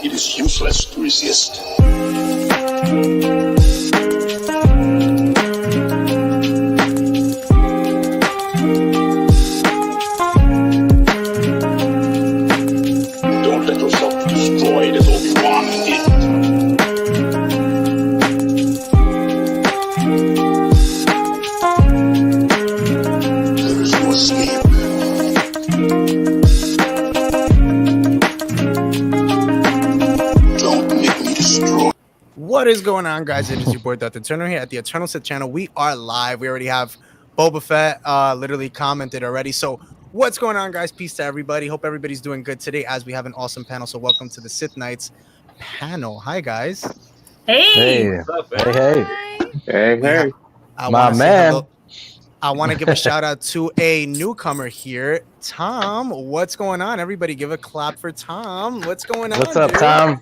It is useless to resist. Don't let yourself be destroyed as Obi-Wan did. There is no escape. Don't make me destroy. What is going on, guys? It is your boy Dr. Turner here at the Eternal Sith channel. We are live. We already have Boba Fett literally commented already. So what's going on, guys? Peace to everybody. Hope everybody's doing good today as we have an awesome panel. So welcome to the Sith Knights panel. Hi, guys. Hey. What's up, man? Hey. I My wanna say man. hello. I want to give a shout out to a newcomer here, Tom. What's going on? Everybody give a clap for Tom. What's going on? What's up, dude? Tom?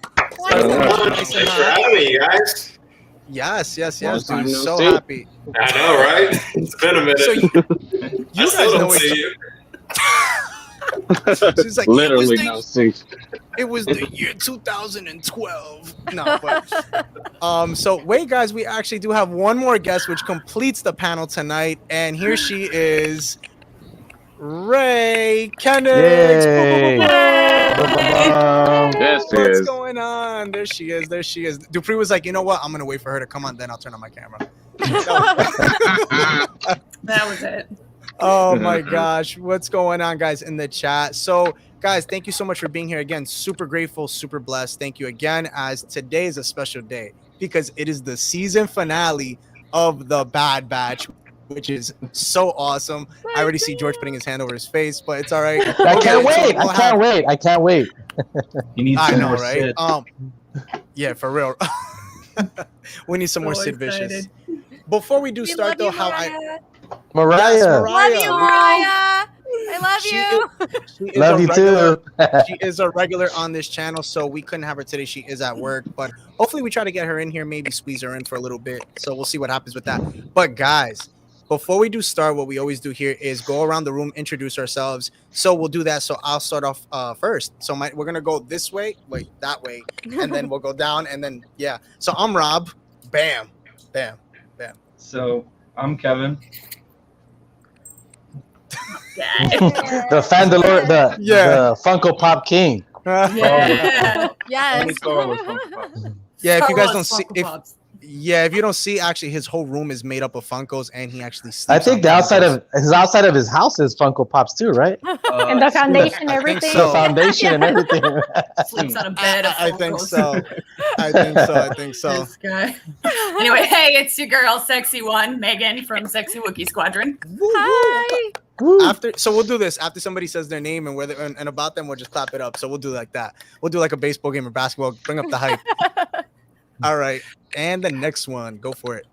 Thanks for having me, guys. Yes. Long Dude, time no so see. happy. I know, right? It's been a minute. So you I guys still know don't see you. She's like, Literally no see. it was the year 2012. No, but so wait, guys, we actually do have one more guest which completes the panel tonight, and here she is, Ray Kendricks. Yay. Yes, she What's is. going on? There she is. Dupree was like, you know what? I'm gonna wait for her to come on, then I'll turn on my camera. That was it. Oh my gosh, what's going on, guys, in the chat? So guys, thank you so much for being here again. Super grateful, super blessed. Thank you again, as today is a special day because it is the season finale of the Bad Batch, which is so awesome. I already see George putting his hand over his face, but it's all right. I can't wait. You need I some know, more right? Sith. Yeah, for real. We need some more So Sid Vicious. excited. Before we do We start, though, love you, how Mariah. Mariah. Yes, Love you, Mariah. I love She you. She is Love a you regular- too. She is a regular on this channel, so we couldn't have her today. She is at work, but hopefully we try to get her in here, maybe squeeze her in for a little bit. So we'll see what happens with that. But guys, before we do start, what we always do here is go around the room, introduce ourselves. So we'll do that. So I'll start off first. So we're gonna go this way, wait, that way, and then we'll go down, and then yeah. So I'm Rob. Bam. So I'm Kevin. The Fandalore, the Funko Pop King. Yeah. Yes. Only Star Wars Funko Pops. Yeah, if you guys Star don't Wars see, Funko Pops. if you don't see, actually, his whole room is made up of Funkos, and he actually sleeps I think on the Funkos. outside of his house is Funko Pops too, right? And the foundation, I think everything. so. The foundation and everything. Sleeps on a bed of I think Funkos. so. I think so. This guy. Anyway, hey, it's your girl, Sexy One, Megan from Sexy Wookiee Squadron. Hi. Woo. So we'll do this after somebody says their name and whether and about them, we'll just clap it up. So we'll do like that. We'll do like a baseball game or basketball. Bring up the hype. All right, and the next one, go for it.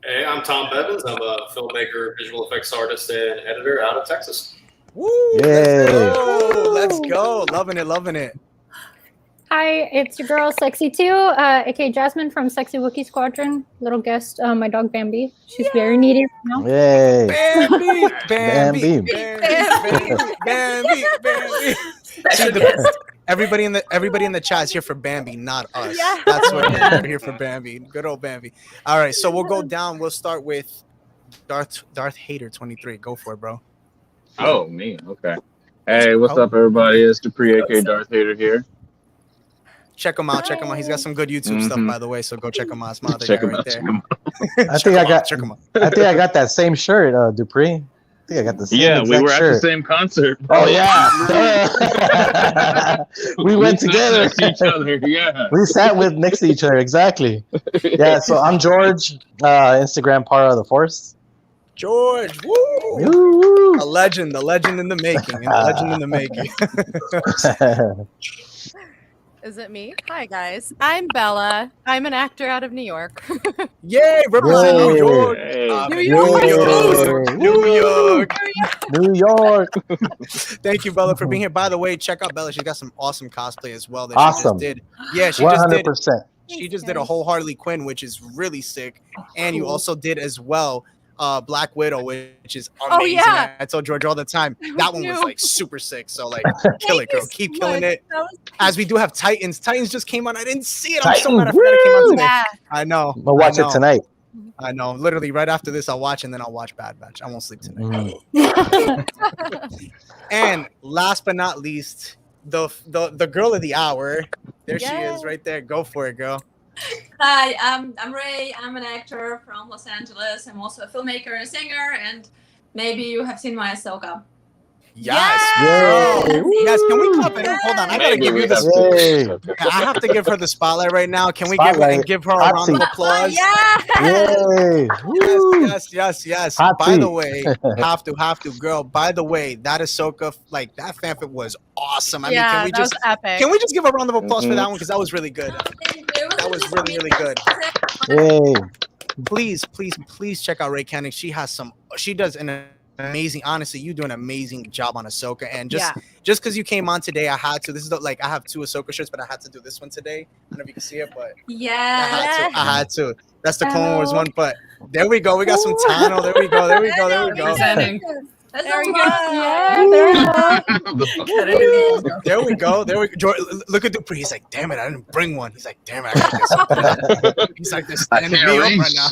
Hey, I'm Tom Bevins. I'm a filmmaker, visual effects artist, and editor out of Texas. Woo! Yay. Let's go. Loving it. Hi, it's your girl, Sexy 2, aka Jasmine from Sexy Wookiee Squadron. Little guest, my dog Bambi. She's very needy right now. Yay. Bambi. Special See, guest. Everybody in the chat is here for Bambi, not us. Yeah. That's what Yeah. we're here for, Bambi. Good old Bambi. All right, so we'll go down. We'll start with Darth Hater 23. Go for it, bro. Oh, me. Okay. Hey, what's up, everybody? It's Dupree, aka Darth Vader here. Check him out. He's got some good YouTube stuff, by the way. So go check him out. Smile, Check guy him right out. there. Check him out. I think I got Check him out. I think I got that same shirt, Dupree. I think I got the same Yeah, we exact were at shirt. the same concert. Oh yeah. We went sat together. next to each other. Yeah. We sat with next to each other, exactly. Yeah, so I'm George, Instagram part of the Force. George, woo! Woo. A legend in the making. Is it me? Hi, guys. I'm Bella. I'm an actor out of New York. Yay, represent New Yay. York. Hey. New York. New York. Thank you, Bella, for being here. By the way, check out Bella. She's got some awesome cosplay as well that Awesome. she just did. Yeah, she just did. 100%. She just did a whole Harley Quinn, which is really sick. And you also did as well Black Widow, which is amazing. Oh, yeah. I told George all the time that one was like super sick. So like, kill it, girl. Keep killing it. As we do have Titans. Titans just came on. I didn't see it. I'm so mad I forgot it came on today. Yeah. I know. We'll watch it tonight. I know. Literally, right after this, I'll watch and then I'll watch Bad Batch. I won't sleep tonight. And last but not least, the girl of the hour. There she is, right there. Go for it, girl. Hi, I'm Ray. I'm an actor from Los Angeles. I'm also a filmmaker and singer, and maybe you have seen my Ahsoka. Yes, bro. Yes, can we clap it? Hold on, I gotta give you this. I have to give her the spotlight right now. Can we give her a round of applause? Yay. Yes. By the way, have to, girl. By the way, that Ahsoka, like that fanfic was awesome. I mean, can we just epic. Can we just give a round of applause for that one because that was really good. That was really good. Yay. Please check out Ray Canning. She does an amazing, honestly, you do an amazing job on Ahsoka, and just because you came on today, I had to. This is I have 2 Ahsoka shirts, but I had to do this one today. I don't know if you can see it, but I had to. That's the Clone Wars one, but there we go. We got some Tano. There we go. That's There we go. Yeah, There we go. Look at Dupree. He's like, damn it, I didn't bring one. He's like, damn it, I gotta get some. He's like, they're standing me up right now.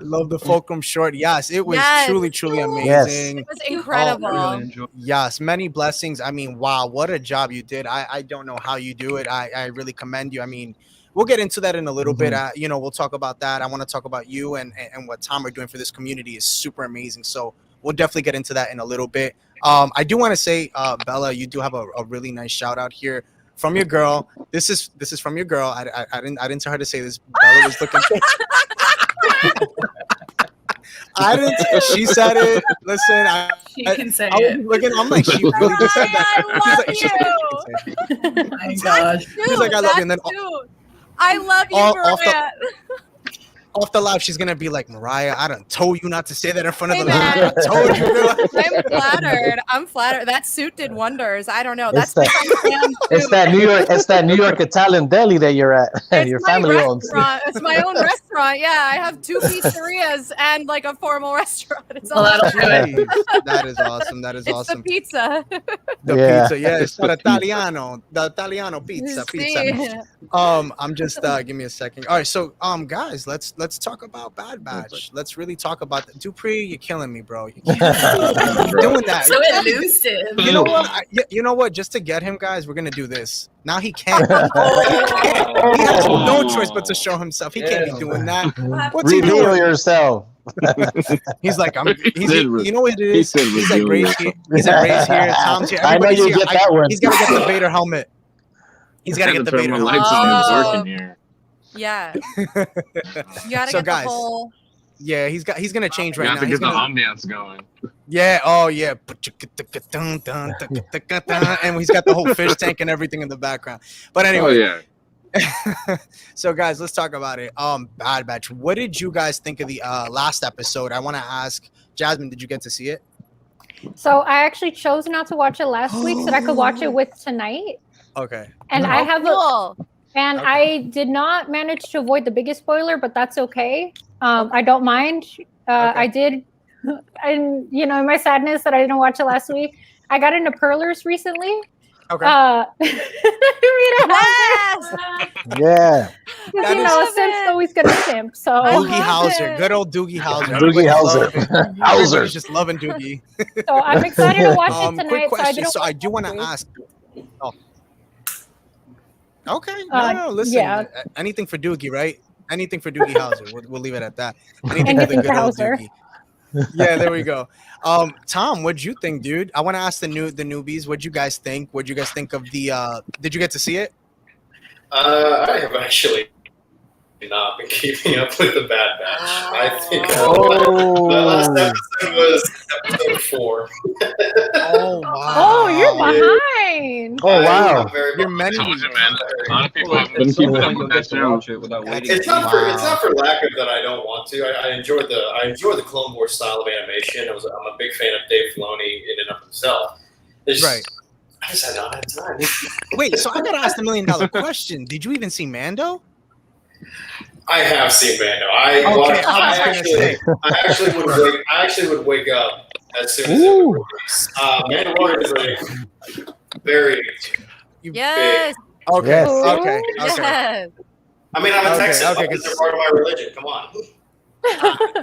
Love the Fulcrum short. Yes, it was truly amazing. It was incredible. Yes, many blessings. I mean, wow, what a job you did. I don't know how you do it. I really commend you. I mean, we'll get into that in a little bit. We'll talk about that. I want to talk about you and what Tom are doing for this community is super amazing. So we'll definitely get into that in a little bit. I do want to say, Bella, you do have a really nice shout out here from your girl. This is from your girl. I didn't tell her to say this. Bella was looking. I didn't. She said it. Listen, she can say it. Looking, I'm like, she really just said that. Oh my gosh. She's like, I love you. And then I love you, Mariah. Off the live, she's gonna be like, Mariah, I done told you not to say that in front of the live. I told you. I'm flattered. That suit did wonders. I don't know. It's that New York Italian deli that you're at. Your family owns. It's my own restaurant. Yeah, I have 2 pizzerias and like a formal restaurant. It's That is awesome. It's the pizza. The pizza, it's the Italiano pizza. I'm just give me a second. All right, so guys, let's talk about Bad Batch. Let's really talk about that. Dupree, you're killing me, bro. You're doing that. So elusive. You know what? You know what? Just to get him, guys, we're gonna do this. Now he can't. He has no choice but to show himself. He can't be doing that. What's he Reveal doing? yourself. He's like, you know what it is? He's like, Ray's here. Tom's here. I know you get that one. He's gotta get the Vader helmet. He's gotta get the Vader helmet. Yeah. You gotta get the whole. Yeah, he's gonna change right now. You have to get the ambiance going. Yeah. Oh yeah. And he's got the whole fish tank and everything in the background. But anyway. So guys, let's talk about it. Bad Batch. What did you guys think of the last episode? I want to ask Jasmine, did you get to see it? So I actually chose not to watch it last week so that I could watch it with tonight. Okay. And I have I did not manage to avoid the biggest spoiler, but that's okay. I don't mind. I did, and in my sadness that I didn't watch it last week, I got into Perlers recently. Okay. Yeah. Because simp's always gonna simp. So Doogie Howser, good old Doogie Howser. Doogie Howser. Howser, just loving Doogie. So I'm excited to watch it tonight. Quick question. So I do want to ask. Oh. Okay. No, listen. Yeah. Anything for Doogie, right? Anything for Doogie Howser. We'll leave it at that. Anything for the good old Doogie. Yeah, there we go. Tom, what'd you think, dude? I want to ask the newbies. What'd you guys think? What'd you guys think of the? Did you get to see it? I have actually not been keeping up with the Bad Batch. I think the last episode was episode 4. Oh wow! Oh, you're behind. Oh wow! You're many. A lot of people have been keeping up with that show. It's not for lack of that I don't want to. I enjoy the Clone Wars style of animation. I'm a big fan of Dave Filoni in and of himself. Right. I just had not had time. Wait, so I gotta ask the $1 million question. Did you even see Mando? I have seen Mando. I actually would wake up as soon as it would release. Mandalorian is like very Yes. Okay. Yes. Okay. Yes. I mean, I'm a Texan. Okay, It's a part of my religion. Come on.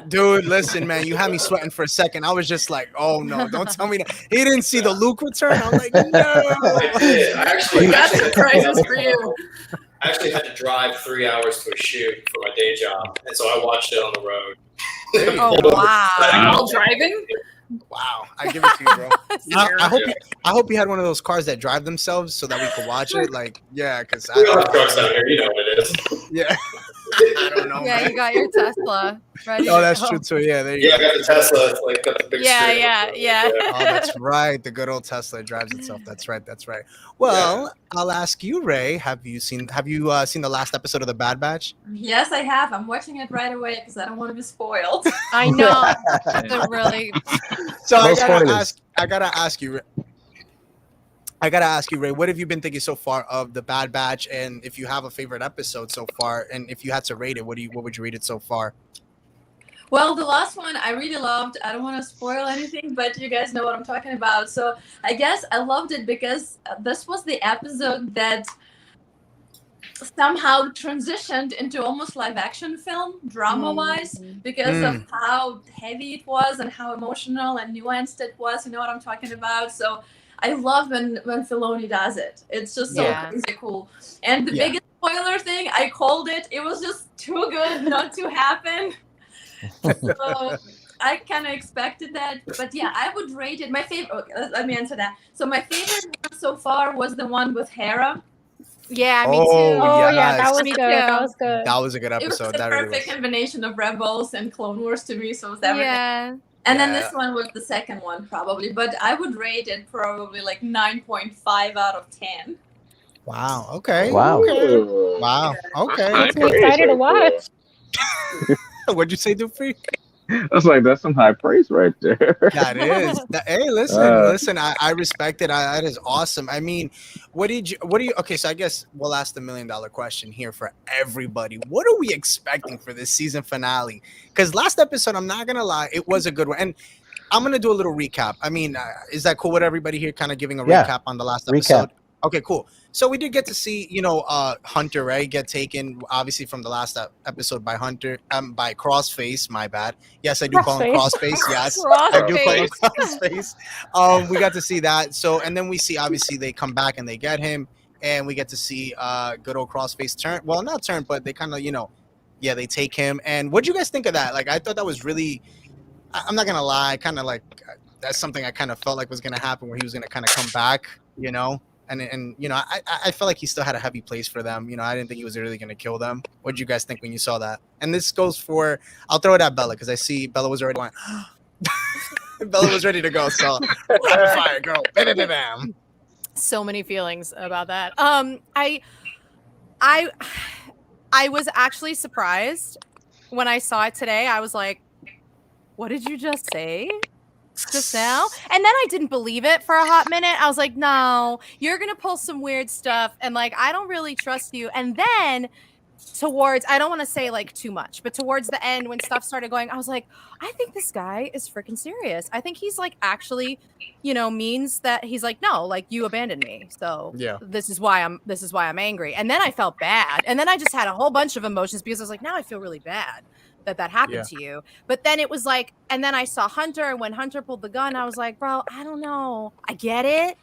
Dude, listen, man, you had me sweating for a second. I was just like, oh no, don't tell me that. He didn't see the Luke return. I'm like, no. I did. I actually That's a crisis for you. I actually had to drive 3 hours to a shoot for my day job, and so I watched it on the road. Oh wow. While driving? Wow, I give it to you, bro. I hope you had one of those cars that drive themselves so that we could watch it. Like, yeah, because We don't have trucks down here. You know what it is. Yeah. I don't know. Yeah, man. you got your Tesla. Ready Oh, to that's go. true too. Yeah, there you Yeah, I go. got the Tesla. It's like got the big screen. Yeah. Oh, that's right. The good old Tesla drives itself. That's right. That's right. Well, I'll ask you, Ray. Have you seen the last episode of The Bad Batch? Yes, I have. I'm watching it right away because I don't want to be spoiled. I know. It's really. So No I spoilers. gotta ask you, Ray. What have you been thinking so far of The Bad Batch, and if you have a favorite episode so far, and if you had to rate it, what would you rate it so far? Well, the last one I really loved. I don't want to spoil anything, but you guys know what I'm talking about. So I guess I loved it because this was the episode that somehow transitioned into almost live action film drama-wise because of how heavy it was and how emotional and nuanced it was. You know what I'm talking about? So I love when Filoni does it. It's just so crazy cool. And the biggest spoiler thing, I called it. It was just too good not to happen. So I kind of expected that, but yeah, I would rate it. My favorite. Okay, let me answer that. So my favorite one so far was the one with Hera. Yeah, me too. Oh yeah, that was Me good. too. That was good. That was a good It was episode. the That perfect really was. combination of Rebels and Clone Wars to me. So it was everything. Yeah. And then this one was the second one probably, but I would rate it probably like 9.5 out of 10. Wow. Okay. Wow. Okay. Wow. Okay. Makes me excited to watch. What'd you say, Doofy? I was like, that's some high praise right there. That is. Hey, listen. I respect it. That is awesome. I mean, what do you? Okay, so I guess we'll ask the $1 million question here for everybody. What are we expecting for this season finale? Because last episode, I'm not gonna lie, it was a good one, and I'm gonna do a little recap. I mean, is that cool with everybody here? Kind of giving a recap on the last episode. Okay, cool. So we did get to see, Hunter, right, get taken, obviously, from the last episode by Hunter, by Crossface. My bad. Yes, I do call him Crossface. Yes, I do call him Crossface. We got to see that. So, and then we see, obviously, they come back and they get him, and we get to see good old Crossface turn. Well, not turn, but they kind of, they take him. And what do you guys think of that? Like, I thought that was really, I'm not gonna lie, kind of like that's something I kind of felt like was gonna happen, where he was gonna kind of come back, And I felt like he still had a heavy place for them. I didn't think he was really going to kill them. What did you guys think when you saw that? And this goes for, I'll throw it at Bella because I see Bella was already going. Bella was ready to go. So rapid fire, girl. Bam. So many feelings about that. I was actually surprised when I saw it today. I was like, what did you just say? Just now? And then I didn't believe it for a hot minute. I was like, no, you're gonna pull some weird stuff, and like I don't really trust you. And then I don't want to say like too much, but towards the end when stuff started going, I was like, I think this guy is freaking serious. I think he's like actually, means that he's like, no, like you abandoned me. So this is why I'm angry. And then I felt bad. And then I just had a whole bunch of emotions because I was like, now I feel really bad that happened to you. But then it was like, and then I saw Hunter, and when Hunter pulled the gun, I was like, bro, I don't know. I get it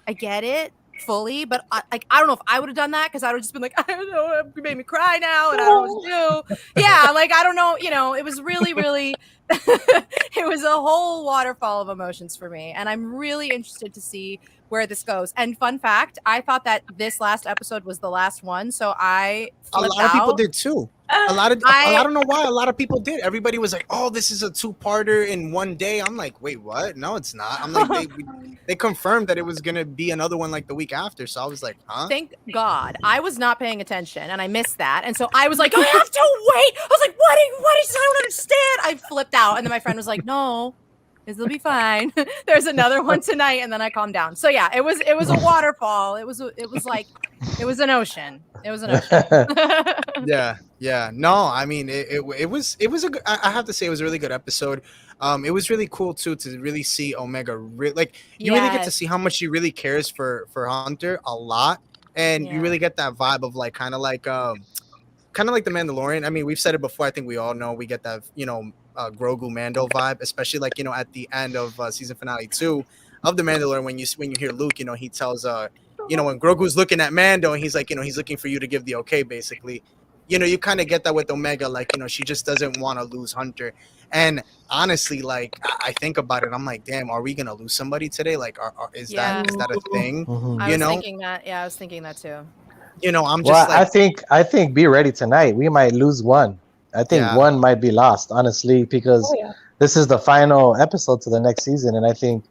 fully, but I don't know if I would have done that, because I would have just been like, I don't know, you made me cry now, and I don't know what to do. Yeah, like I don't know, it was really, really it was a whole waterfall of emotions for me, and I'm really interested to see where this goes. And fun fact, I thought that this last episode was the last one, so I flipped a lot of people out. did too. I don't know why a lot of people did. Everybody was like, "Oh, this is a 2-parter in one day." I'm like, "Wait, what? No, it's not." I'm like, they confirmed that it was gonna be another one like the week after. So I was like, "Huh?" Thank God, I was not paying attention, and I missed that. And so I was like, "I have to wait." I was like, "What is? I don't understand." I flipped out, and then my friend was like, "No, It'll be fine. There's another one tonight, and then I calmed down. So yeah, it was a waterfall. It was like it was an ocean. It was an ocean. Yeah. No, I mean it was a good, I have to say it was a really good episode. It was really cool too to really see Omega like you really get to see how much she really cares for Hunter a lot, and you really get that vibe of like kind of like the Mandalorian. I mean, we've said it before. I think we all know we get that Grogu Mando vibe, especially like at the end of season finale 2 of the Mandalorian when you hear Luke, he tells when Grogu's looking at Mando and he's like he's looking for you to give the okay, basically. You kind of get that with Omega, like she just doesn't want to lose Hunter. And honestly, like I think about it, I'm like, damn, are we gonna lose somebody today? Like, is that a thing? I was thinking that. Yeah, I was thinking that too. I'm just like, I think be ready tonight. We might lose one. I think one might be lost, honestly, because this is the final episode to the next season, and I think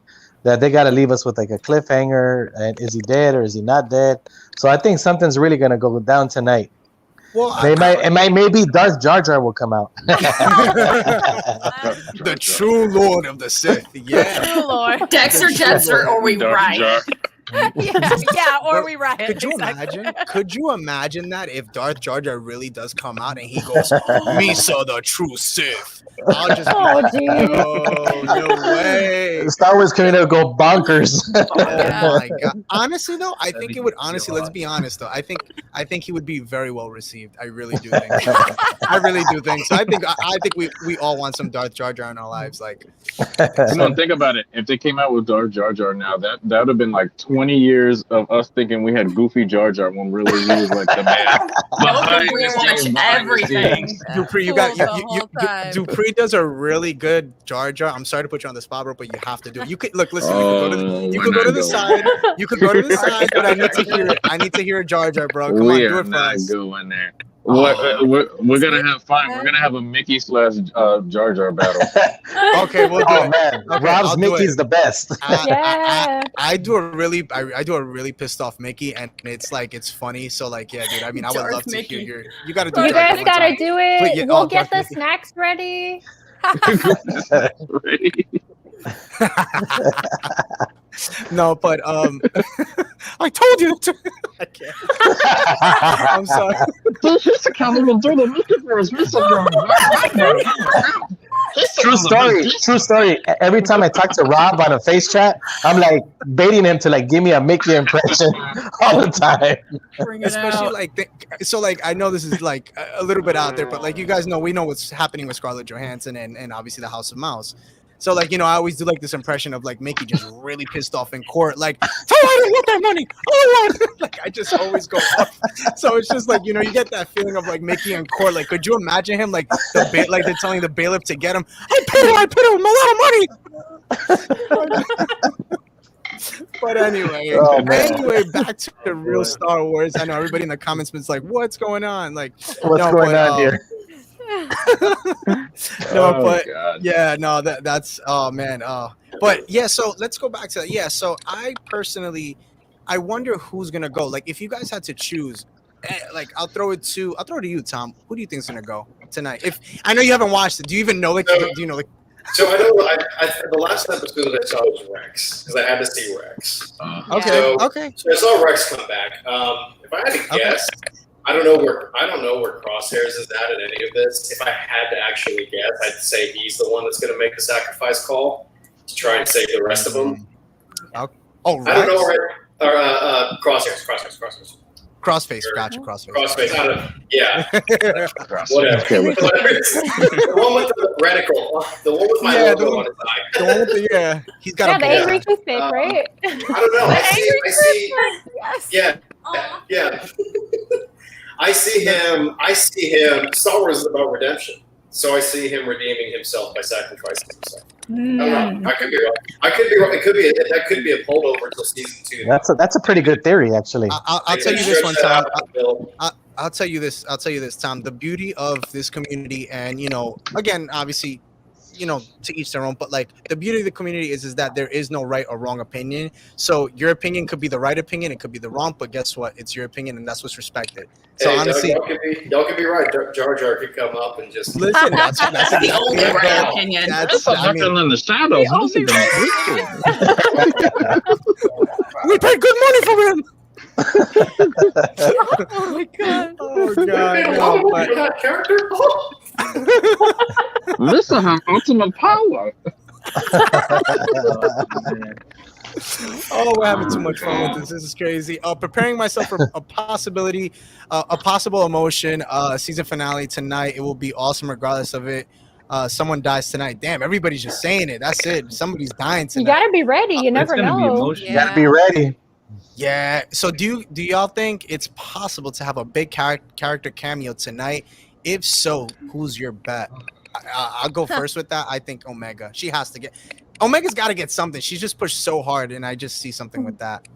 that they got to leave us with like a cliffhanger. And is he dead or is he not dead? So I think something's really gonna go down tonight. Well, maybe Darth Jar Jar will come out. The true Lord of the Sith. Yeah, true Lord. Dexter Jetster, or we riot. Or we riot. Could you imagine? Could you imagine that if Darth Jar Jar really does come out and he goes, "Misa, the true Sith"? I'll just no way. The Star Wars community will go bonkers. Oh my god! Honestly, though, I think it would. Honestly, let's be honest, though. I think he would be very well received. I really do think. I really do think. So I think we all want some Darth Jar Jar in our lives. Like, come on, think about it. If they came out with Darth Jar Jar now, that would have been like 20 years of us thinking we had Goofy Jar Jar when really he was like the man. Watch everything. Dupree, Dupree does a really good Jar Jar. I'm sorry to put you on the spot, bro, but you have to do it. You could listen. You could go to the side. You could go to the side, but I need to hear a Jar Jar, bro. Come on, do it fast. Going there. We're gonna have fun. We're gonna have a Mickey / Jar Jar battle. Okay, we'll do it. Man, okay, Rob's Mickey's the best. I do a really pissed off Mickey, and it's funny. So like, yeah, dude. I mean, I would love to hear you gotta do. You guys gotta do it. Wait, we'll get the snacks ready. No, but I told you to. I can't. I'm sorry. True story. Every time I talk to Rob on a face chat, I'm like baiting him to like give me a Mickey impression all the time. Especially like I know this is like a little bit out there, but like you guys know, we know what's happening with Scarlett Johansson and obviously the House of Mouse. So like, I always do like this impression of like Mickey just really pissed off in court, like, "Tell her I don't want that money. Like I just always go up. So it's just like, you get that feeling of like Mickey in court. Like, could you imagine him like like they're telling the bailiff to get him? I paid him a lot of money. But anyway, back to the real Star Wars. I know everybody in the comments was like, "What's going on?" Like, what's going on here? That's oh man. But yeah, so let's go back to that. Yeah, so I personally, I wonder who's gonna go. Like, if you guys had to choose, like, I'll throw it to you, Tom. Who do you think's gonna go tonight? If I know you haven't watched it, do you even know? Like, do you know? Like, so I know the last episode that I saw was Rex because I had to see Rex. Okay. So I saw Rex come back. If I had to guess. I don't know where Crosshairs is at in any of this. If I had to actually guess, I'd say he's the one that's going to make the sacrifice call to try and save the rest of them. Oh, right. I don't know where. Or Crosshairs. Crossface, gotcha. Crossface. Yeah. Whatever. The one with the reticle. The one with my logo on his eye. The one with the he's got the angry toothpick, right? I don't know. I see. Yes. Yeah. I see him. Star Wars is about redemption, so I see him redeeming himself by sacrificing himself. I don't know. I could be wrong. That could be a holdover until season 2. That's a pretty good theory, actually. I'll tell you this one, Tom. I'll tell you this, Tom. The beauty of this community, and again, obviously, you know, to each their own. But like the beauty of the community is that there is no right or wrong opinion. So your opinion could be the right opinion, it could be the wrong, but guess what? It's your opinion, and that's what's respected. So hey, honestly, y'all could be right. Jar Jar could come up and just listen. That's the only right opinion. That's fucking in the shadows. What is he doing? We pay good money for him. Oh my god. Oh god. No, but, Listen, have ultimate power. oh, we're having too much fun with this. This is crazy. Preparing myself for a possibility, a possible emotion. Season finale tonight. It will be awesome, regardless of it. Someone dies tonight. Damn, everybody's just saying it. That's it. Somebody's dying tonight. You gotta be ready. You never know. You gotta be ready. Yeah. So do y'all think it's possible to have a big character cameo tonight? If so, who's your bet? I'll go first with that. I think Omega. She has to get. Omega's got to get something. She's just pushed so hard, and I just see something with that.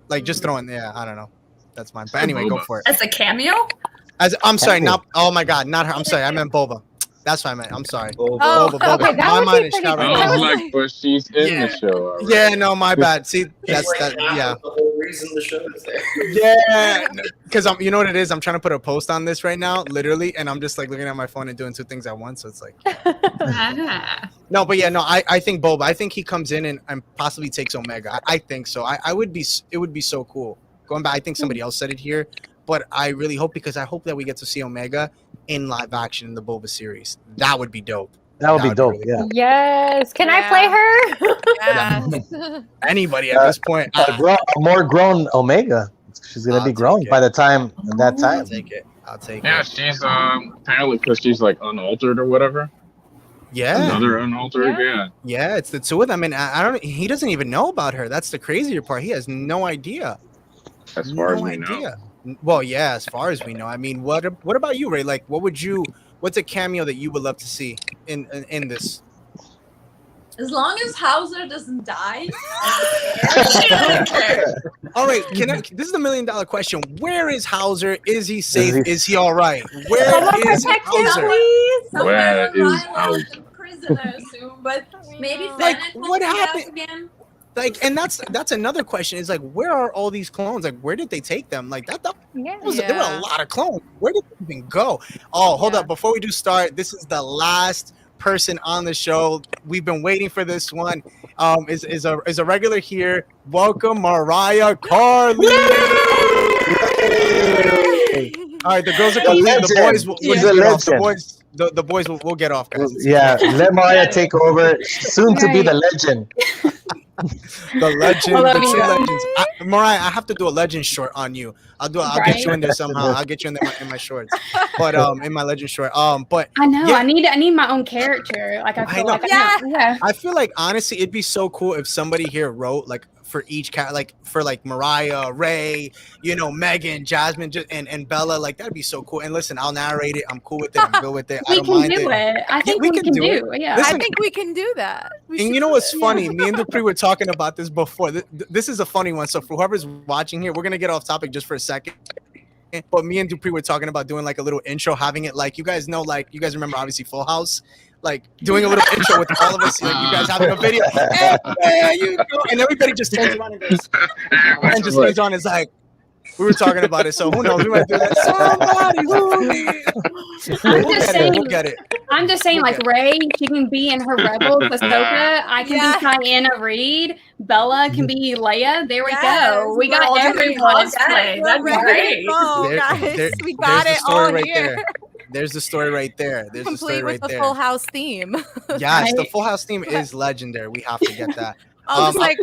Like just throwing. Yeah, I don't know. That's mine. But anyway, go for it. As a cameo? I'm sorry. Not. Oh my God. Not her. I'm sorry. I meant Boba. That's what I meant. I'm sorry. Oh, Boba. okay, that My would mind be is pretty shot good. right I now. was like, but she's in the show already. Yeah, no, my bad. See, that's that. Yeah. The whole reason the show is there. Yeah, because you know what it is. I'm trying to put a post on this right now, literally, and I'm just like looking at my phone and doing two things at once. So it's like, no, but yeah, no, I think Boba. I think he comes in and possibly takes Omega. I think so. I would be. It would be so cool. Going back, I think somebody else said it here, but I really hope because I hope that we get to see Omega in live action in the Boba series. That would be dope. That would be dope. Really Yeah. cool. Yes. Can I play her? Yeah. Anybody at this point. A more grown Omega. She's gonna be grown by the time that time. I'll take it. Yeah, she's apparently because she's like unaltered or whatever. Yeah. Another unaltered. Yeah. Yeah, it's the two of them, and I don't. He doesn't even know about her. That's the crazier part. He has no idea. As far as we know. Well, yeah, as far as we know. I mean, what about you, Ray? Like, what's a cameo that you would love to see in this? As long as Hauser doesn't die. All right, this is the $1 million question. Where is Hauser? Is he safe? Is he all right? Where is Hauser? Where is Hauser? In prison, I assume, but maybe Like, Bennett what will be out happened? again. Like, and that's another question. Is like, where are all these clones? Like, where did they take them? Like there were a lot of clones. Where did they even go? Oh, hold up! Before we do start, this is the last person on the show. We've been waiting for this one. Is a regular here. Welcome, Mariah Carly. All right, the girls are coming. The boys will get off. The boys will get off, guys. Yeah, let Mariah take over. Soon to be the legend. The legend, the true legends. Mariah, I have to do a legend short on you. I'll get you in there somehow. I'll get you in there in my shorts, but in my legend short. But I know yeah. I need my own character. Like I feel like I feel like honestly, it'd be so cool if somebody here wrote like for each cat, like for like Mariah, Ray, Megan, Jasmine, and Bella. Like that'd be so cool. And listen, I'll narrate it. I'm cool with it. I'm good with it. I don't mind it. I think we can do it. Yeah, listen, I think we can do that. And you know what's funny? Me and Dupree were talking about this before. This is a funny one. So for whoever's watching here, we're gonna get off topic just for a second. But me and Dupree were talking about doing like a little intro, having it like you guys know, like you guys remember obviously Full House, like doing a little intro with all of us, like you guys having a video, hey, there you go, and everybody just turns around and goes, and just turns on. Is like we were talking about it, so who knows? We might do that. Somebody we'll get it. I'm just saying, like Ray, she can be in her Rebels, Ahsoka. I can be Diana Reed. Bella can be Leia. There we go. We got everyone. That'd be great. Guys, we got it all right here. there. There's the story right there. There's the story Complete right with the there. Full House theme. Yes, the Full House theme is legendary. We have to get that. I'll just like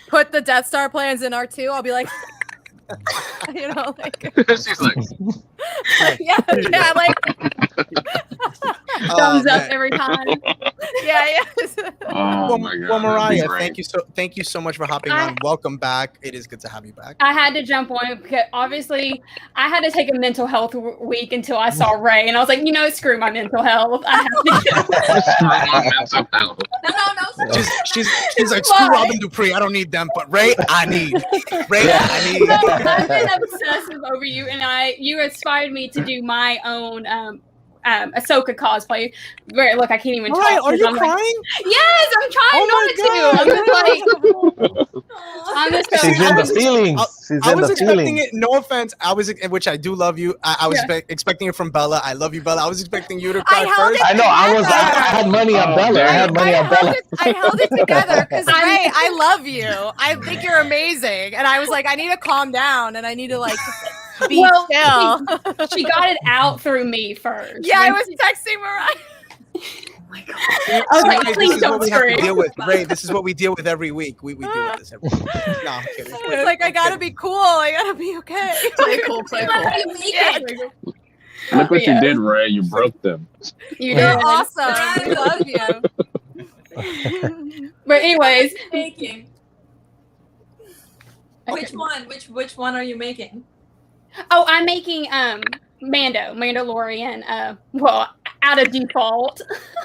put the Death Star plans in R2. I'll be like, like she's like, yeah, like thumbs up every time. Yeah. Oh my God, well, Mariah, thank you so much for hopping on. Welcome back. It is good to have you back. I had to jump on because obviously I had to take a mental health week until I saw Ray, and I was like, screw my mental health. I have to screw my mental health. No. She's like, screw Robin Dupree. I don't need them, but Ray, I need. Ray, I need. I've been obsessive over you, and you inspired me to do my own Ahsoka cosplay. Where look, I can't even talk. Right, are you I'm crying? Like, yes, I'm trying not to. I'm just like, I'm just so She's in the feelings. I was expecting it. No offense, which I do love you. I was expecting it from Bella. I love you, Bella. I was expecting you to cry first. I know. I had money on Bella. I had money on Bella. I held it together because Ray, I love you. I think you're amazing, and I was like, I need to calm down, and I need to like be still. She got it out through me first. Yeah, I was texting Mariah. I Ray, was like, please this is don't what we have to scream. deal with. Ray, this is what we deal with every week. We deal with this every week. No, I'm kidding. It's like I gotta be cool. I gotta be okay. Play cool, play cool. Look what you did, Ray. You broke them. You're awesome. I love you. But anyways, Making. Which one? Which one are you making? oh, I'm making Mandalorian. Well, out of default.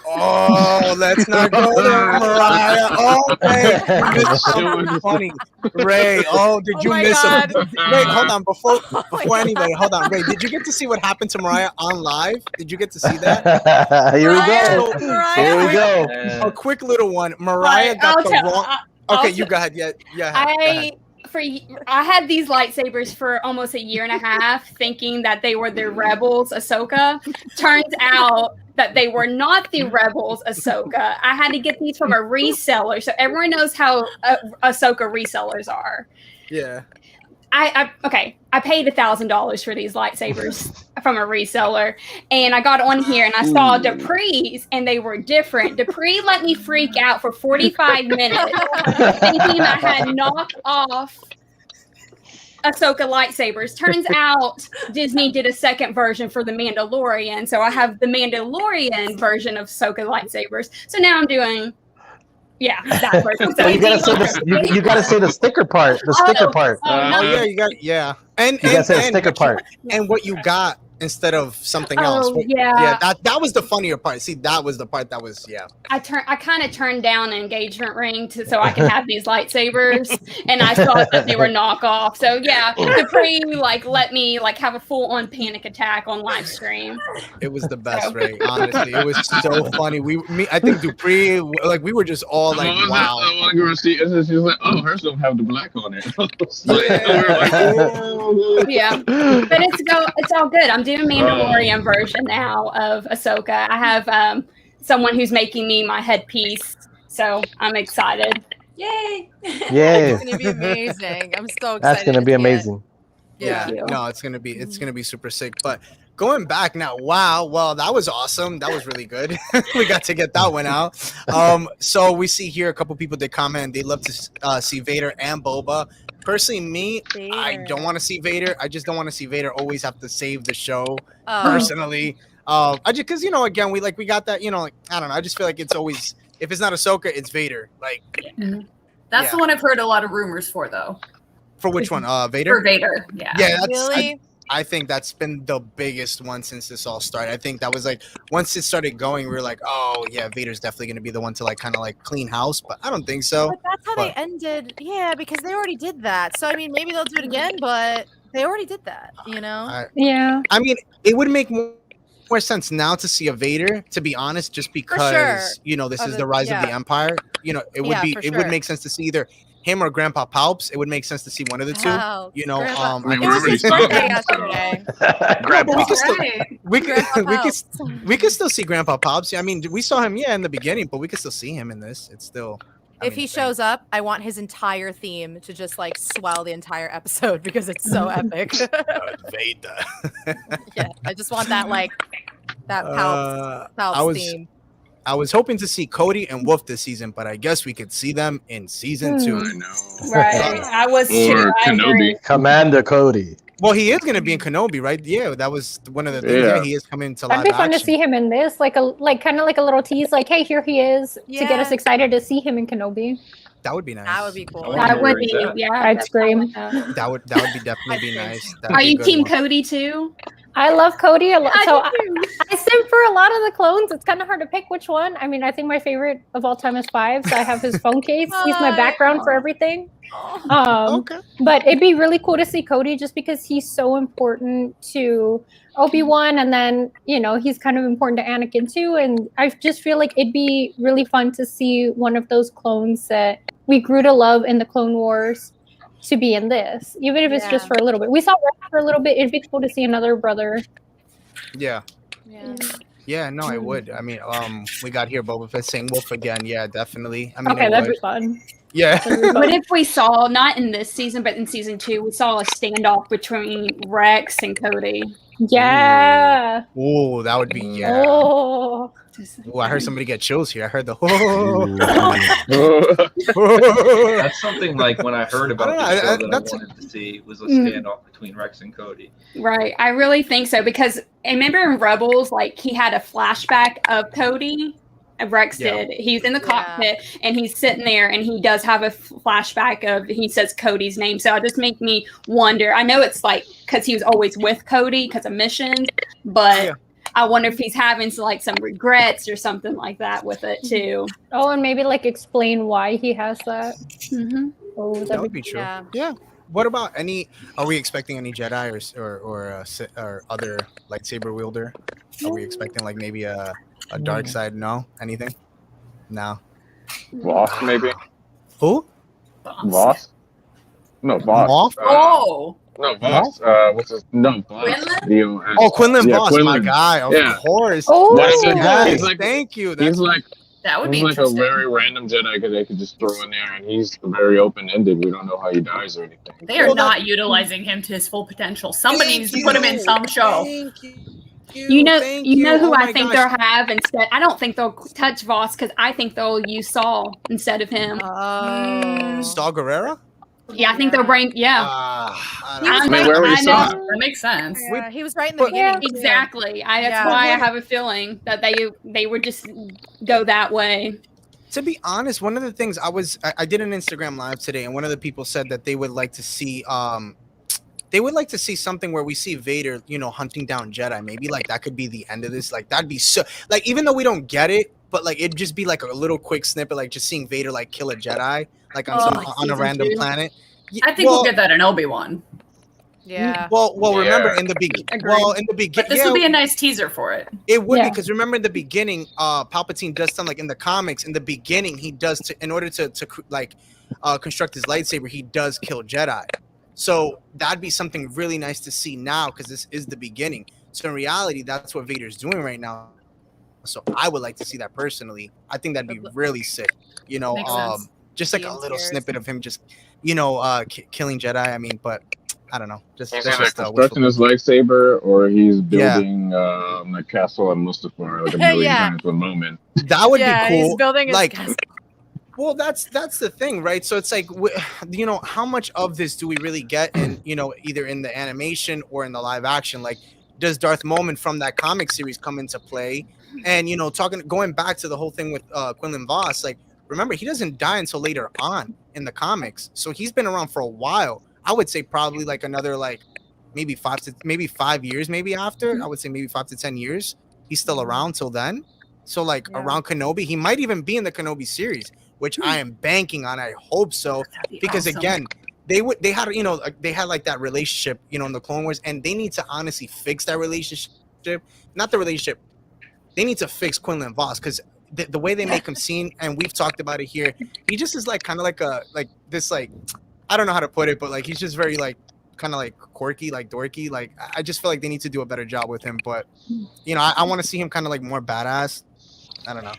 Oh, let's not go there, Mariah. Oh, Ray, you missed something funny. Ray, did you miss it? Wait, hold on. Before anybody, hold on. Ray, did you get to see what happened to Mariah on live? Did you get to see that? Here we go. Here we go. A quick little one. Mariah got the wrong. Okay, you go ahead. Yeah. I had these lightsabers for almost a year and a half, thinking that they were the Rebels Ahsoka. Turns out that they were not the Rebels Ahsoka. I had to get these from a reseller, so everyone knows how Ahsoka resellers are. Yeah. I paid $1,000 for these lightsabers from a reseller, and I got on here and I saw Dupree's, and they were different. Dupree let me freak out for 45 minutes, thinking I had knocked off Ahsoka lightsabers. Turns out Disney did a second version for the Mandalorian, so I have the Mandalorian version of Ahsoka lightsabers. So now I'm doing. Yeah, that version. So you gotta say the sticker part. The sticker part. Yeah, you got and you gotta say the sticker part. And what you got instead of something else. Yeah. That was the funnier part. See, that was the part that was I kind of turned down an engagement ring so I can have these lightsabers, and I thought that they were knockoff. So yeah, Dupree let me have a full on panic attack on live stream. It was the best, Ray. Honestly, it was so funny. I think Dupree, we were just all like, wow. She's like, oh, hers don't have the black on it. Yeah, but it's all good. I'm doing Mandalorian version now of Ahsoka. I have someone who's making me my headpiece, so I'm excited. Yay! Yay! It's gonna be amazing. I'm so excited. That's gonna be amazing. Yeah, no, it's gonna be super sick. But going back now, wow, well, that was awesome. That was really good. We got to get that one out. So we see here a couple people did comment. They love to see Vader and Boba. Personally, me, Vader. I don't want to see Vader. I just don't want to see Vader always have to save the show. Personally, I just because again we got that I don't know. I just feel like it's always if it's not Ahsoka, it's Vader. That's the one I've heard a lot of rumors for though. For which one? Vader. For Vader, yeah. Yeah, that's. Really? I think that's been the biggest one since this all started. I think that was once it started going, we were like, oh yeah, Vader's definitely going to be the one to kind of clean house, but I don't think so. But that's how they ended. Yeah, because they already did that. So I mean, maybe they'll do it again, but they already did that, Yeah. I mean, it would make more sense now to see a Vader, to be honest, just because this is the rise of the Empire. It would make sense to see either him or Grandpa Palps. It would make sense to see one of the two. It was his birthday yesterday. We could still see Grandpa Palps. I mean, we saw him in the beginning, but we could still see him in this. It's still. If he shows up, I want his entire theme to just swell the entire episode because it's so epic. Vader. Yeah, I just want that Palps theme. I was hoping to see Cody and Wolf this season, but I guess we could see them in season 2. I know. Right. I was too. Kenobi. Commander Cody. Well, he is going to be in Kenobi, right? Yeah, that was one of the things. Yeah, he is coming to live action. That'd be fun to see him in this, kind of like a little tease, hey, here he is, to get us excited to see him in Kenobi. That would be nice. That would be cool. That would be, I'd scream. That would definitely be nice. Are you Team Cody too? I love Cody a lot. So I sim for a lot of the clones. It's kind of hard to pick which one. I mean, I think my favorite of all time is 5. So I have his phone case. He's my background for everything. Okay. But it'd be really cool to see Cody just because he's so important to Obi-Wan, and then, he's kind of important to Anakin too. And I just feel like it'd be really fun to see one of those clones that we grew to love in the Clone Wars to be in this, even if it's just for a little bit. We saw Rex for a little bit. It'd be cool to see another brother. Yeah. Yeah, no, I would. I mean, we got here Boba Fett saying Wolf again. Yeah, definitely. I mean, okay, that'd be fun. Yeah. What if we saw, not in this season, but in season 2, we saw a standoff between Rex and Cody? Yeah. Oh, that would be Oh. Ooh, I heard somebody get chills here. I heard the That's something like when I heard about the show that I wanted to see was a standoff between Rex and Cody. Right. I really think so because I remember in Rebels, like he had a flashback of Cody. Rex did. He's in the cockpit and he's sitting there and he does have a flashback of, he says Cody's name. So it just makes me wonder. I know it's like because he was always with Cody because of missions, but I wonder if he's having some regrets or something like that with it too. Oh, and maybe like explain why he has that. Oh, that would be true. Yeah. What about are we expecting any Jedi or other lightsaber wielder? Are we expecting like maybe a dark side? No? Anything? No. Voss, maybe? Who? Voss? No, Voss. Moff? No, Voss. What's his? No, Voss. Quinlan Voss, my guy. Of course. Oh, yes, thank you. He's like that would be like a interesting. very random Jedi because they could just throw in there, and he's very open-ended. We don't know how he dies or anything. They are not utilizing him to his full potential. Somebody needs to put him in some show. You know who I think gosh. they'll have instead. I don't think they'll touch Voss because I think they'll use Saul instead of him. Saul Guerrero? Yeah, I think they'll bring. Yeah, That makes sense. Yeah, he was right in the beginning. Exactly. That's why I have a feeling that they would just go that way. To be honest, one of the things I did an Instagram live today, and one of the people said that they would like to see something where we see Vader, hunting down Jedi. Maybe like that could be the end of this. Like that'd be so like, even though we don't get it, but like it'd just be like a little quick snippet, like just seeing Vader like kill a Jedi, like on a random planet. I think we'll get that in Obi-Wan. Yeah. Well, remember in the beginning. But this would be a nice teaser for it. It would be because remember in the beginning, Palpatine does something like in the comics. In the beginning, he does in order to construct his lightsaber, he does kill Jedi. So that'd be something really nice to see now because this is the beginning. So in reality, that's what Vader's doing right now. So I would like to see that personally. I think that'd be really sick. Just like a little snippet of him just, killing Jedi. I mean, but I don't know. Just he's either constructing his lightsaber or he's building a castle in Mustafar like a million times a moment. That would be cool. He's building his castle. Well, that's the thing, right? So it's like, how much of this do we really get in, either in the animation or in the live action? Like, does Darth Maul from that comic series come into play? And, going back to the whole thing with Quinlan Voss, like, remember, he doesn't die until later on in the comics. So he's been around for a while. I would say probably like another, like, maybe 5 years, maybe after. I would say maybe 5 to 10 years. He's still around till then. So, like, around Kenobi, he might even be in the Kenobi series, which I am banking on. I hope so, because again, they had like that relationship, in the Clone Wars, and they need to honestly fix that relationship. Not the relationship. They need to fix Quinlan Voss because the way they make him seem, and we've talked about it here, he just is like kind of like I don't know how to put it, but like he's just very like kind of like quirky, like dorky. Like I just feel like they need to do a better job with him. But I want to see him kind of like more badass. I don't know.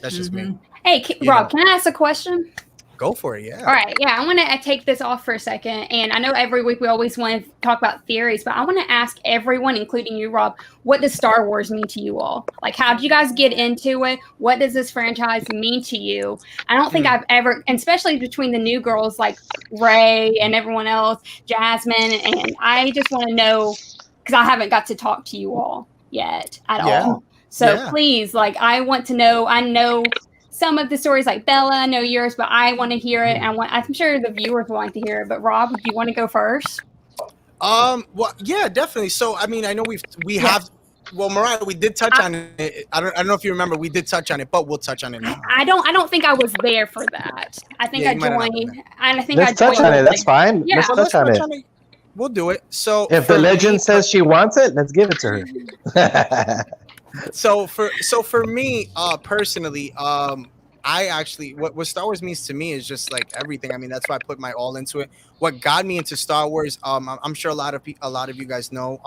That's just me. Hey, Rob, can I ask a question? Go for it, yeah. All right, I want to take this off for a second. And I know every week we always want to talk about theories, but I want to ask everyone, including you, Rob, what does Star Wars mean to you all? Like, how did you guys get into it? What does this franchise mean to you? I don't think I've ever, and especially between the new girls like Ray and everyone else, Jasmine, and I just want to know, because I haven't got to talk to you all yet at all. So please, like, I want to know. I know some of the stories, like Bella, I know yours, but I want to hear it. I'm sure the viewers want to hear it. But Rob, do you want to go first? Well, yeah, definitely. So, I mean, I know we have Well, Mariah, we did touch on it. I don't know if you remember. We did touch on it, but we'll touch on it now. I don't think I was there for that. I think I joined, and I think let's touch on it. That's fine. Yeah. Let's touch on it. We'll do it. So if the legend says she wants it, let's give it to her. So for me, personally, I actually what Star Wars means to me is just like everything. I mean, that's why I put my all into it. What got me into Star Wars, I'm sure a lot of you guys know.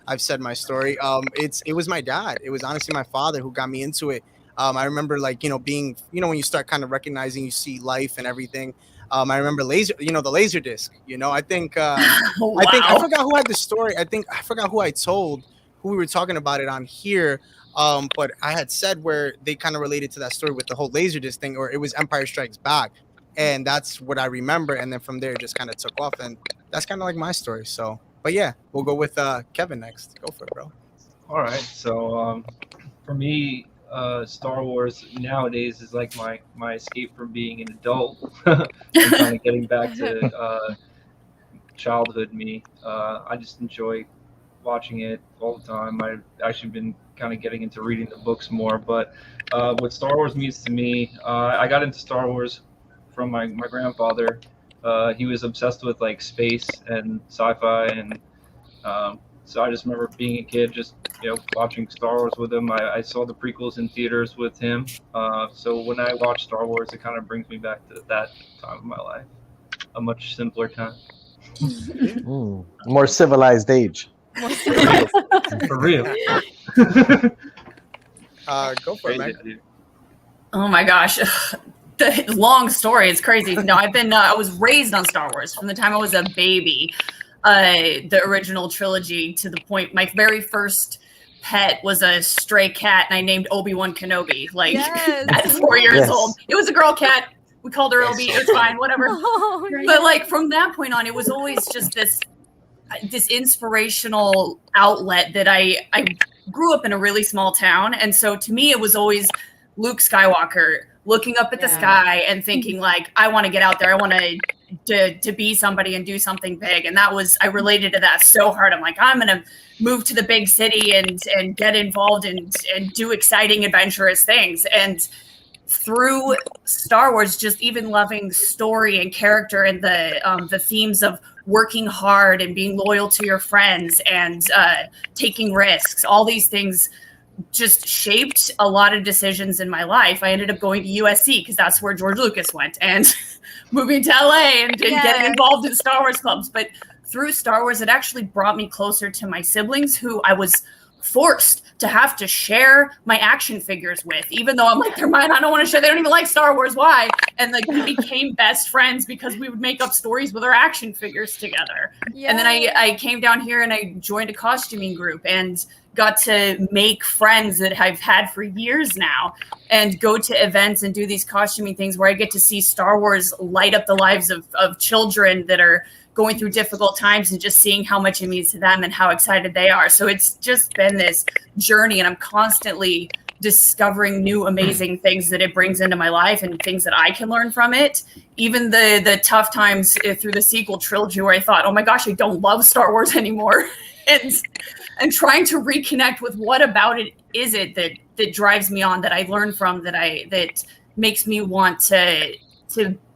I've said my story. It was my dad. It was honestly my father who got me into it. I remember being, when you start kind of recognizing, you see life and everything. I remember the laser disc. I think I forgot who had the story. I forgot who I told, who we were talking about it on here. But I had said where they kind of related to that story with the whole laser disc thing, or it was Empire Strikes Back. And that's what I remember. And then from there, it just kind of took off. And that's kind of like my story. So. But yeah, we'll go with Kevin next. Go for it, bro. All right. So for me, Star Wars nowadays is like my escape from being an adult and kind of getting back to childhood me. I just enjoy watching it all the time. I've actually been kind of getting into reading the books more. But what Star Wars means to me, I got into Star Wars from my grandfather. He was obsessed with like space and sci-fi, and so I just remember being a kid, just watching Star Wars with him. I saw the prequels in theaters with him. So when I watch Star Wars, it kind of brings me back to that time of my life, a much simpler time. More civilized age. For real. Go for it, Meg. Oh my gosh. The long story is crazy. No, I was raised on Star Wars from the time I was a baby. The original trilogy to the point, my very first pet was a stray cat, and I named Obi-Wan Kenobi, at 4 years old. It was a girl cat. We called her Obi. It's fine, whatever. Oh, But from that point on, it was always just this inspirational outlet that I grew up in a really small town. And so to me, it was always Luke Skywalker looking up at the sky and thinking I want to get out there. I want to be somebody and do something big. And I related to that so hard. I'm like, I'm going to move to the big city and get involved and do exciting, adventurous things. And through Star Wars, just even loving story and character and the themes of working hard and being loyal to your friends and taking risks, all these things just shaped a lot of decisions in my life. I ended up going to USC because that's where George Lucas went, and moving to LA and getting involved in Star Wars clubs. But through Star Wars, it actually brought me closer to my siblings, who I was forced to have to share my action figures with, even though I'm like, they're mine, I don't want to share. They don't even like Star Wars. Why? And we became best friends because we would make up stories with our action figures together. Yeah. And then I came down here and I joined a costuming group and got to make friends that I've had for years now, and go to events and do these costuming things where I get to see Star Wars light up the lives of children that are going through difficult times, and just seeing how much it means to them and how excited they are. So it's just been this journey, and I'm constantly discovering new amazing things that it brings into my life and things that I can learn from it. Even the tough times through the sequel trilogy where I thought, oh my gosh, I don't love Star Wars anymore. And trying to reconnect with what about it is it that drives me on, that I learn from, that makes me want to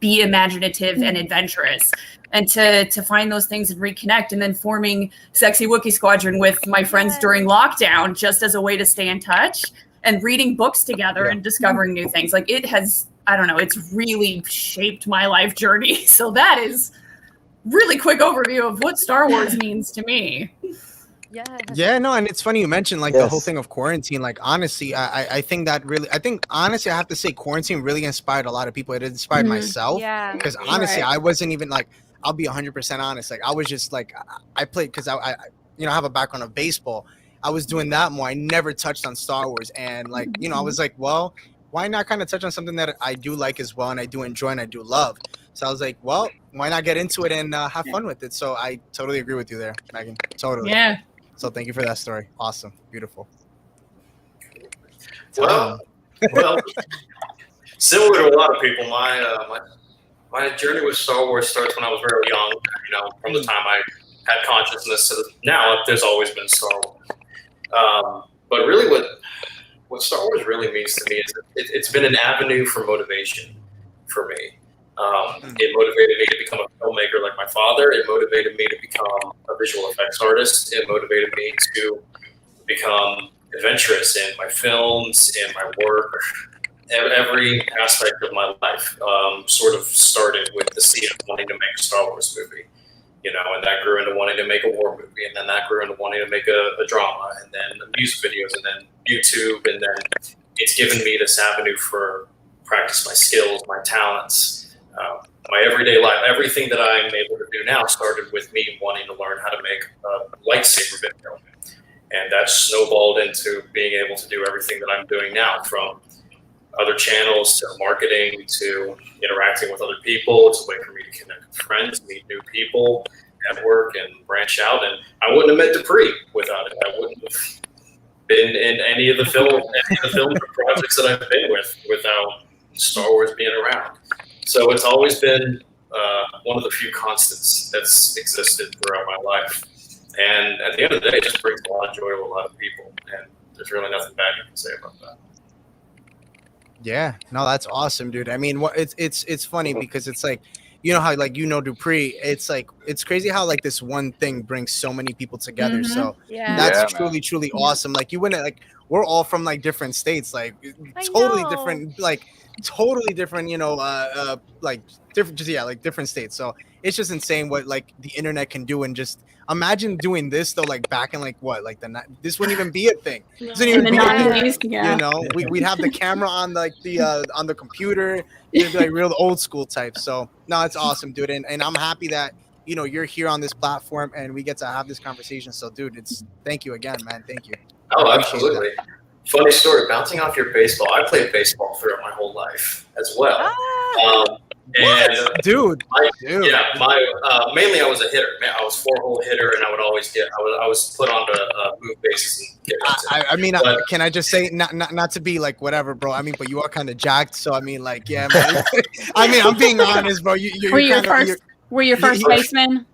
be imaginative and adventurous, and to find those things and reconnect. And then forming Sexy Wookiee Squadron with my friends during lockdown, just as a way to stay in touch, and reading books together and discovering new things. It has, I don't know, it's really shaped my life journey. So that is really quick overview of what Star Wars means to me. Yeah, no, and it's funny you mentioned the whole thing of quarantine. Honestly, I think honestly, I have to say quarantine really inspired a lot of people. It inspired myself. Yeah. Because honestly, I wasn't even I'll be 100% honest. I was just I played because I have a background of baseball. I was doing that more. I never touched on Star Wars, and I was like, well, why not kind of touch on something that I do like as well, and I do enjoy and I do love. So I was like, well, why not get into it and have fun with it? So I totally agree with you there, Megan. Totally. Yeah. So thank you for that story. Awesome. Beautiful. Well, similar to a lot of people, my journey with Star Wars starts when I was very young. From the time I had consciousness to now, there's always been Star Wars. But really, what Star Wars really means to me is it's been an avenue for motivation for me. It motivated me to become a filmmaker like my father. It motivated me to become a visual effects artist. It motivated me to become adventurous in my films, in my work. Every aspect of my life sort of started with the seed of wanting to make a Star Wars movie. And that grew into wanting to make a war movie, and then that grew into wanting to make a drama, and then music videos, and then YouTube, and then it's given me this avenue for practice my skills, my talents, my everyday life. Everything that I'm able to do now started with me wanting to learn how to make a lightsaber video, and that snowballed into being able to do everything that I'm doing now, from other channels to marketing to interacting with other people. It's a way for me to connect with friends, meet new people, network, and branch out. And I wouldn't have met Dupree without it. I wouldn't have been in any of the film projects that I've been with without Star Wars being around. So it's always been one of the few constants that's existed throughout my life. And at the end of the day, it just brings a lot of joy to a lot of people. And there's really nothing bad you can say about that. Yeah, no, that's awesome, dude. I mean, it's funny because it's like, how Dupree, it's crazy how like this one thing brings so many people together. Mm-hmm. So that's truly awesome. Like you wouldn't we're all from like different states, like totally different, like different states. So it's just insane what like the internet can do. And just imagine doing this though, like back in this wouldn't even be a thing. This wouldn't even be a thing. We'd have the camera on like on the computer. It'd be like real old school type. So no, it's awesome, dude. And I'm happy that you're here on this platform and we get to have this conversation. So dude, thank you again, man. Thank you. Oh, absolutely. Funny story, bouncing off your baseball. I played baseball throughout my whole life as well. Dude. Mainly I was a hitter. I was 4-hole hitter, and I would always I was put on to move bases and get can I just say, not to be like whatever, bro. I mean, but you are kind of jacked, so I mean, like, yeah, man. I mean, I'm being honest, bro. Were you first baseman?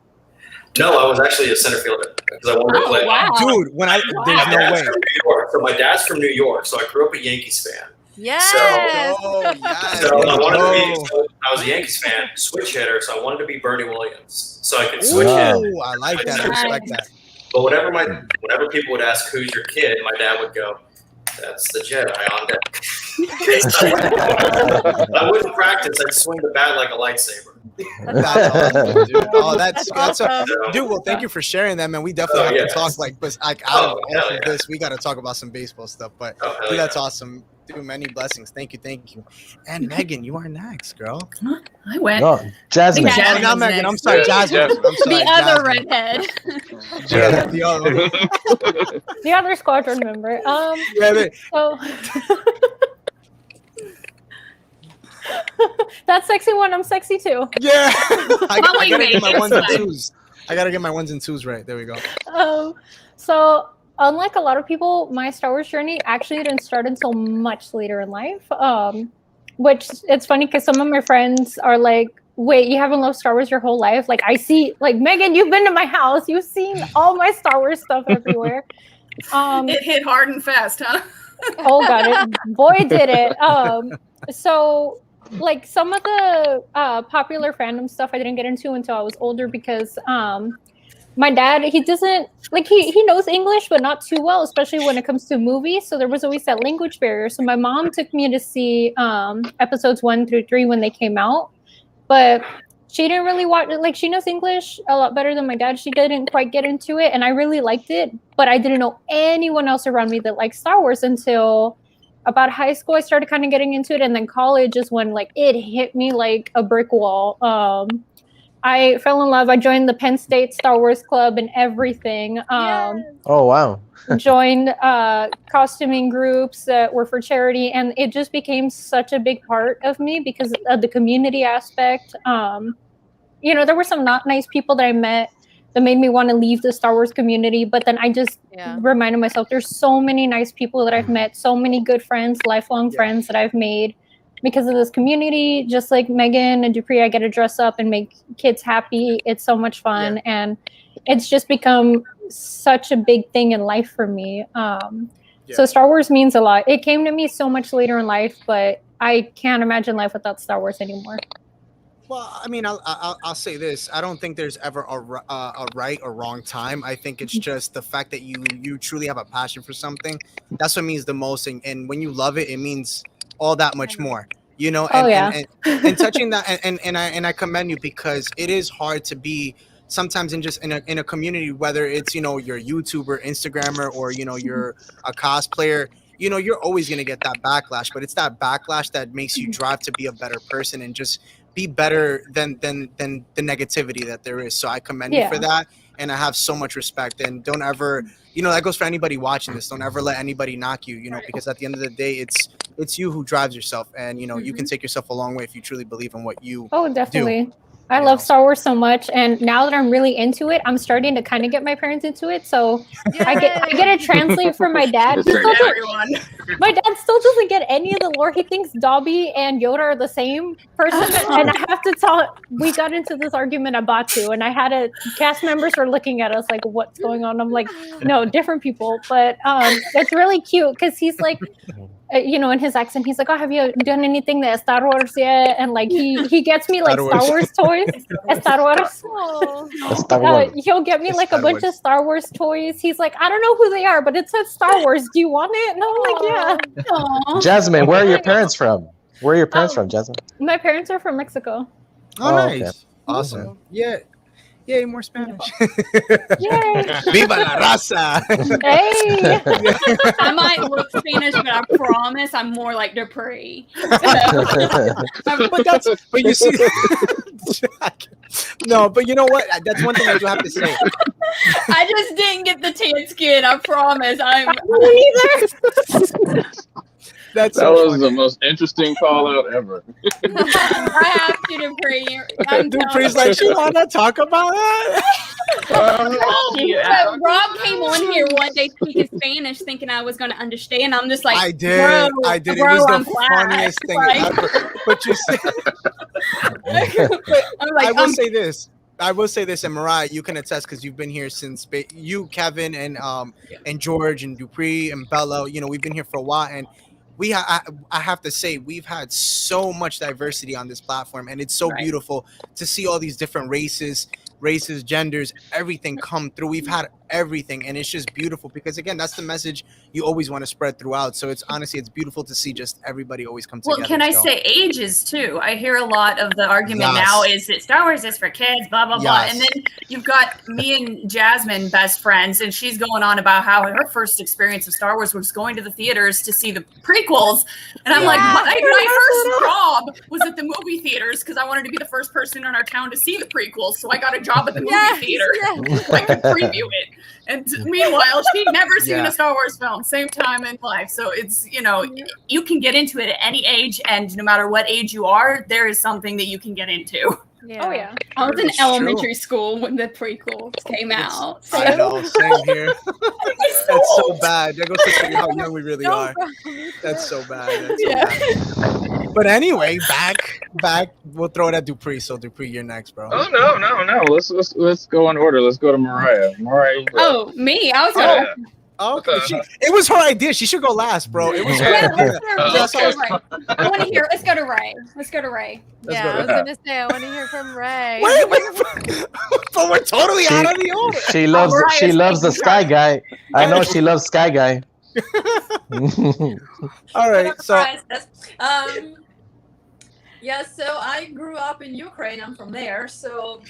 No, I was actually a center fielder because I wanted to play. Wow. Dude, there's no way. So my dad's from New York, so I grew up a Yankees fan. Yes. So I wanted to be. I was a Yankees fan, switch hitter, so I wanted to be Bernie Williams, so I could switch hit. I like that. I respect that. But whenever people would ask who's your kid, my dad would go, "That's the Jedi on deck." I wouldn't practice. I'd swing the bat like a lightsaber. That's awesome, dude. Oh, that's dude. Well, thank you for sharing that, man. We definitely have to talk out of this. We got to talk about some baseball stuff. But dude, that's awesome. Dude, many blessings. Thank you. And Megan, you are next, girl. I went. No, Jasmine. Not Megan. I'm sorry, Jasmine. The other redhead. Yeah, the other. The other squadron member. That sexy one. I'm sexy too. Yeah. I gotta get my ones and twos. I gotta get my ones and twos right. There we go. So unlike a lot of people, my Star Wars journey actually didn't start until much later in life. Which it's funny because some of my friends are like, "Wait, you haven't loved Star Wars your whole life?" Like I see, like Megan, you've been to my house, you've seen all my Star Wars stuff everywhere. It hit hard and fast, huh? Oh god, boy did it. So like some of the popular fandom stuff I didn't get into until I was older because my dad, he doesn't like he knows English but not too well, especially when it comes to movies, so there was always that language barrier. So my mom took me to see episodes 1 through 3 when they came out, but she didn't really watch it. Like she knows English a lot better than my dad. She didn't quite get into it, and I really liked it, but I didn't know anyone else around me that liked Star Wars until about high school. I started kind of getting into it, and then college is when like it hit me like a brick wall. I fell in love. I joined the Penn State Star Wars Club and everything. Oh wow. Joined costuming groups that were for charity, and it just became such a big part of me because of the community aspect. There were some not nice people that I met that made me want to leave the Star Wars community. But then I just reminded myself, there's so many nice people that I've met, so many good friends, lifelong friends that I've made because of this community. Just like Megan and Dupree, I get to dress up and make kids happy. It's so much fun. And it's just become such a big thing in life for me. So Star Wars means a lot. It came to me so much later in life, but I can't imagine life without Star Wars anymore. Well, I mean, I'll say this. I don't think there's ever a right or wrong time. I think it's just the fact that you truly have a passion for something. That's what means the most. And when you love it, it means all that much more. You know, and touching that, and I commend you, because it is hard to be sometimes in a community, whether it's, you know, you're a YouTuber, Instagrammer, or, you know, you're a cosplayer. You know, you're always going to get that backlash, but it's that backlash that makes you drive to be a better person and just be better than the negativity that there is. So I commend you for that. And I have so much respect. And don't ever, you know, that goes for anybody watching this. Don't ever let anybody knock you, you know, because at the end of the day, it's you who drives yourself. And, you know, you can take yourself a long way if you truly believe in what you definitely do. I love Star Wars so much, and now that I'm really into it, I'm starting to kind of get my parents into it. So I get a translate from my dad. My dad still doesn't get any of the lore. He thinks Dobby and Yoda are the same person, and I have to tell. We got into this argument about Batu, and I had cast members were looking at us like, "What's going on?" I'm like, "No, different people." But it's really cute because he's like. You know, in his accent, he's like, "Oh, have you done anything that Star Wars yet?" And like he gets me like Star Wars toys. Star Wars. He'll get me like a bunch of Star Wars toys. He's like, "I don't know who they are, but it says Star Wars. Do you want it?" And I'm like, "Yeah." Aww. Jasmine, where are your parents from? Where are your parents from, Jasmine? My parents are from Mexico. Oh, nice. Okay. Awesome. Yeah. Yay, more Spanish. Yay. Viva la raza. Hey. I might look Spanish, but I promise I'm more like Dupree. But you see, no, but you know what? That's one thing I do have to say. I just didn't get the tan skin. I promise. I'm neither. That was the most interesting call out ever. I have to, Dupree. Dupree's like, you want to talk about that? But Rob came on here one day speaking Spanish, thinking I was going to understand. I'm just like, I did. Bro, it was the funniest thing ever. But you see, I will say this, and Mariah, you can attest because you've been here since you, Kevin, and George, and Dupree, and Bella. You know, we've been here for a while, and I have to say, we've had so much diversity on this platform, and it's so beautiful to see all these different races, genders, everything come through. We've had everything, and it's just beautiful because, again, that's the message you always want to spread throughout. So it's beautiful to see just everybody always come together. Well, can I say ages too? I hear a lot of the argument now is that Star Wars is for kids, blah, blah, blah. And then you've got me and Jasmine best friends, and she's going on about how her first experience of Star Wars was going to the theaters to see the prequels. And I'm like, my first job was at the movie theaters because I wanted to be the first person in our town to see the prequels. So I got a job at the movie theater so I could preview it. And meanwhile, she'd never seen a Star Wars film, same time in life. So it's, you know, you can get into it at any age, and no matter what age you are, there is something that you can get into. Yeah. Oh yeah. I was in elementary school when the prequels came out. So. I know, same here. That's so bad. That goes to show you how young we really are. That's so bad. Bad. But anyway, back. We'll throw it at Dupree. So Dupree, you're next, bro. Oh no. Let's go in order. Let's go to Mariah. Mariah. Oh, me? I was gonna. Oh, okay. It was her idea. She should go last, bro. It was her idea. I want to hear. Let's go to Ray. I was gonna say I want to hear from Ray. Wait. But we're totally out of the order. She loves the Sky Guy. I know she loves Sky Guy. All right. So. Yeah. So I grew up in Ukraine. I'm from there. So.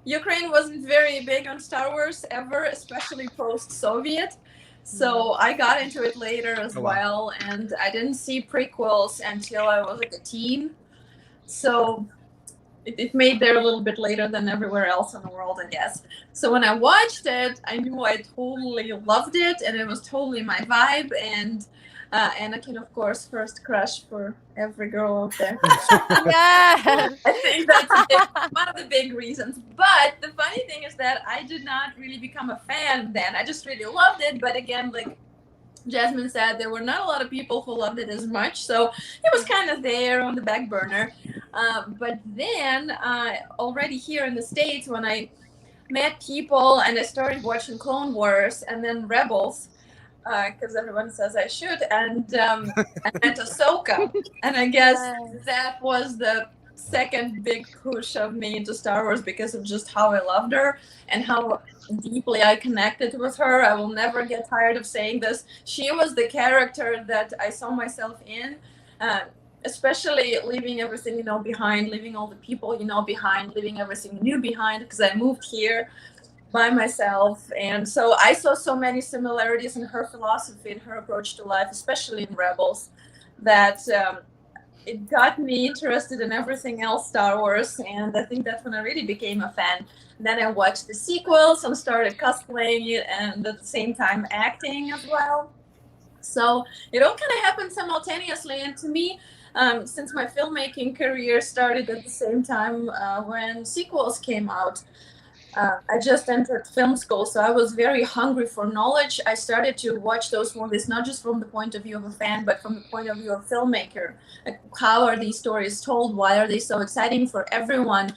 Ukraine wasn't very big on Star Wars ever, especially post-Soviet. So I got into it later as well, and I didn't see prequels until I was like a teen. So it made there a little bit later than everywhere else in the world, I guess. So when I watched it, I knew I totally loved it, and it was totally my vibe. And Anakin, of course, first crush for every girl out there. Yeah, I think that's one of the big reasons. But the funny thing is that I did not really become a fan then. I just really loved it. But again, like Jasmine said, there were not a lot of people who loved it as much. So it was kind of there on the back burner. But then already here in the States, when I met people, and I started watching Clone Wars and then Rebels, because everyone says I should, and I met Ahsoka, and I guess that was the second big push of me into Star Wars because of just how I loved her and how deeply I connected with her. I will never get tired of saying this. She was the character that I saw myself in, especially leaving everything, behind, leaving all the people, behind, leaving everything new behind, because I moved here by myself. And so I saw so many similarities in her philosophy and her approach to life, especially in Rebels, that it got me interested in everything else Star Wars. And I think that's when I really became a fan. Then I watched the sequels and started cosplaying it, and at the same time acting as well. So it all kind of happened simultaneously. And to me, since my filmmaking career started at the same time when sequels came out, I just entered film school, so I was very hungry for knowledge. I started to watch those movies not just from the point of view of a fan, but from the point of view of a filmmaker. Like, how are these stories told? Why are they so exciting for everyone?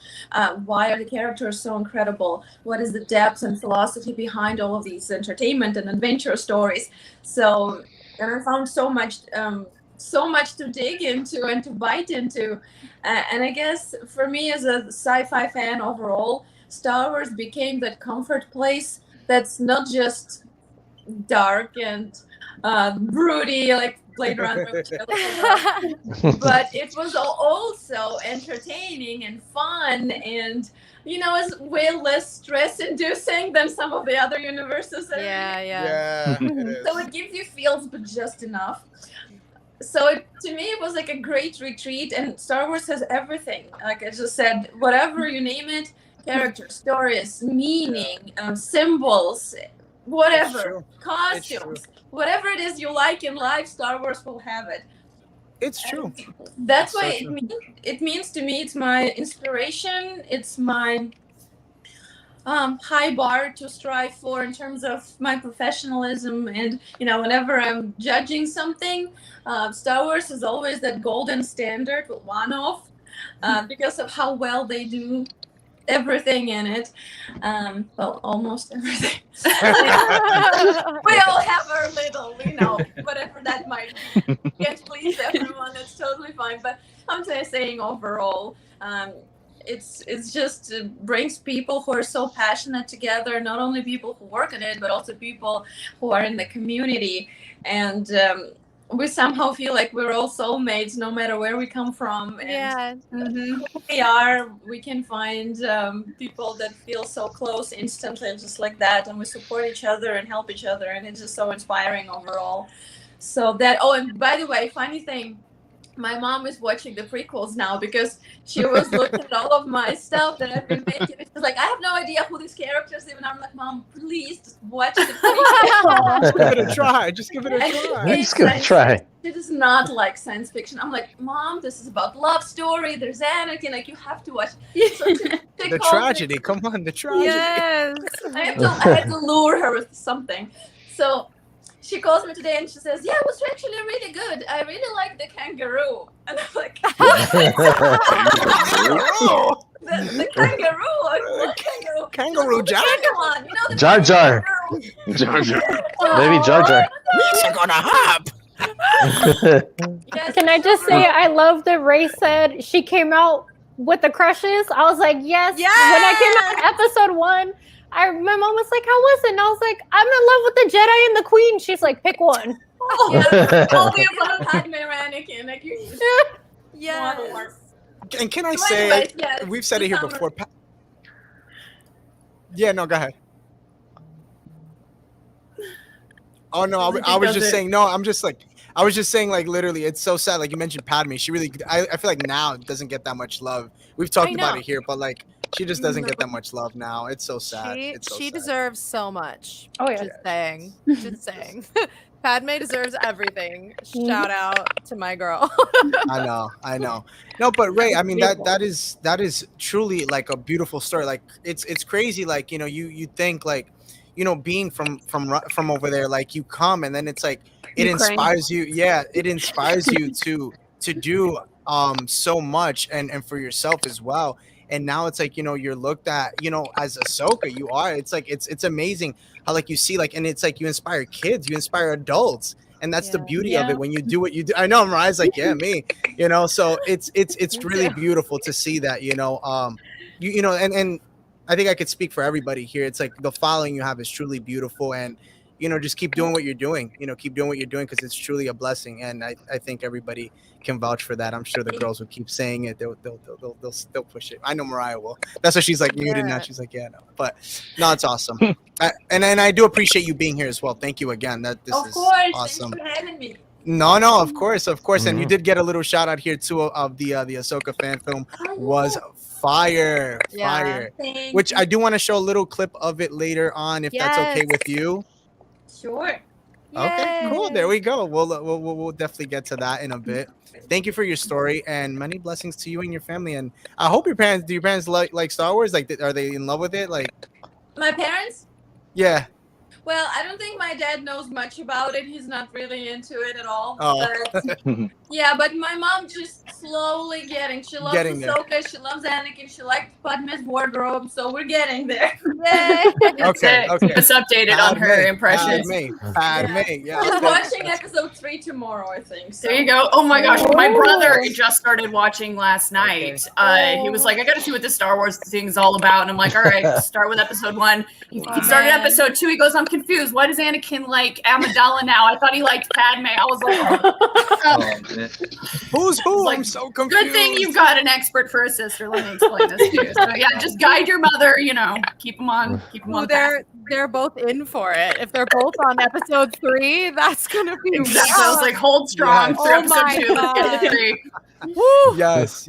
Why are the characters so incredible? What is the depth and philosophy behind all of these entertainment and adventure stories? So, and I found so much to dig into and to bite into. And I guess for me as a sci-fi fan overall, Star Wars became that comfort place that's not just dark and broody like Blade Runner, but it was also entertaining and fun, and is way less stress-inducing than some of the other universes. Yeah. So it gives you feels, but just enough. So to me, it was like a great retreat, and Star Wars has everything. Like I just said, whatever you name it. Characters, stories, meaning, symbols, whatever, costumes, whatever it is you like in life, Star Wars will have it. It's true. That's why it means to me, it's my inspiration. It's my high bar to strive for in terms of my professionalism. And, whenever I'm judging something, Star Wars is always that golden standard, one of, because of how well they do everything in it. Well, almost everything. We all have our little, whatever that might be. Can't please everyone, that's totally fine. But I'm just saying overall, it's just brings people who are so passionate together, not only people who work on it, but also people who are in the community. And we somehow feel like we're all soulmates, no matter where we come from. And who we are, we can find people that feel so close instantly, just like that. And we support each other and help each other. And it's just so inspiring overall. So that, and by the way, funny thing, my mom is watching the prequels now because she was looking at all of my stuff that I've been making. She's like, I have no idea who these characters are. And I'm like, Mom, please just watch the prequels. Just give it a try. Just give it a try. She does not like science fiction. I'm like, Mom, this is about love story. There's Anakin. Like, you have to watch. So the tragedy. Come on, the tragedy. Yes. I had to lure her with something. So she calls me today and she says, yeah, it was actually really good. I really like the kangaroo. And I'm like, the kangaroo. Kangaroo Jack? Jar Jar. Jar Jar. Maybe Jar Jar. We're gonna hop. Can I just say, I love that Ray said she came out with the crushes. I was like, yes. When I came out in episode 1, my mom was like, how was it? And I was like, I'm in love with the Jedi and the Queen. She's like, pick one. Only about Padme or Anakin. Like, And can I say, we've said it here before. Yeah, no, go ahead. Oh, no, I was just saying, I was just saying, like, literally, it's so sad. Like, you mentioned Padme. She really, I feel like now it doesn't get that much love. We've talked about it here, but, like, she just doesn't get that much love now. It's so sad. She deserves so much. Oh, yeah. Just saying. Padme deserves everything. Shout out to my girl. I know. No, but Ray, I mean, that is truly like a beautiful story. Like, it's crazy. Like, you think, like, being from over there, like, you come and then it's like it inspires you. Yeah, it inspires you to do so much and for yourself as well. and now it's like, you know, you're looked at, you know, as Ahsoka. You are. It's like it's amazing how like you see like, and it's like you inspire kids, you inspire adults. And that's the beauty of it when you do what you do. I know Mariah's like, yeah, me, you know. So it's really beautiful to see that, you know. You know, and I think I could speak for everybody here. It's like the following you have is truly beautiful, and you know, just keep doing what you're doing. You know, keep doing what you're doing because it's truly a blessing. And I think everybody can vouch for that. I'm sure the girls will keep saying it. They'll still push it. I know Mariah will. That's why she's like muted now. She's like, yeah, no. But no, it's awesome. And I do appreciate you being here as well. Thank you again. This is awesome. Thanks for having me. No, of course. And you did get a little shout out here too of the Ahsoka fan film was fire, which I do want to show a little clip of it later on if that's okay with you. Sure. Okay, cool. There we go. We'll definitely get to that in a bit. Thank you for your story and many blessings to you and your family. And I hope your parents like Star Wars? Like, are they in love with it? Like, my parents? Yeah. Well, I don't think my dad knows much about it. He's not really into it at all. Oh. But, yeah, but my mom just slowly getting. She loves Ahsoka. She loves Anakin. She likes Padme's wardrobe. So we're getting there. Yay! Okay. It's updated on her impressions. Yeah. She's watching episode 3 tomorrow, I think. So. There you go. Oh my gosh, my brother just started watching last night. He was like, I got to see what this Star Wars thing is all about. And I'm like, all right, start with episode 1. He started episode 2. He goes, I'm confused. Why does Anakin like Amidala now? I thought he liked Padme. I was like, who's who? Like, I'm so confused. Good thing you've got an expert for a sister. Let me explain this to you. So yeah, just guide your mother. You know, keep them on. They're both in for it. If they're both on episode 3, that's gonna be exactly. I was like, hold strong for episode 2. Let's get to 3. Woo! Yes.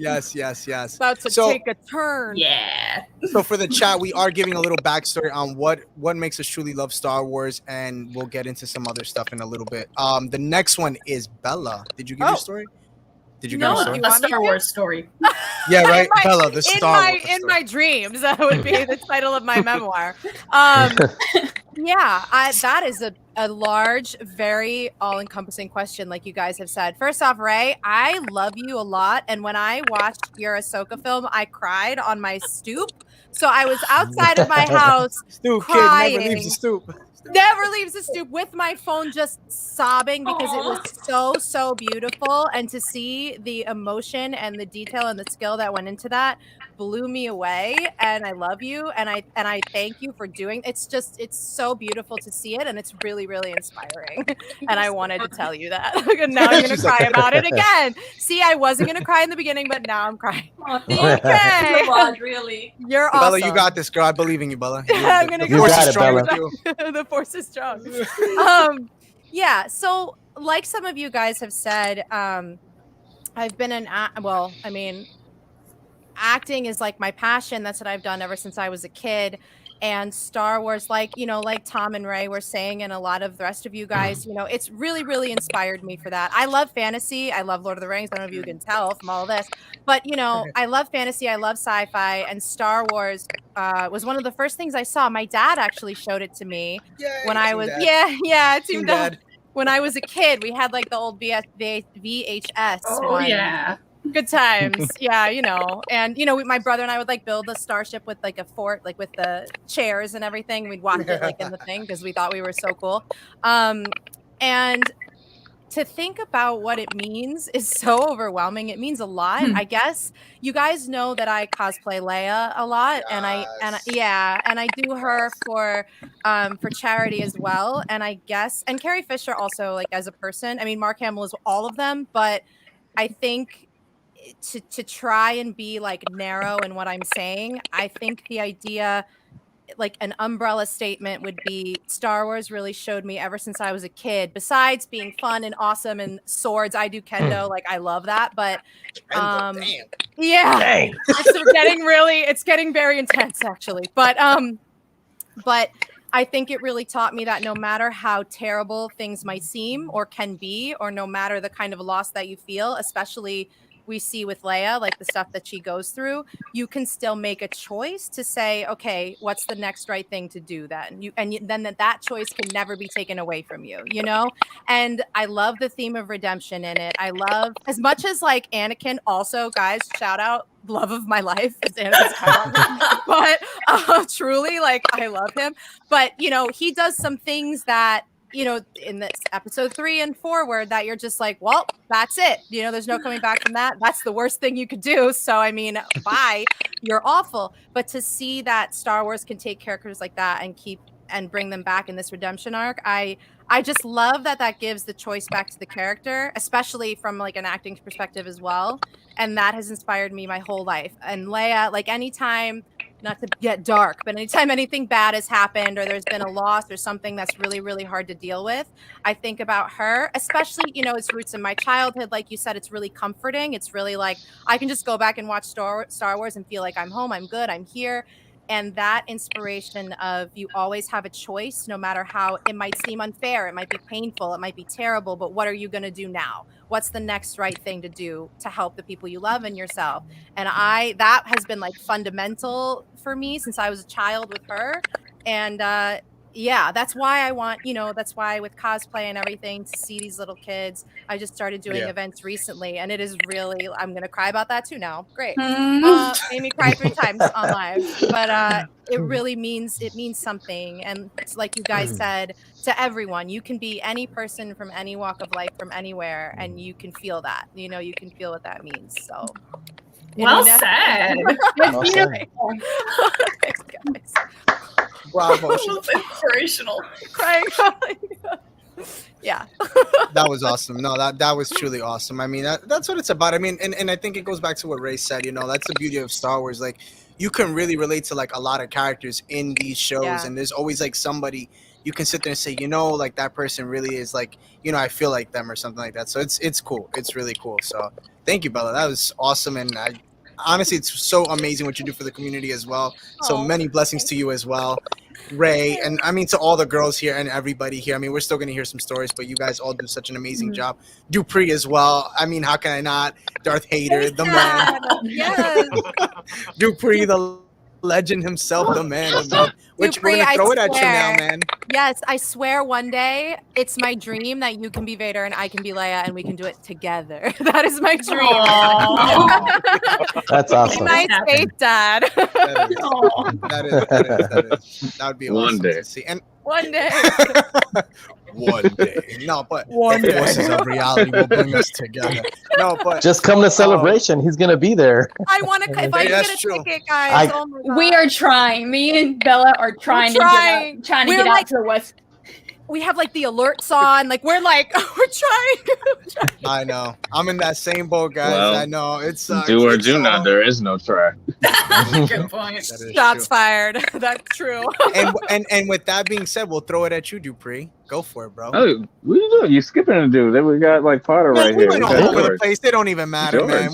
About to take a turn. Yeah. So for the chat, we are giving a little backstory on what makes us truly love Star Wars, and we'll get into some other stuff in a little bit. The next one is Bella. Did you give your story? Did you give your story? A Star Wars story. Yeah, right. Bella, the Star Wars in my dreams, that would be the title of my memoir. Yeah, that is a large, very all-encompassing question, like you guys have said. First off, Ray, I love you a lot, and when I watched your Ahsoka film, I cried on my stoop. So I was outside of my house crying. Kid never leaves the stoop. Never leaves the stoop with my phone, just sobbing because it was so beautiful, and to see the emotion and the detail and the skill that went into that blew me away. And I love you, and I thank you for doing. It's so beautiful to see it, and it's really, really inspiring. And I wanted to tell you that. And now I'm gonna cry about it again. See, I wasn't gonna cry in the beginning, but now I'm crying. Okay, really. You're awesome. Bella, you got this, girl. I believe in you, Bella. I'm gonna go. You got it, Bella. The force is strong. Yeah. So, like some of you guys have said, I've been acting is like my passion. That's what I've done ever since I was a kid. And Star Wars, like Tom and Ray were saying, and a lot of the rest of you guys, it's really, really inspired me for that. I love fantasy. I love Lord of the Rings. I don't know if you can tell from all of this, but I love fantasy. I love sci-fi, and Star Wars was one of the first things I saw. My dad actually showed it to me when I was Team Dad. When I was a kid. We had like the old VHS. Oh yeah. Good times. Yeah, and my brother and I would like build a starship with like a fort, like with the chairs and everything. We'd watch it like in the thing because we thought we were so cool. And to think about what it means is so overwhelming. It means a lot. I guess you guys know that I cosplay Leia a lot, and I do her for charity as well. And I guess, and Carrie Fisher also, like as a person. I mean, Mark Hamill is all of them, but I think to try and be like narrow in what I'm saying, I think the idea, like an umbrella statement, would be Star Wars really showed me ever since I was a kid, besides being fun and awesome and swords, I do kendo, like I love that, but it's getting very intense actually, but I think it really taught me that no matter how terrible things might seem or can be, or no matter the kind of loss that you feel, especially we see with Leia, like the stuff that she goes through, you can still make a choice to say, okay, what's the next right thing to do then? Then that choice can never be taken away from you, you know? And I love the theme of redemption in it. I love, as much as like Anakin also, guys, shout out, love of my life is Anakin Skywalker. But truly, like, I love him. But, you know, he does some things that, you know, in this episode 3 and forward that you're just like, well, that's it. You know, there's no coming back from that. That's the worst thing you could do. So, I mean, bye, you're awful. But to see that Star Wars can take characters like that and bring them back in this redemption arc, I just love that gives the choice back to the character, especially from like an acting perspective as well. And that has inspired me my whole life. And Leia, like anytime, not to get dark, but anytime anything bad has happened or there's been a loss or something that's really, really hard to deal with, I think about her, especially, you know, its roots in my childhood. Like you said, it's really comforting. It's really like, I can just go back and watch Star Wars and feel like I'm home, I'm good, I'm here. And that inspiration of you always have a choice, no matter how it might seem unfair, it might be painful, it might be terrible, but what are you going to do now? What's the next right thing to do to help the people you love and yourself? And that has been like fundamental for me since I was a child with her. And yeah, that's why I want, you know, that's why with cosplay and everything, to see these little kids, I just started doing events recently, and it is really, I'm going to cry about that too now. Great. Made me cry 3 times on live, but it really means something. And it's like you guys said, to everyone, you can be any person from any walk of life, from anywhere, and you can feel that, you know, you can feel what that means. So well said. Well said. Thanks, guys. Bravo. Inspirational. Crying. Yeah. That was awesome. No, that was truly awesome. I mean, that's what it's about. I mean, and I think it goes back to what Ray said, you know, that's the beauty of Star Wars. Like, you can really relate to like a lot of characters in these shows, and there's always like somebody you can sit there and say, you know, like that person really is like, you know, I feel like them or something like that. So it's cool. It's really cool. So thank you, Bella. That was awesome. And honestly, it's so amazing what you do for the community as well. So many blessings to you as well, Ray, and I mean to all the girls here and everybody here. I mean, we're still going to hear some stories, but you guys all do such an amazing job. Dupree as well. I mean, how can I not? Darth Hader, the man. Yes. Dupree, the legend himself, the man. Which Dupree, we're going to throw it at you now, man. Yes, I swear one day it's my dream that you can be Vader and I can be Leia and we can do it together. That is my dream. That's awesome. Nice faith, Dad. That would be one awesome day to see. And one day. One day. No, but one day. Forces of reality will bring us together. No, but just come to Celebration. He's gonna be there. I want to. If I can get a ticket, guys. Oh my God. We are trying. Me and Bella are trying to get out to the West. We have like the alerts on. Like we're trying. I know. I'm in that same boat, guys. Well, I know. It's do or do not. There is no try. Good point. Shots fired. That's true. And with that being said, we'll throw it at you, Dupree. Go for it, bro. Oh, what are you doing? You skipping a dude? Then we got like Potter right we here. Went all over the place. They don't even matter, George. man.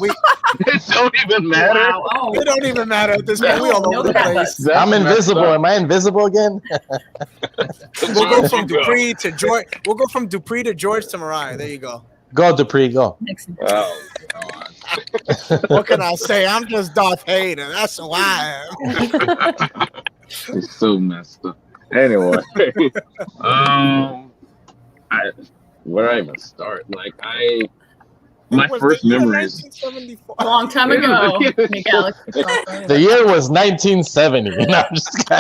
It don't even matter. Wow. Oh. It don't even matter at this point. We all over the place. I'm invisible. Am I invisible again? We'll go from Dupree to George. We'll go from Dupree to George to Mariah. There you go. Go, Dupree. Go. Oh, God. What can I say? I'm just Darth Hader. That's who I am. He's so messed up. Anyway, where do I even start? Like my first memories. A long time ago. The year was 1970. No, I'm just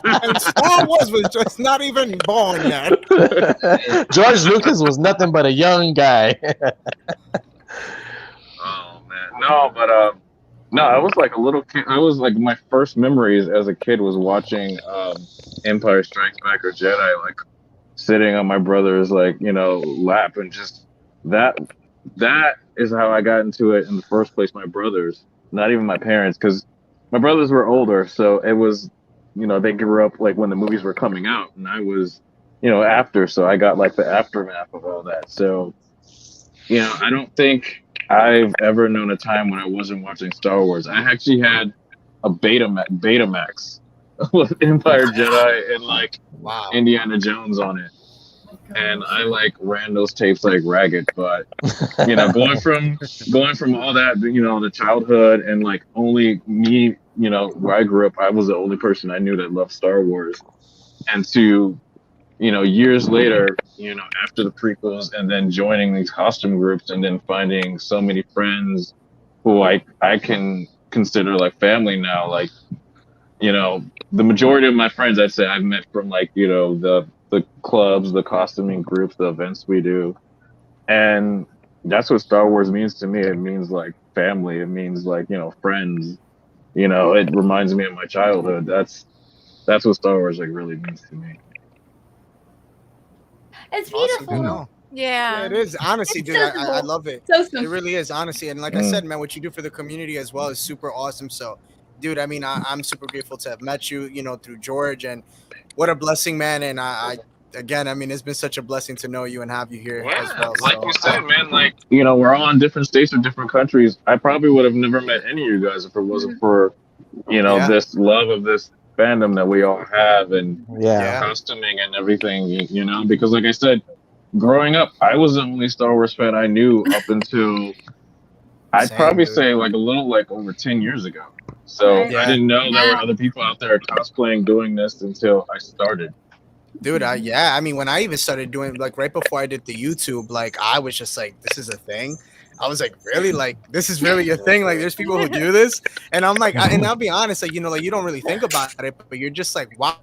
and Star Wars was just not even born yet. George Lucas was nothing but a young guy. Oh man, no, but no, I was like a little kid. I was like my first memories as a kid was watching Empire Strikes Back or Jedi, like sitting on my brother's like lap, and just that is how I got into it in the first place. My brothers, not even my parents, because my brothers were older, so it was they grew up like when the movies were coming out, and I was after, so I got like the aftermath of all that. So I don't think I've ever known a time when I wasn't watching Star Wars. I actually had a Betamax with Empire Jedi and like Indiana Jones on it. and I like ran those tapes like ragged. But you know, going from all that, you know, the childhood and like only me, you know, where I grew up, I was the only person I knew that loved Star Wars, and to, you know, years later, you know, after the prequels, and then joining these costume groups, and then finding so many friends who I can consider like family now. Like, you know, the majority of my friends I'd say I've met from like, you know, the clubs, the costuming groups, the events we do. And that's what Star Wars means to me. It means like family. It means like, you know, friends. You know, it reminds me of my childhood. That's what Star Wars like really means to me. It's Awesome, beautiful. no. Yeah. It is. Honestly, It's dude, so I simple. love it. So It simple. really is, honestly. And like I said, man, what you do for the community as well is super awesome. So, dude, I mean, I'm super grateful to have met you, you know, through George, and what a blessing, man. And I again, I mean, it's been such a blessing to know you and have you here as well. Like So, you said, man, like, you know, we're all in different states or different countries. I probably would have never met any of you guys if it wasn't for, you know, this love of this fandom that we all have, and costuming and everything, you know, because like I said, growing up, I was the only Star Wars fan I knew up until I'd probably say like a little like over 10 years ago. So I didn't know there were other people out there cosplaying doing this until I started. dude, I mean, when I even started doing, like, right before I did the YouTube, like, I was just like, this is a thing. I was like, really? Like, this is really a thing? Like, there's people who do this? And I'm like, and I'll be honest, like, you know, like, you don't really think about it, but you're just like, wow,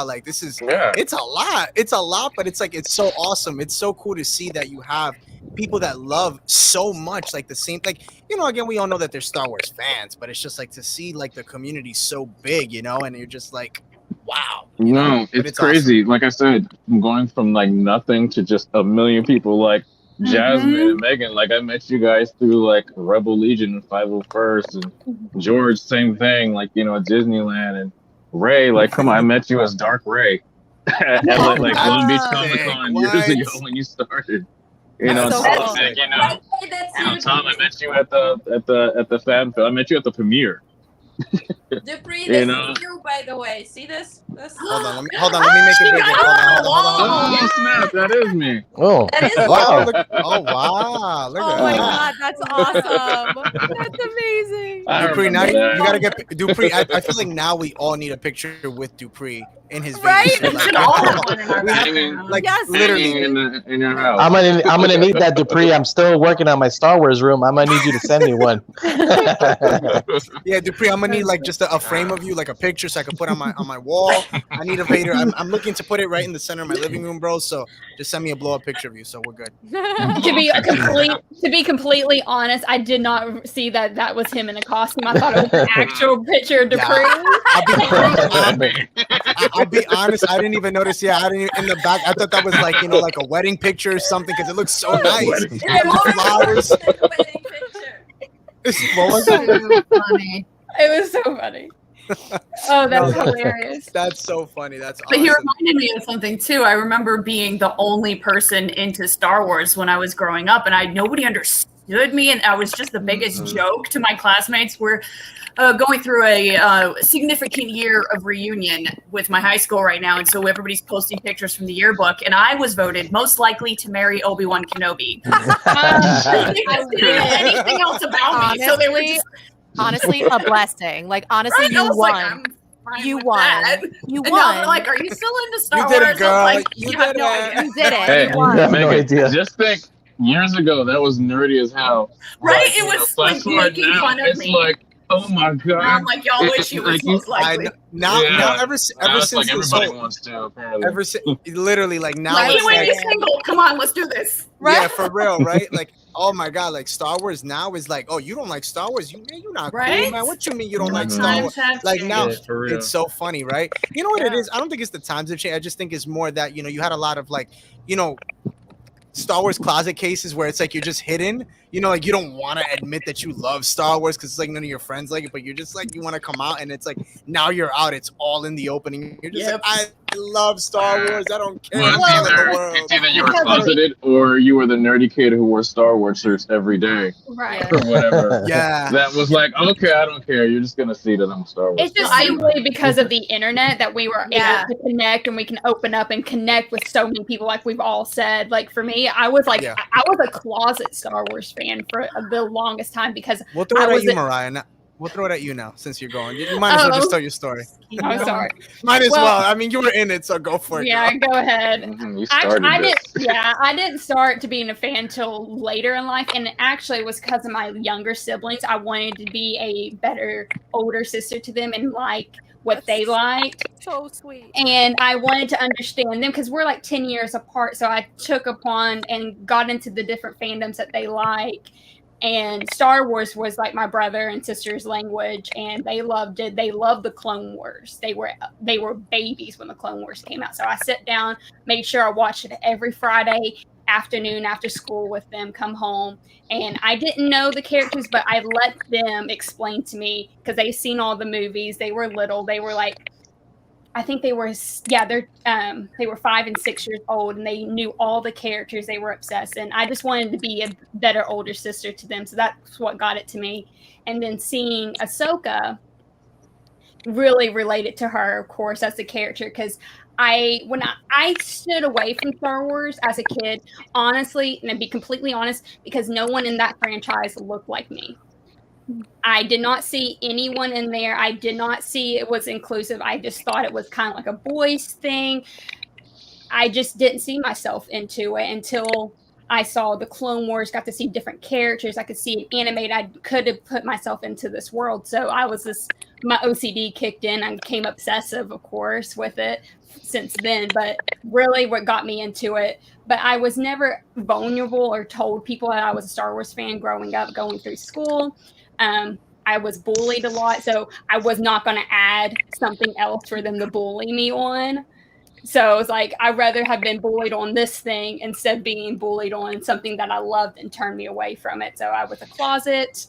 like, this is, it's a lot. It's a lot, but it's like, it's so awesome. It's so cool to see that you have people that love so much, like, the same, like, you know, again, we all know that they're Star Wars fans, but it's just like to see, like, the community so big, you know, and you're just like, wow. No, it's crazy. Awesome. Like I said, I'm going from like nothing to just a million people, like Jasmine and Megan. Like I met you guys through like Rebel Legion and 501st, and George, same thing, like, you know, at Disneyland, and Ray, like, come on, I met you as Dark Ray at like Long Beach Comic Con years ago when you started. You know, so Tom, like, you know, Tom, I met you at the fan film. I met you at the premiere. Dupree, You this know? is you, by the way. See this? Hold on, let me make it bigger. Hold on. Oh snap, that is me. Oh, That is wow. Oh wow! Look Oh at my that. god, that's awesome. That's amazing. Dupree, now you gotta get Dupree. I feel like now we all need a picture with Dupree in his Right? vacation. We should all have one in our Hanging, Like Yes. literally. in your house. I'm gonna need that, Dupree. I'm still working on my Star Wars room. I'm gonna need you to send me one. Yeah, Dupree, I'm gonna need like just a frame of you, like a picture, so I can put on my wall. I need a Vader. I'm looking to put it right in the center of my living room, bro. So just send me a blow up picture of you, so we're good. To be completely honest, I did not see that was him in a costume. I thought it was an actual picture of Dupree. I'll be honest. I didn't even notice. Yeah, I didn't even, in the back. I thought that was like, you know, like a wedding picture or something, because it looks so nice. Flowers. What was that? Funny. It was so funny. Oh, that's hilarious. That's so funny. That's But awesome. he reminded me of something too. I remember being the only person into Star Wars when I was growing up, and nobody understood me, and I was just the biggest joke to my classmates. We're going through a significant year of reunion with my high school right now, and so everybody's posting pictures from the yearbook, and I was voted most likely to marry Obi-Wan Kenobi. They didn't know anything else about me, so they were just honestly a blessing. Like honestly, right? you I was won. like, I'm fine You with won. that. You And now they're won. like, "Are you still into Star You did it, Wars?" girl. I'm like, You "You have did no it. idea." You did it. Hey, You won. no Megan, idea. just think, years ago that was nerdy as hell. Right? But, It was fast like forward making now, fun of it's me. like, oh my god. Now I'm like, y'all wish you was Like, most likely. Now ever Now since it's like this everybody whole, wants to, apparently. literally like now Like, it's anyway, like, he's single. Come on, let's do this. yeah, for real, right? Like, oh my god, like Star Wars now is like, oh, you don't like Star Wars? You're not cool, Right? man. What you mean you don't like Mhm. Star Wars? Times have Like now, changed. Yeah, for real. it's so funny, right? You know what it is? I don't think it's the times have changed. I just think it's more that, you know, you had a lot of like, you know, Star Wars closet cases where it's like you're just hidden, you know, like you don't want to admit that you love Star Wars because it's like none of your friends like it, but you're just like, you want to come out, and it's like now you're out, it's all in the opening. You're just Yep. like, love Star Wars. I don't care. Well, it's either you were closeted or you were the nerdy kid who wore Star Wars shirts every day. Right. Or whatever. Yeah. That was like, okay, I don't care. You're just going to see that I'm a Star Wars. It's just simply because of the internet that we were able to connect, and we can open up and connect with so many people, like we've all said. Like for me, I was like, I was a closet Star Wars fan for the longest time because we'll throw it at you, Mariah. We'll throw it at you now since you're going. You might as well just tell your story. I'm sorry. Might as well. I mean, you were in it, so go for it. Yeah, girl. go ahead. You started I didn't start to being a fan till later in life, and actually it was because of my younger siblings. I wanted to be a better older sister to them and like what they liked. So sweet. And I wanted to understand them because we're like 10 years apart. So I took upon and got into the different fandoms that they like. And Star Wars was like my brother and sister's language, and they loved it. They loved the Clone Wars. They were babies when the Clone Wars came out. So I sat down, made sure I watched it every Friday afternoon after school with them, come home. And I didn't know the characters, but I let them explain to me because they've seen all the movies. They were little. They were like, I think they were 5 and 6 years old, and they knew all the characters. They were obsessed, and I just wanted to be a better older sister to them. So that's what got it to me. And then seeing Ahsoka really related to her, of course, as a character, because when I stood away from Star Wars as a kid, honestly, and to be completely honest, because no one in that franchise looked like me. I did not see anyone in there. I did not see it was inclusive. I just thought it was kind of like a boys thing. I just didn't see myself into it until I saw the Clone Wars, got to see different characters. I could see it animated. I could have put myself into this world. So my OCD kicked in. I became obsessive, of course, with it since then. But really what got me into it. But I was never vulnerable or told people that I was a Star Wars fan growing up, going through school. I was bullied a lot, so I was not going to add something else for them to bully me on. So it was like, I'd rather have been bullied on this thing instead of being bullied on something that I loved and turned me away from it. So I was a closet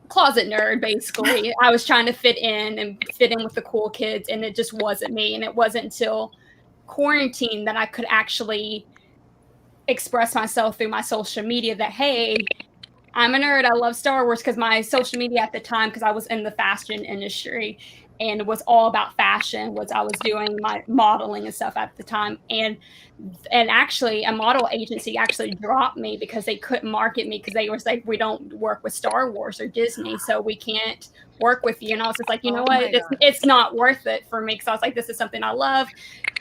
nerd, basically. I was trying to fit in with the cool kids, and it just wasn't me. And it wasn't until quarantine that I could actually express myself through my social media that, hey, I'm a nerd. I love Star Wars, because my social media at the time, because I was in the fashion industry and it was all about fashion, I was doing my modeling and stuff at the time. And actually a model agency actually dropped me because they couldn't market me, because they were like, we don't work with Star Wars or Disney, so we can't work with you. And I was just like, you know what? It's not worth it for me, because I was like, this is something I love.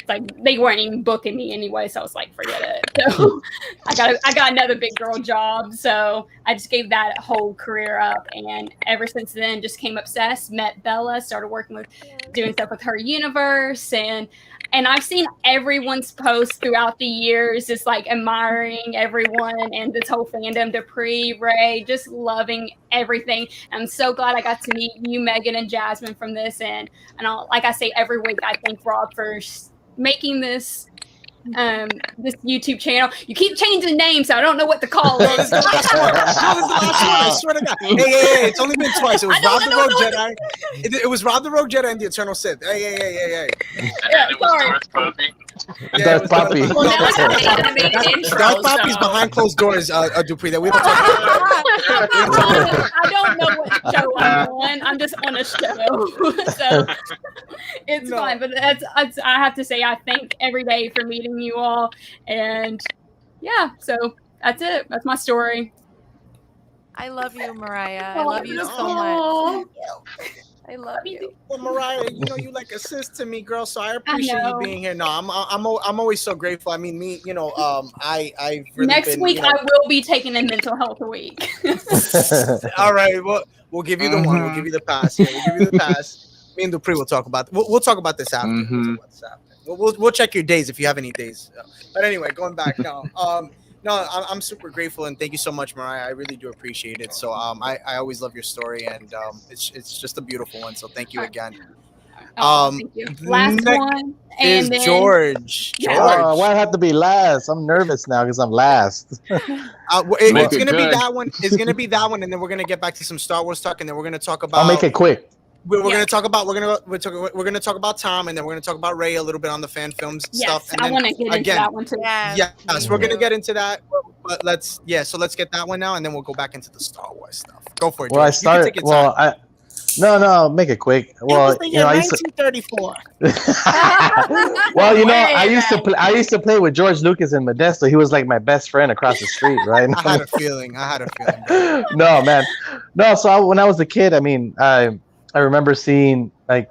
Like, they weren't even booking me anyway, so I was like, forget it. So I got another big girl job, so I just gave that whole career up, and ever since then just came obsessed. Met Bella, started working with doing stuff with her universe, and I've seen everyone's posts throughout the years, just like admiring everyone and this whole fandom. Dupree, Ray, just loving everything. I'm so glad I got to meet you, Megan and Jasmine, from this, and like I say every week, I thank Rob for making this YouTube channel. You keep changing names, so I don't know what to call it. This is the last one. I swear to God. Hey, it's only been twice. It was Rob the Rogue Jedi. It was Rob the Rogue Jedi and the Eternal Sith. Hey. And it was Darth Puppy. Darth Puppy. Well, now I made an intro, Darth Puppy's behind closed doors, Dupree, that we don't talk about. I don't know what show I'm on. I'm just on a show. So it's fine. But I have to say, I thank every day for meeting you all. And yeah, so that's it. That's my story. I love you, Mariah. I love you so much. I love you. Well, Mariah, you know you like a sis to me, girl. So I appreciate you being here. No, I'm always so grateful. I mean, I've really next week I will be taking a mental health week. All right, we'll give you the one. We'll give you the pass. Yeah, we'll give you the pass. Me and Dupree will talk about. We'll talk about this after. We'll check your days if you have any days. But anyway, going back now. No, I'm super grateful, and thank you so much, Mariah. I really do appreciate it. So I always love your story, and it's just a beautiful one. So thank you again. Thank you. Last one is and then George. Yeah. Oh, why I have to be last? I'm nervous now because I'm last. It's gonna be that one. It's gonna be that one, and then we're gonna get back to some Star Wars talk, and then we're gonna talk about. I'll make it quick. we're gonna talk about we're gonna talk about Tom, and then we're gonna talk about Ray a little bit on the fan films stuff. And I want to get into that one too. Yes, we're gonna get into that. But let's get that one now, and then we'll go back into the Star Wars stuff. Go for it. Well, George. No, make it quick. Well, I used to 1934. Well, I used to play with George Lucas in Modesto. He was like my best friend across the street, right? I had a feeling. No, man. No, so when I was a kid, I mean, I remember seeing like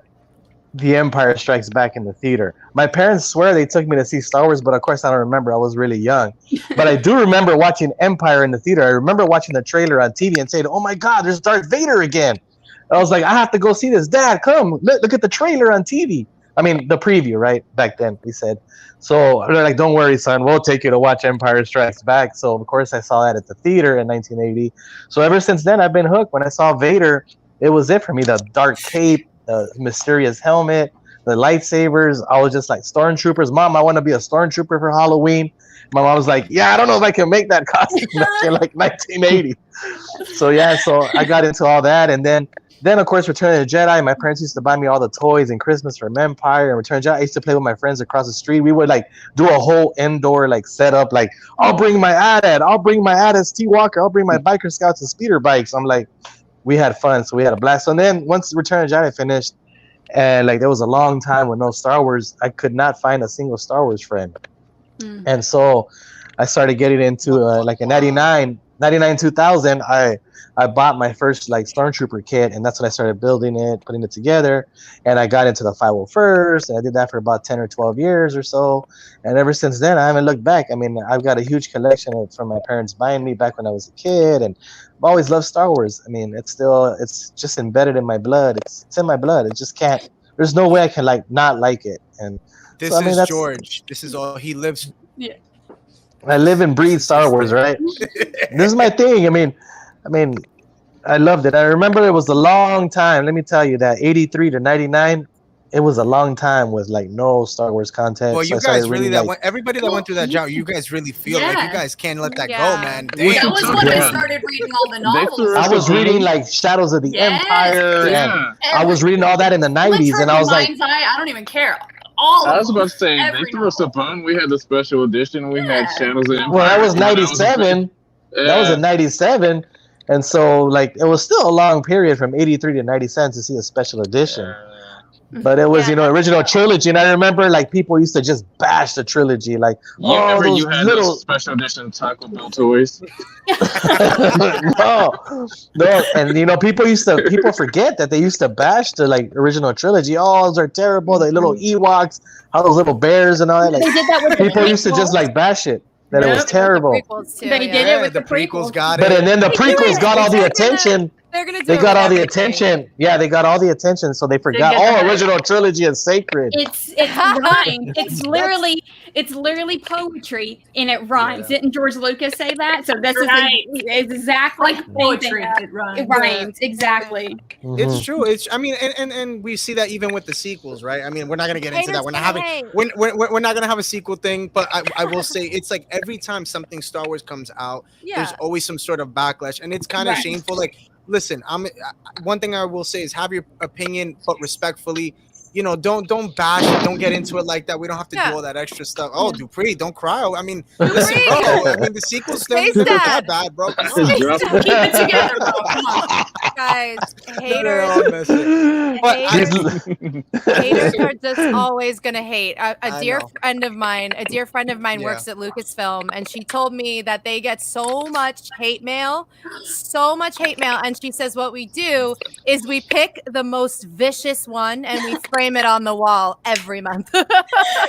The Empire Strikes Back in the theater. My parents swear they took me to see Star Wars, but of course I don't remember. I was really young. But I do remember watching Empire in the theater. I remember watching the trailer on TV and saying, "Oh my God, there's Darth Vader again." I was like, I have to go see this. Dad, come. Look at the trailer on TV. I mean, the preview, right? Back then, he said. So they're like, don't worry, son. We'll take you to watch Empire Strikes Back. So, of course, I saw that at the theater in 1980. So ever since then, I've been hooked. When I saw Vader, it was it for me. The dark cape, the mysterious helmet, the lightsabers. I was just like, Stormtroopers. Mom, I want to be a Stormtrooper for Halloween. My mom was like, yeah, I don't know if I can make that costume back in like 1980. So, yeah, so I got into all that. And then, of course, Return of the Jedi. My parents used to buy me all the toys and Christmas from Empire and Return of the Jedi. I used to play with my friends across the street. We would like do a whole indoor like setup. Like, I'll bring my AT-AT. I'll bring my AT-AT T-Walker. I'll bring my Biker Scouts and speeder bikes. I'm like, we had fun. So we had a blast. So then once Return of the Jedi finished, and like there was a long time with no Star Wars, I could not find a single Star Wars friend. And so I started getting into like in 99, 2000, I bought my first like Stormtrooper kit, and that's when I started building it, putting it together, and I got into the 501st, and I did that for about 10 or 12 years or so, and ever since then I haven't looked back. I mean, I've got a huge collection from my parents buying me back when I was a kid, and I've always loved Star Wars. I mean, it's just embedded in my blood. It's in my blood. It just can't. There's no way I can like not like it. And this so, I mean, is George. This is all he lives. Yeah. I live and breathe Star Wars, right? This is my thing. I mean, I loved it. I remember it was a long time. Let me tell you that 83 to 99, it was a long time with like no Star Wars content. Well, you guys really everybody that went through that job, you guys really feel like you guys can't let that go, man. That was when I started reading all the novels. I was reading like Shadows of the Empire, and I was reading all that in the 90s, and I was like, I don't even care. I was about to say, they threw us a bone. We had the special edition. We had Shadows of the Empire. Well, that was 97. That was in 97. And so, like, it was still a long period from 83 to 97 to see a special edition. But it was, original trilogy. And I remember, like, people used to just bash the trilogy. Like, you had little special edition Taco Bell toys. no. And, people forget that they used to bash the, like, original trilogy. Oh, those are terrible. The little Ewoks, all those little bears and all that. Like, they did that with people used to just, like, bash it. That it was terrible. They did it with the prequels. Got it. But and then the prequels got all the attention. They got all the attention. Yeah, they got all the attention, so they forgot. Original trilogy is sacred. It's rhyme. It's literally poetry, and it rhymes. Didn't George Lucas say that? So this is exactly like poetry. It rhymes exactly. It's true. I mean, and we see that even with the sequels, right? I mean, we're not gonna get into that. We're not gonna have a sequel thing, but I will say it's like every time something Star Wars comes out, there's always some sort of backlash, and it's kind of shameful. Like, listen, one thing I will say is have your opinion, but respectfully. Don't bash it. Don't get into it like that. We don't have to do all that extra stuff. Oh, Dupree, don't cry. I mean, listen, bro. I mean, the sequels thing is not bad, bro. Keep it together, bro. Come on. Guys, haters are just always gonna hate. A dear friend of mine works at Lucasfilm, and she told me that they get so much hate mail, and she says what we do is we pick the most vicious one and we frame it on the wall every month. That's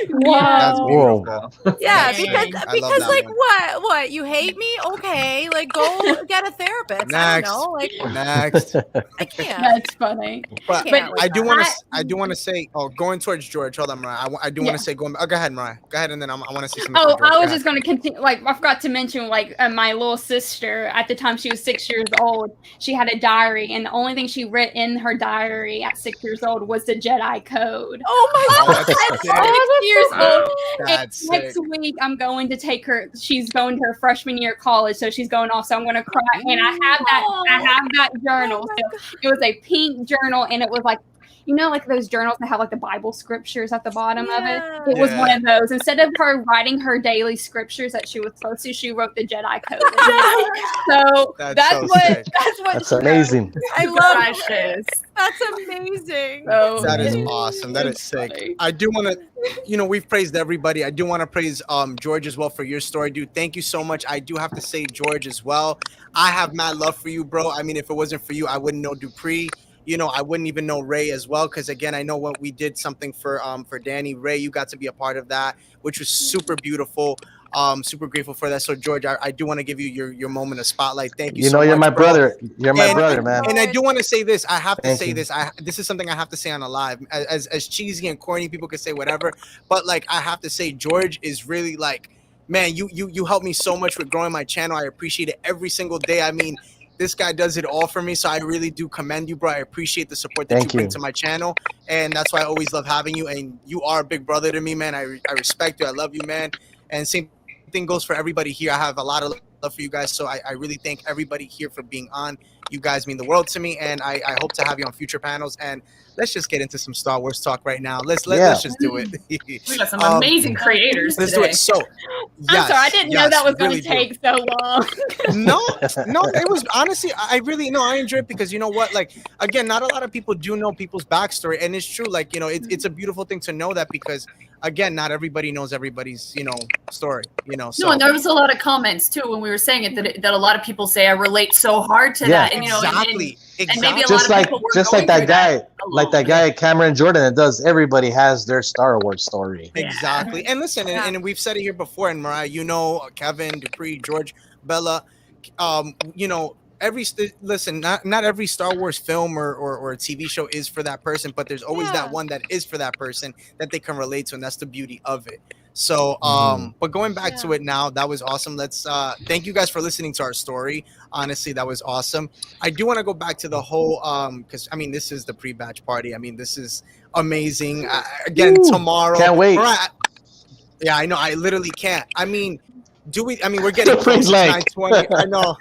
beautiful. Yeah, because like what you hate me? Okay, like go get a therapist. Next. I don't know, like next. I can't. That's funny. But I do want to say. Oh, going towards George. Hold on, Mariah. I do want to say. Go ahead, Mariah. Go ahead, and then I want to say something. Oh, I was just going to continue. Like, I forgot to mention, like, my little sister at the time she was 6 years old. She had a diary, and the only thing she wrote in her diary at 6 years old was the Jedi code. Oh my God! At 6 years old. That's next week, I'm going to take her. She's going to her freshman year of college, so she's going off. So I'm going to cry, and I have that journal. journal. So it was a pink journal, and it was like, you know, like those journals that have like the Bible scriptures at the bottom of it. It was one of those. Instead of her writing her daily scriptures that she was supposed to, she wrote the Jedi Code. So that's amazing. I love it. That's amazing. So that is awesome. That is sick. Funny. I do want to, we've praised everybody. I do want to praise George as well for your story, dude. Thank you so much. I do have to say, George, as well. I have mad love for you, bro. I mean, if it wasn't for you, I wouldn't know Dupree. I wouldn't even know Ray as well, because again, I know what we did something for Danny. Ray, you got to be a part of that, which was super beautiful. Super grateful for that. So George, I do want to give you your moment of spotlight. Thank you. You're my brother. You're my brother, man. And I do want to say this. I have to say this. This is something I have to say on a live. As cheesy and corny, people can say whatever, but like I have to say, George is really like, man, you helped me so much with growing my channel. I appreciate it every single day. I mean, this guy does it all for me, so I really do commend you, bro. I appreciate the support that you bring to my channel, and that's why I always love having you. And you are a big brother to me, man. I respect you. I love you, man. And same thing goes for everybody here. I have a lot of love for you guys, so I really thank everybody here for being on. You guys mean the world to me, and I hope to have you on future panels. And let's just get into some Star Wars talk right now. Let's just do it. We got some amazing creators Let's today. do it. So, I'm sorry, I didn't know that was going to take so long. no, it was honestly, I enjoy it because you know what? Like, again, not a lot of people do know people's backstory, and it's true. Like, it's a beautiful thing to know that because, again, not everybody knows everybody's, story. So. No, and there was a lot of comments too when we were saying it that a lot of people say I relate so hard to that, and exactly. And maybe a just lot of people were just going like that through guy, guy Cameron Jordan. It does. Everybody has their Star Wars story. Exactly. And listen, and we've said it here before, and Mariah, Kevin, Dupree, George, Bella, listen, not every Star Wars film or TV show is for that person, but there's always that one that is for that person that they can relate to, and that's the beauty of it. So but going back to it now, that was awesome. Let's thank you guys for listening to our story. Honestly, that was awesome. I do want to go back to the whole because I mean, this is the pre-batch party. I mean, this is amazing. Again, tomorrow, can't wait. Yeah, I know, I literally can't. I mean, we're getting close to 9:20. I know.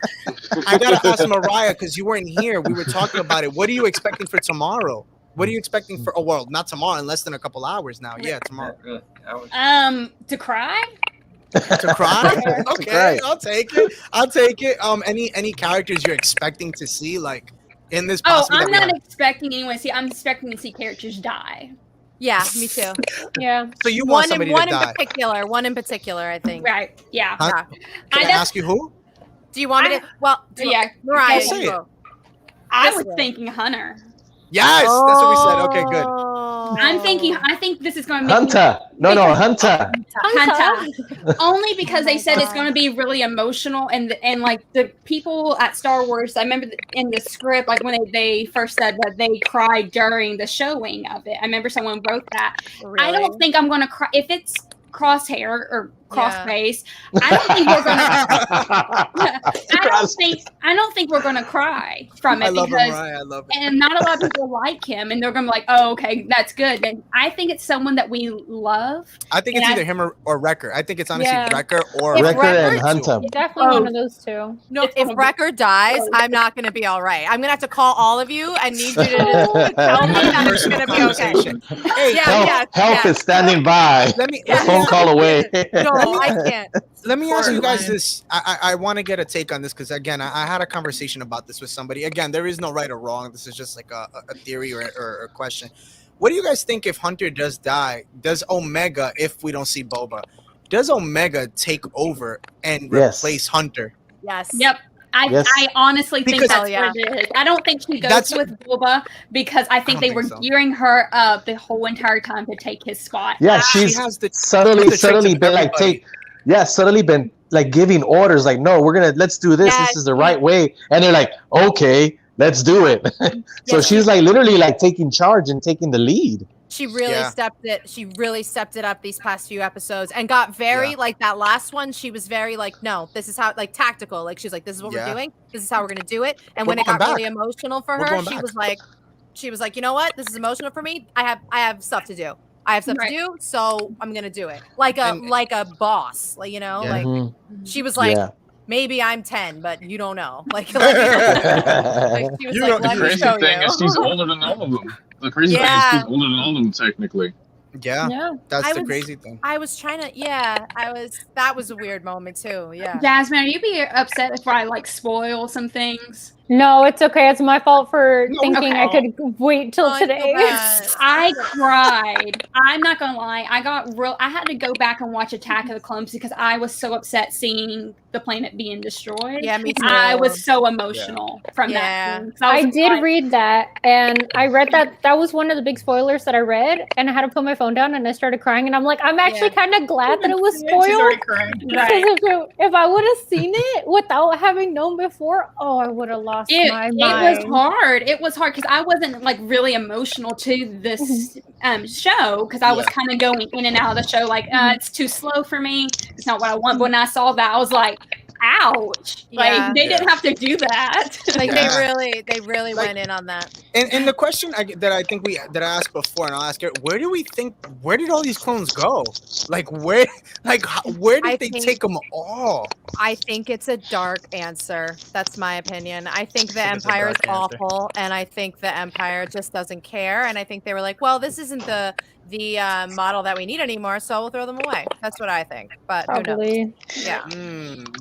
I gotta ask Mariah, because you weren't here. We were talking about it. What are you expecting for tomorrow? What are you expecting for? Oh, well, not tomorrow, in less than a couple hours now. Yeah, tomorrow. To cry. To cry? Okay, I'll take it. Any characters you're expecting to see, like in this? I'm not expecting anyone to see. I'm expecting to see characters die. Yeah, me too. Yeah. So you want somebody to die? One in particular, I think. Right. Yeah. Huh? Can I ask you who? Do you want me to? Well, Mariah, say it. I was thinking Hunter. Yes, that's what we said. Okay, good. I think this is going to be Hunter. Hunter. Only because they said it's going to be really emotional, and like the people at Star Wars, I remember in the script, like when they first said that they cried during the showing of it. I remember someone wrote that. Really? I don't think I'm going to cry if it's Crosshair or Crossface. I don't think we're gonna. I don't think we're gonna cry from it. I love him, Mariah. I love it. And not a lot of people like him, and they're gonna be like, "Oh, okay, that's good." And I think it's someone that we love. I think it's either him or Wrecker. I think it's honestly Wrecker or Wrecker and Hunter. Definitely one of those two. No, if Wrecker dies, I'm not gonna be all right. I'm gonna have to call all of you and need you to tell me that it's gonna be okay. Hey, help is standing by. Let me phone call away. No, I can't. Let me ask you guys this. I want to get a take on this because, again, I had a conversation about this with somebody. Again, there is no right or wrong. This is just like a theory or a question. What do you guys think if Hunter does die? Does Omega, if we don't see Boba, does Omega take over and replace Hunter? Yes. Yep. I honestly think that's what it is. I don't think she goes with Boba because I think they were gearing her up the whole entire time to take his spot. Yeah, she's subtly been like giving orders like, no, let's do this. This is the right way. And they're like, okay, let's do it. So she's like literally like taking charge and taking the lead. She really stepped it up these past few episodes and got very like that last one. She was very like, no, this is how, like, tactical. Like, she's like, this is what we're doing. This is how we're going to do it. And when it got really emotional for her, she was like, you know what? This is emotional for me. I have stuff to do. I have stuff to do. So I'm going to do it like a boss, like, like she was like, maybe I'm 10, but you don't know. Like she was You like, know, let The me crazy show thing you. is she's older than all of them. The crazy thing is she's older than all of them technically. Yeah, that's the crazy thing. I was trying to, that was a weird moment too. Yeah. Jasmine, are you be upset if I like spoil some things? No, it's okay. It's my fault for thinking okay. I could wait till today. I cried. I'm not gonna lie. I had to go back and watch Attack of the Clones because I was so upset seeing the planet being destroyed. Yeah, me too. I was so emotional from that scene. So I did read that, and I read that was one of the big spoilers that I read, and I had to put my phone down, and I started crying, and I'm like, I'm actually kind of glad that it was spoiled. She's already crying. Because if I would have seen it without having known before, I would have lost my mind. It was hard. It was hard because I wasn't like really emotional to this show because I was kind of going in and out of the show like it's too slow for me. It's not what I want. But when I saw that, I was like, ouch. Like they didn't have to do that. Like they really went in on that. And the question that I asked before, and I'll ask it: where did all these clones go? Like where did they take them all? I think it's a dark answer. That's my opinion. I think the Empire is awful, and I think the Empire just doesn't care. And I think they were like, well, this isn't the model that we need anymore, so we'll throw them away. That's what I think. But probably, who knows? Yeah.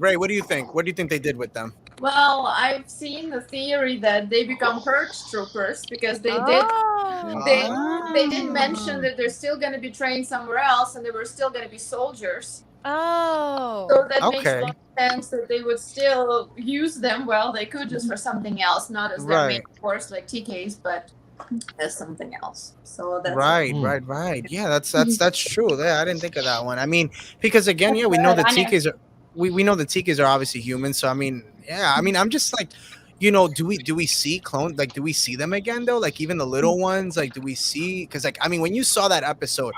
Ray, what do you think? What do you think they did with them? Well, I've seen the theory that they become purge troopers because they did mention that they're still going to be trained somewhere else and they were still going to be soldiers. Oh, so that makes a lot of sense that they would still use them. Well, they could just for something else, not as their main force like TKs, but as something else. So that's right. Yeah, that's true. Yeah, I didn't think of that one. I mean, because again, we know the TKs are we know the TKs are obviously human. So I mean, I'm just like, do we see clone, like, do we see them again though? Like even the little ones, like, do we see? Because like, I mean, when you saw that episode,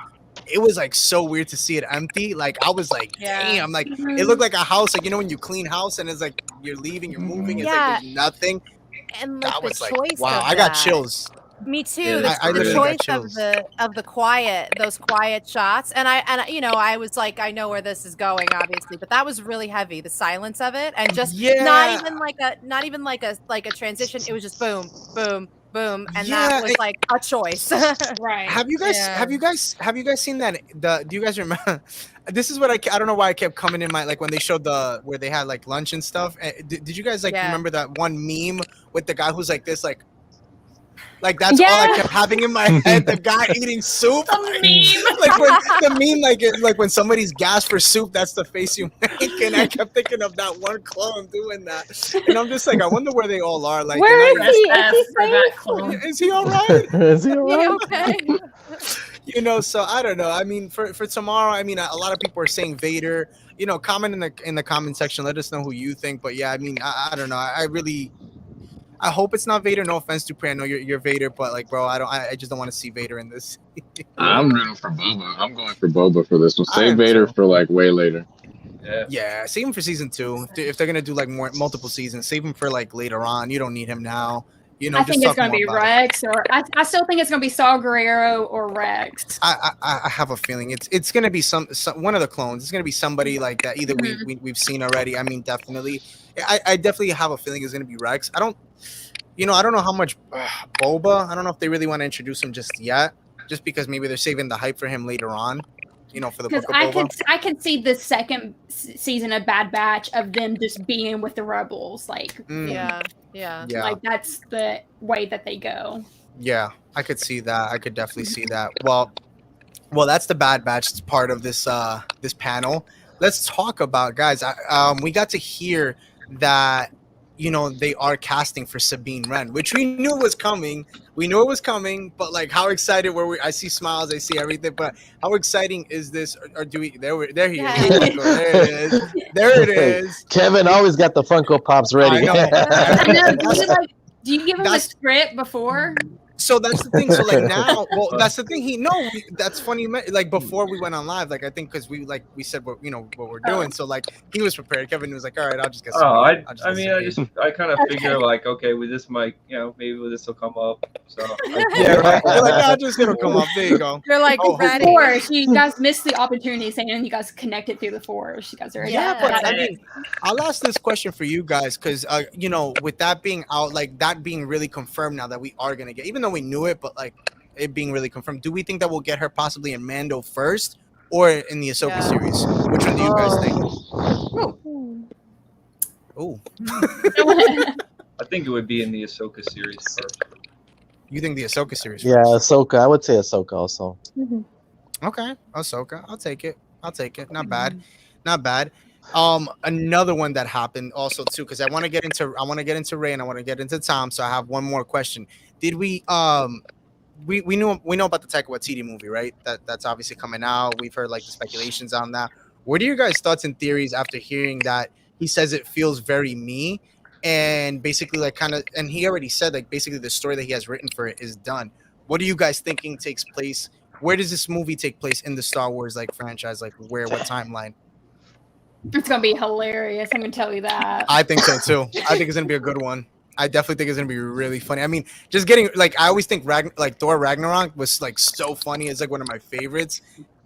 it was like so weird to see it empty. Like I was like, damn, like it looked like a house. Like when you clean house and it's like you're leaving, you're moving, it's like there's nothing. And like that was like, choice wow, I got chills. Me too. Yeah, The choice of the quiet, those quiet shots, and I was like, I know where this is going, obviously, but that was really heavy. The silence of it, and just not even like a transition. It was just boom, boom, boom, and that was like a choice. Right. Have you guys seen that? Do you guys remember? This is what I don't know why I kept coming in my, like when they showed where they had like lunch and stuff. Did you guys remember that one meme with the guy who's like this, like that's all I kept having in my head. The guy eating soup. A meme. Like when somebody's gasped for soup, that's the face you make. And I kept thinking of that one clone doing that. And I'm just like, I wonder where they all are. Like, where is he? Is he all right? Is he all right? Okay. So I don't know. I mean, for tomorrow, I mean, a lot of people are saying Vader. Comment in the comment section. Let us know who you think. But yeah, I mean, I don't know. I hope it's not Vader. No offense, Dupree. I know you're Vader, but like, bro, I just don't want to see Vader in this. I'm rooting for Boba. I'm going for Boba for this one. Save Vader for like way later. Yeah, save him for season 2. If they're gonna do like multiple seasons, save him for like later on. You don't need him now. I think it's going to be Rex, or I still think it's going to be Saw Gerrera or Rex. I have a feeling it's going to be some one of the clones. It's going to be somebody like that. Either we've seen already. I mean, definitely. I definitely have a feeling it's going to be Rex. I don't know how much Boba. I don't know if they really want to introduce him just yet, just because maybe they're saving the hype for him later on. For the book of Boba. I could see the second season of Bad Batch of them just being with the rebels, like yeah. Like that's the way that they go. Yeah, I could see that. I could definitely see that. Well, that's the Bad Batch part of this this panel. Let's talk about, guys. We got to hear that they are casting for Sabine Wren, which we knew was coming. We knew it was coming, but like, how excited were we? I see smiles, I see everything, but how exciting is this? Or do we? There he is. There it is. Kevin always got the Funko Pops ready. I know. Do you give him a script before? So that's the thing. So like now, well, that's the thing. That's funny. Like before we went on live, like I think because we said what what we're doing. So like he was prepared. Kevin was like, all right, I'll just get. I kind of figure like, okay, with this mic, maybe this will come up. So yeah, right. You're like, I'll just it'll come up. There you go. You're like, ready. Force. You guys missed the opportunity saying you guys connected through the Force. You guys are but I mean, I'll ask this question for you guys because with that being out, like that being really confirmed now that we are gonna get, even though we knew it, but like it being really confirmed, do we think that we'll get her possibly in Mando first or in the Ahsoka series? Which one do you guys think? Oh. I think it would be in the Ahsoka series first. You think the Ahsoka series? Yeah, Ahsoka. I would say Ahsoka also. Okay, Ahsoka. I'll take it. Not bad. Another one that happened also too, because I want to get into Ray and I want to get into Tom. So I have one more question. Did we we know about the Taika Waititi movie, right? That's obviously coming out. We've heard like the speculations on that. What are your guys' thoughts and theories after hearing that he says it feels very me? And basically and he already said like basically the story that he has written for it is done. What are you guys thinking takes place? Where does this movie take place in the Star Wars like franchise? Like what timeline? It's gonna be hilarious. I'm gonna tell you that. I think so too. I think it's gonna be a good one. I definitely think it's gonna be really funny. I mean, just getting like I always think Thor Ragnarok was like so funny. It's like one of my favorites.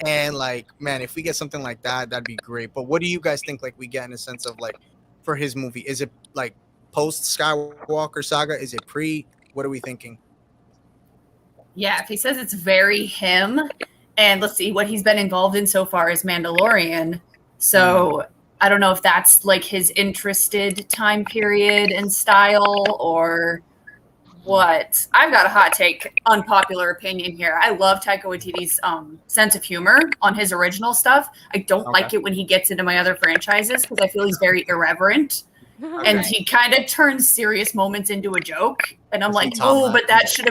And like, man, if we get something like that, that'd be great. But what do you guys think like we get in a sense of like for his movie? Is it like post Skywalker saga? Is it pre? What are we thinking? Yeah, if he says it's very him, and let's see what he's been involved in so far is Mandalorian. So I don't know if that's like his interested time period and style or what. I've got a hot take, unpopular opinion here. I love Taika Waititi's sense of humor on his original stuff. I don't like it when he gets into my other franchises because I feel he's very irreverent. And he kind of turns serious moments into a joke. And I'm like, but that should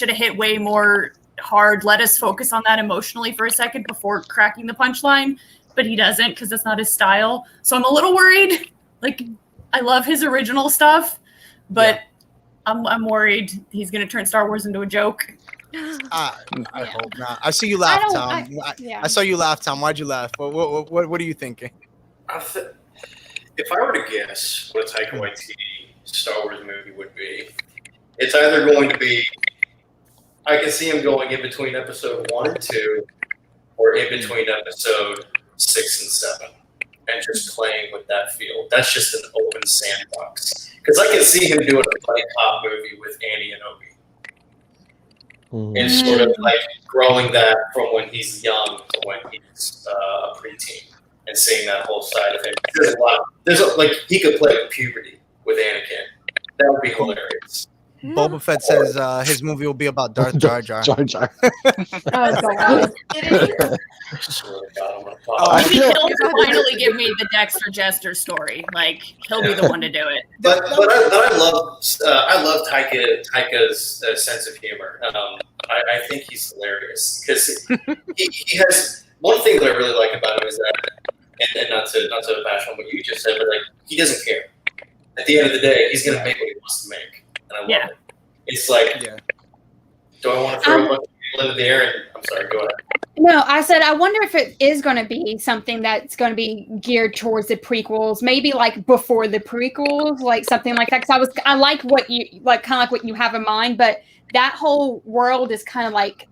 have hit way more hard. Let us focus on that emotionally for a second before cracking the punchline. But he doesn't because that's not his style. So I'm a little worried. Like, I love his original stuff, but I'm worried he's going to turn Star Wars into a joke. I hope not. I see you laugh, Tom. I saw you laugh, Tom. Why'd you laugh? What are you thinking? If I were to guess what a Taika Waititi Star Wars movie would be, it's either going to be, I can see him going in between episode 1 and 2 or in between episode 6 and 7 and just playing with that field. That's just an open sandbox. Because I can see him doing a buddy cop movie with Annie and Obi. And sort of like growing that from when he's young to when he's a preteen and seeing that whole side of him. He could play with puberty with Anakin. That would be hilarious. Boba Fett says his movie will be about Darth Jar Jar. Maybe he'll finally give me the Dexter Jester story. Like he'll be the one to do it. But I love Taika's sense of humor. I think he's hilarious because he has one thing that I really like about him is that, and not to bash on what you just said, but like he doesn't care. At the end of the day, he's gonna make what he wants to make, and I love it. It's like, do I want to throw a bunch of people into the air? And I'm sorry, go ahead. No, I said I wonder if it is going to be something that's going to be geared towards the prequels, maybe like before the prequels, like something like that. Because I like what you like, kind of like what you have in mind, but that whole world is kind of like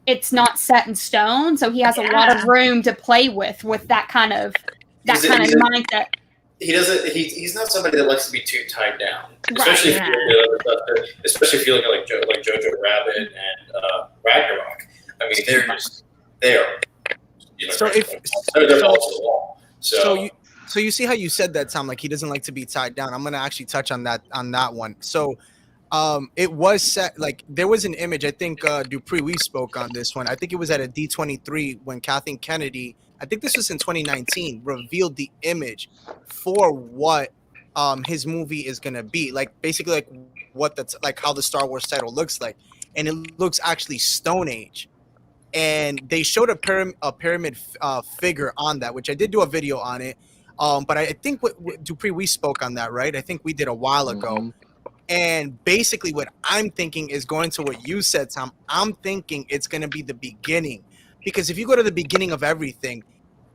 it's not set in stone, so he has a lot of room to play with that kind of mindset. He doesn't. He's not somebody that likes to be too tied down, especially if you're looking at like Jojo Rabbit and Ragnarok. I mean, they're balls to the wall. So you see how you said that, Tom? Like he doesn't like to be tied down. I'm gonna actually touch on that one. So, it was set like there was an image. I think Dupree we spoke on this one. I think it was at a D23 when Kathleen Kennedy. I think this was in 2019, revealed the image for what his movie is gonna be. Like basically like what that's like how the Star Wars title looks like. And it looks actually Stone Age. And they showed a pyramid figure on that, which I did do a video on it. But I think Dupree, we spoke on that, right? I think we did a while ago. And basically what I'm thinking is going to what you said, Tom. I'm thinking it's going to be the beginning, because if you go to the beginning of everything,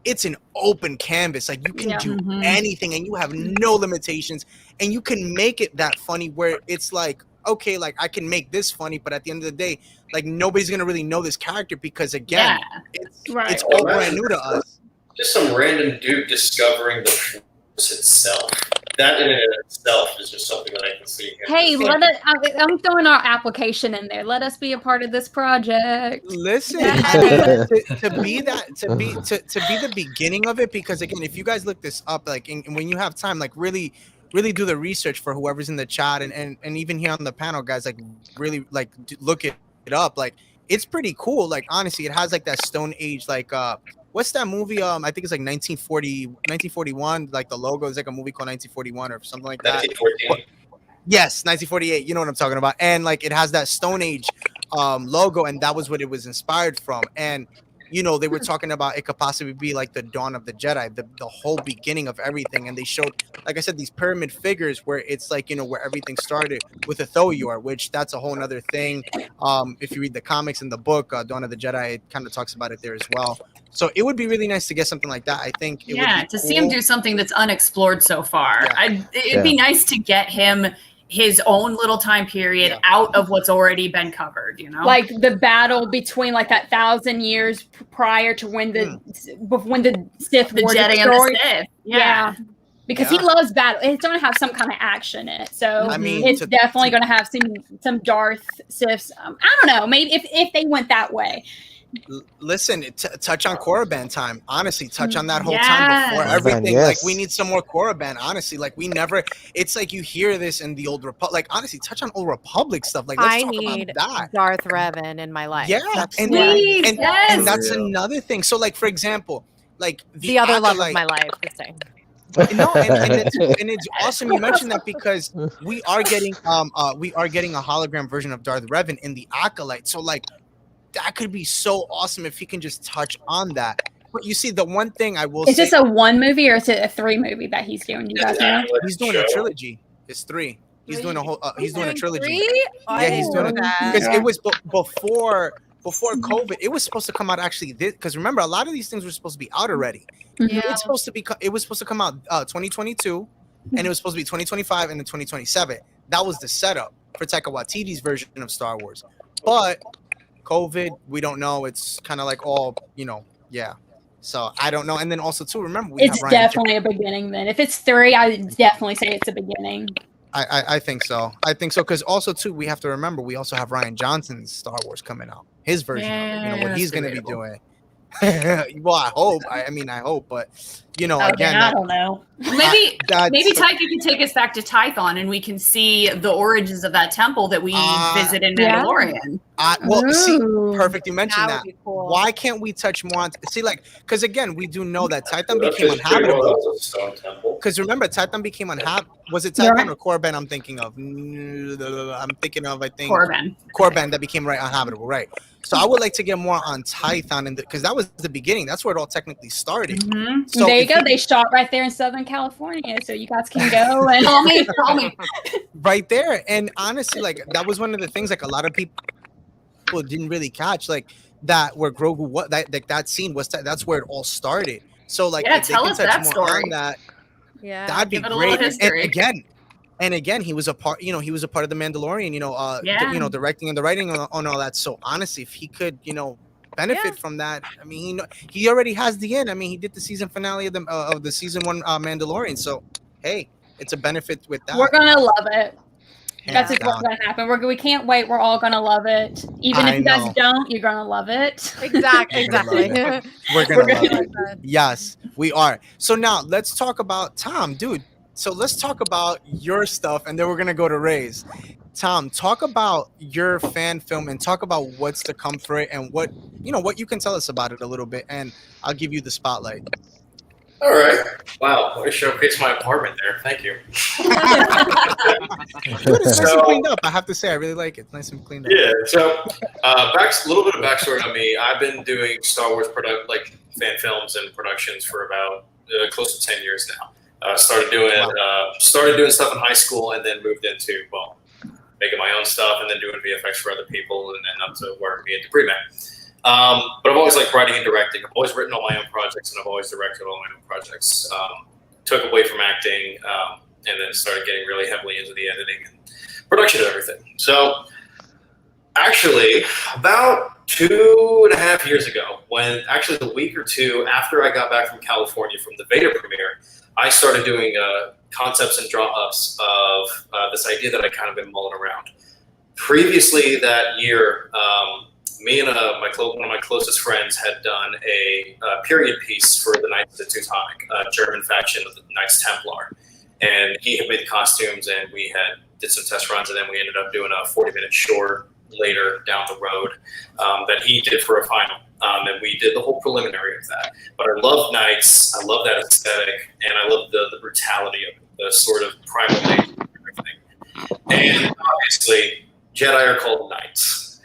it's an open canvas. Like, you can do anything and you have no limitations, and you can make it that funny where it's like, okay, like I can make this funny, but at the end of the day, like nobody's going to really know this character, because again, it's all brand new to us. Just some random dude discovering the Force itself. That in and of itself is just something that I can see. Hey, I'm throwing our application in there. Let us be a part of this project. Listen, to be the beginning of it, because again, if you guys look this up, like, and when you have time, like really do the research for whoever's in the chat, and even here on the panel, guys, like really like look it up. Like, it's pretty cool. Like, honestly, it has like that Stone Age, like what's that movie? I think it's like 1941. Like the logo is like a movie called 1941 or something like that. 1914. Yes, 1948. You know what I'm talking about. And like it has that Stone Age logo, and that was what it was inspired from. And you know, they were talking about it could possibly be like the dawn of the Jedi, the whole beginning of everything. And they showed, like I said, these pyramid figures where it's like, you know, where everything started with a Thoyor, which that's a whole nother thing. If you read the comics and the book, Dawn of the Jedi, it kind of talks about it there as well. So it would be really nice to get something like that. I think it would be to cool. see him do something that's unexplored so far. It'd be nice to get him his own little time period out of what's already been covered, you know, like the battle between like that 1,000 years prior to when the Sith the were Jedi destroyed. and the Sith. Because he loves battle. It's going to have some kind of action in it, so I mean, it's definitely going to have some Darth Siths. I don't know, maybe if they went that way. Listen, touch on Korriban time. Honestly, touch on that whole time before everything. Like, we need some more Korriban. Honestly, like we never. It's like you hear this in the Old Republic. Like, honestly, touch on Old Republic stuff. Like, let's talk about that. Darth Revan in my life. Yeah, and that's another thing. So, like, for example, like the other love of my life. No, and it's awesome you mentioned that, because we are getting a hologram version of Darth Revan in the Acolyte. So, like, that could be so awesome if he can just touch on that. But you see, the one thing I will say, is this a 1 movie or is it a 3 movie that he's doing? You guys know? He's doing a trilogy. It's 3. He's doing a whole. He's doing a trilogy. 3? Yeah, he's doing it because it was before COVID. It was supposed to come out actually. Because remember, a lot of these things were supposed to be out already. Yeah. It was supposed to come out 2022, and it was supposed to be 2025 and then 2027. That was the setup for Taika Waititi's version of Star Wars, but COVID, we don't know. It's kind of like all, you know, so I don't know. And then also too, remember, it's definitely a beginning. Then if it's 3, I definitely say it's a beginning. I think so. Because also too, we have to remember, we also have Rian Johnson's Star Wars coming out, his version of it, you know, what he's going to be doing. Well, I hope. I hope, but you know, again, I don't know. Maybe Taika can take us back to Tython, and we can see the origins of that temple that we visit in Mandalorian. See, perfect. You mentioned that. Cool. Why can't we touch more on? See, like, because again, we do know that Tython became uninhabitable. Because remember, Tython became uninhabitable. Was it Tython or Korriban? I'm thinking of. I think Korriban that became uninhabitable, right? So I would like to get more on Tython, because that was the beginning. That's where it all technically started. Mm-hmm. So there you go. They shot right there in Southern California, so you guys can go and call me. Right there. And honestly, like, that was one of the things, like, a lot of people didn't really catch, like, that where Grogu, that scene was, that's where it all started. So, like, if tell they us can touch that more story. On that, that'd be Give it a great. little history. And again, he was a part. You know, he was a part of the Mandalorian. You know, directing and the writing on all that. So honestly, if he could, you know, benefit from that, I mean, he already has the end. I mean, he did the season finale of the season 1 Mandalorian. So hey, it's a benefit with that. We're gonna love it. That's what's gonna happen. We can't wait. We're all gonna love it. Even if you guys don't, you're gonna love it. Exactly. We're gonna love it. Yes, we are. So now let's talk about Tom, dude. So let's talk about your stuff, and then we're gonna go to Ray's. Tom, talk about your fan film and talk about what's to come for it, and what you can tell us about it a little bit, and I'll give you the spotlight. All right. Wow. Way to showcase my apartment there. Thank you. It's nice and cleaned up. I have to say, I really like it. It's nice and cleaned up. Yeah. So, a little bit of backstory on me. I've been doing Star Wars fan films and productions for about close to 10 years now. Started doing stuff in high school, and then moved into making my own stuff and then doing VFX for other people, and then up to working me into pre-med. But I've always liked writing and directing. I've always written all my own projects, and I've always directed all my own projects. Took away from acting, and then started getting really heavily into the editing and production of everything. So actually, about 2.5 years ago, when actually the week or two after I got back from California from the Vader premiere, I started doing concepts and draw-ups of this idea that I kind of been mulling around. Previously that year, me and one of my closest friends had done a period piece for the Knights of the Teutonic, a German faction of the Knights Templar. And he had made the costumes, and we did some test runs, and then we ended up doing a 40-minute short later down the road that he did for a final. And we did the whole preliminary of that. But I love Knights, I love that aesthetic, and I love the brutality of it, the sort of primal nature and everything. And obviously, Jedi are called Knights.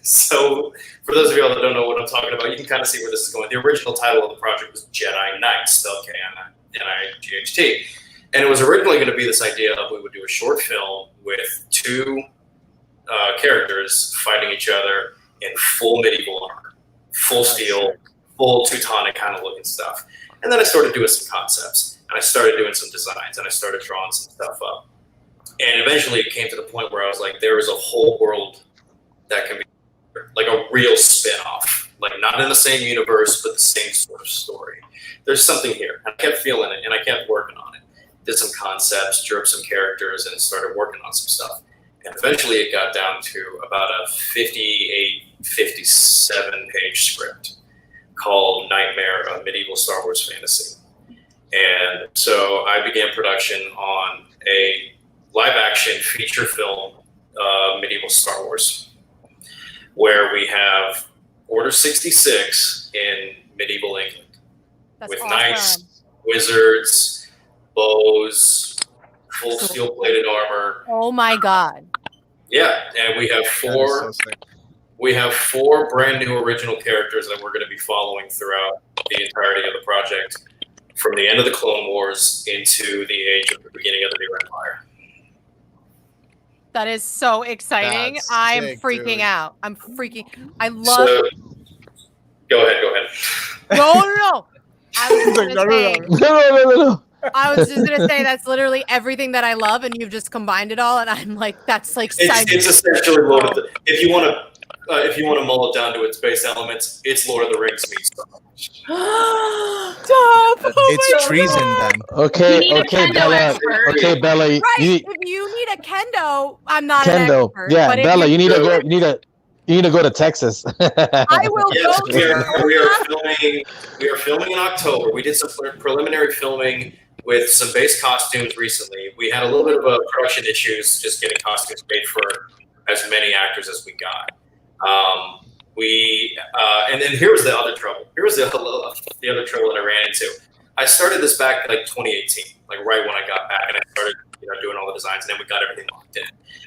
So for those of y'all that don't know what I'm talking about, you can kind of see where this is going. The original title of the project was Jedi Knights, spelled K-N-I-G-H-T. And it was originally going to be this idea of we would do a short film with two characters fighting each other in full medieval armor, full steel, full Teutonic kind of looking stuff. And then I started doing some concepts, and I started doing some designs, and I started drawing some stuff up. And eventually it came to the point where I was like, there is a whole world that can be like a real spin-off, like not in the same universe, but the same sort of story. There's something here. And I kept feeling it, and I kept working on it. Did some concepts, drew up some characters, and started working on some stuff. And eventually it got down to about a 58, 57-page script called Nightmare, a Medieval Star Wars Fantasy. And so I began production on a live-action feature film, Medieval Star Wars, where we have Order 66 in medieval England. That's with awesome. knights, wizards, bows, full steel-plated armor. Oh my god. Yeah, and we have four brand new original characters that we're going to be following throughout the entirety of the project, from the end of the Clone Wars into the age of the beginning of the New Empire. That is so exciting. That's I'm sick, freaking dude. out. I'm freaking. I love. So, go ahead. No. I was He's just like, gonna say. No. I was just gonna say that's literally everything that I love, and you've just combined it all, and I'm like, that's like. It's essentially Lord of the. If you want to mull it down to its base elements, it's Lord of the Rings meets Star Wars. Stop! It's treason then. Okay, Bella. Right. If you need a kendo, I'm not an Kendo. expert. Yeah, but if Bella, you need to go to Texas. I will Yes, go. we are filming in October. We did some preliminary filming with some base costumes recently. We had a little bit of production issues just getting costumes made for as many actors as we got. And then here was the other trouble. Here was the other trouble that I ran into. I started this back like 2018, like right when I got back, and I started doing all the designs, and then we got everything locked in.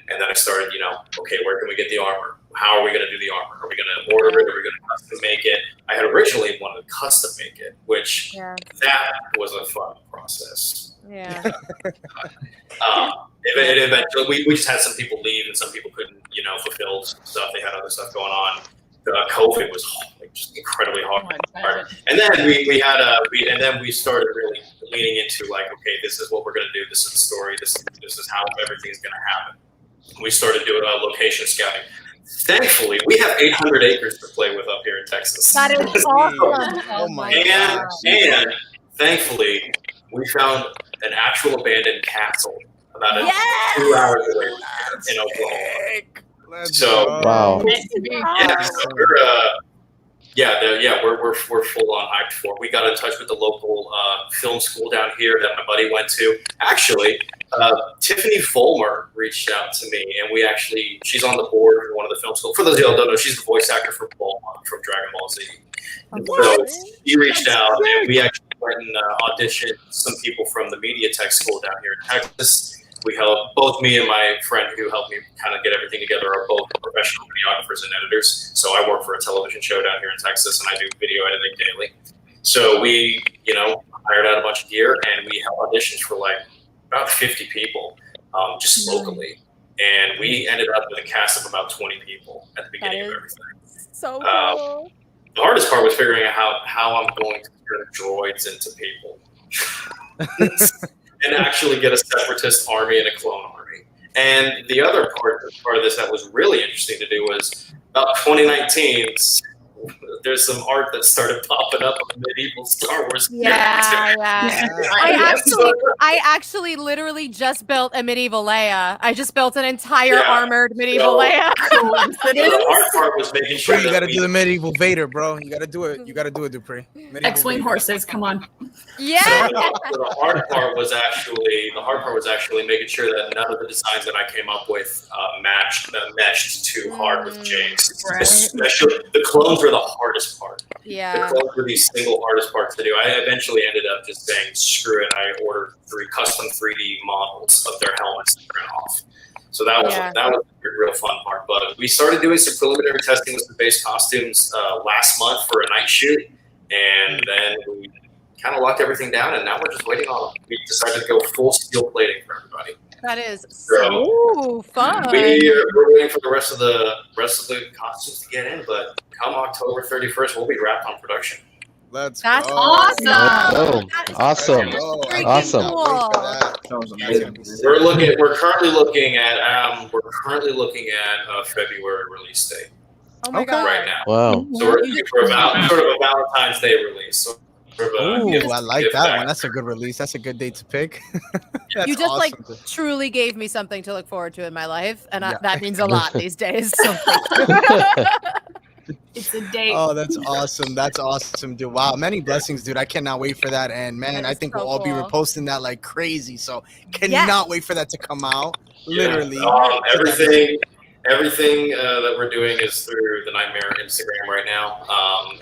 And then I started, okay, where can we get the armor? How are we going to do the armor? Are we going to order it? Are we going to custom make it? I had originally wanted to custom make it, which that was a fun process. Yeah. Eventually, we just had some people leave, and some people couldn't, fulfill stuff. They had other stuff going on. COVID was just incredibly hard. And then we started really leaning into like, okay, this is what we're going to do. This is the story. This is how everything's going to happen. We started doing location scouting. Thankfully, we have 800 acres to play with up here in Texas. That is awesome. Oh my and, gosh. and thankfully, we found an actual abandoned castle about 2 hours away in Oklahoma. Wow. We're full on hyped for it. We got in touch with the local film school down here that my buddy went to. Actually, Tiffany Vollmer reached out to me, and she's on the board for one of the film schools. For those of you who don't know, she's the voice actor for Bulma from Dragon Ball Z. So she reached out, and we actually went and auditioned some people from the media tech school down here in Texas. We helped, both me and my friend who helped me kind of get everything together are both professional videographers and editors. So I work for a television show down here in Texas, and I do video editing daily. So we, hired out a bunch of gear, and we held auditions for like about 50 people, just locally. and we ended up with a cast of about 20 people at the beginning of everything. So cool. The hardest part was figuring out how I'm going to turn droids into people and actually get a separatist army and a clone army. And the other part of this that was really interesting to do was about 2019. There's some art that started popping up of medieval Star Wars. Yeah. I actually literally just built a medieval Leia. I just built an entire armored medieval Leia. The hard part was making sure you got to do the medieval Vader, bro. You got to do it. You got to do it, Dupree. X-wing horses, come on. Yeah. So the hard part was actually making sure that none of the designs that I came up with meshed too hard with James. Right. Especially the clones were the hardest part. Yeah. The clones were the single hardest part to do. I eventually ended up just saying, screw it. I ordered 3 custom 3D models of their helmets and ran off. So that was a real fun part. But we started doing some preliminary testing with the base costumes last month for a night shoot. And then we kind of locked everything down, and now we're just waiting on them. We decided to go full steel plating for everybody. That is so fun. We're waiting for the rest of the costumes to get in, but come October 31st, we'll be wrapped on production. That's awesome. Awesome. We're currently looking at February release date. Oh my God. Right now. Wow. So we're looking for sort of a Valentine's Day release. So I like that one. That's a good release. That's a good date to pick. You just awesome. Truly gave me something to look forward to in my life, and that means a lot these days. So it's a date. Oh, that's awesome. That's awesome, dude. Wow, many blessings, dude. I cannot wait for that. And man, I think we'll all be reposting that like crazy. So cannot wait for that to come out. Literally. Everything that we're doing is through the Nightmare Instagram right now,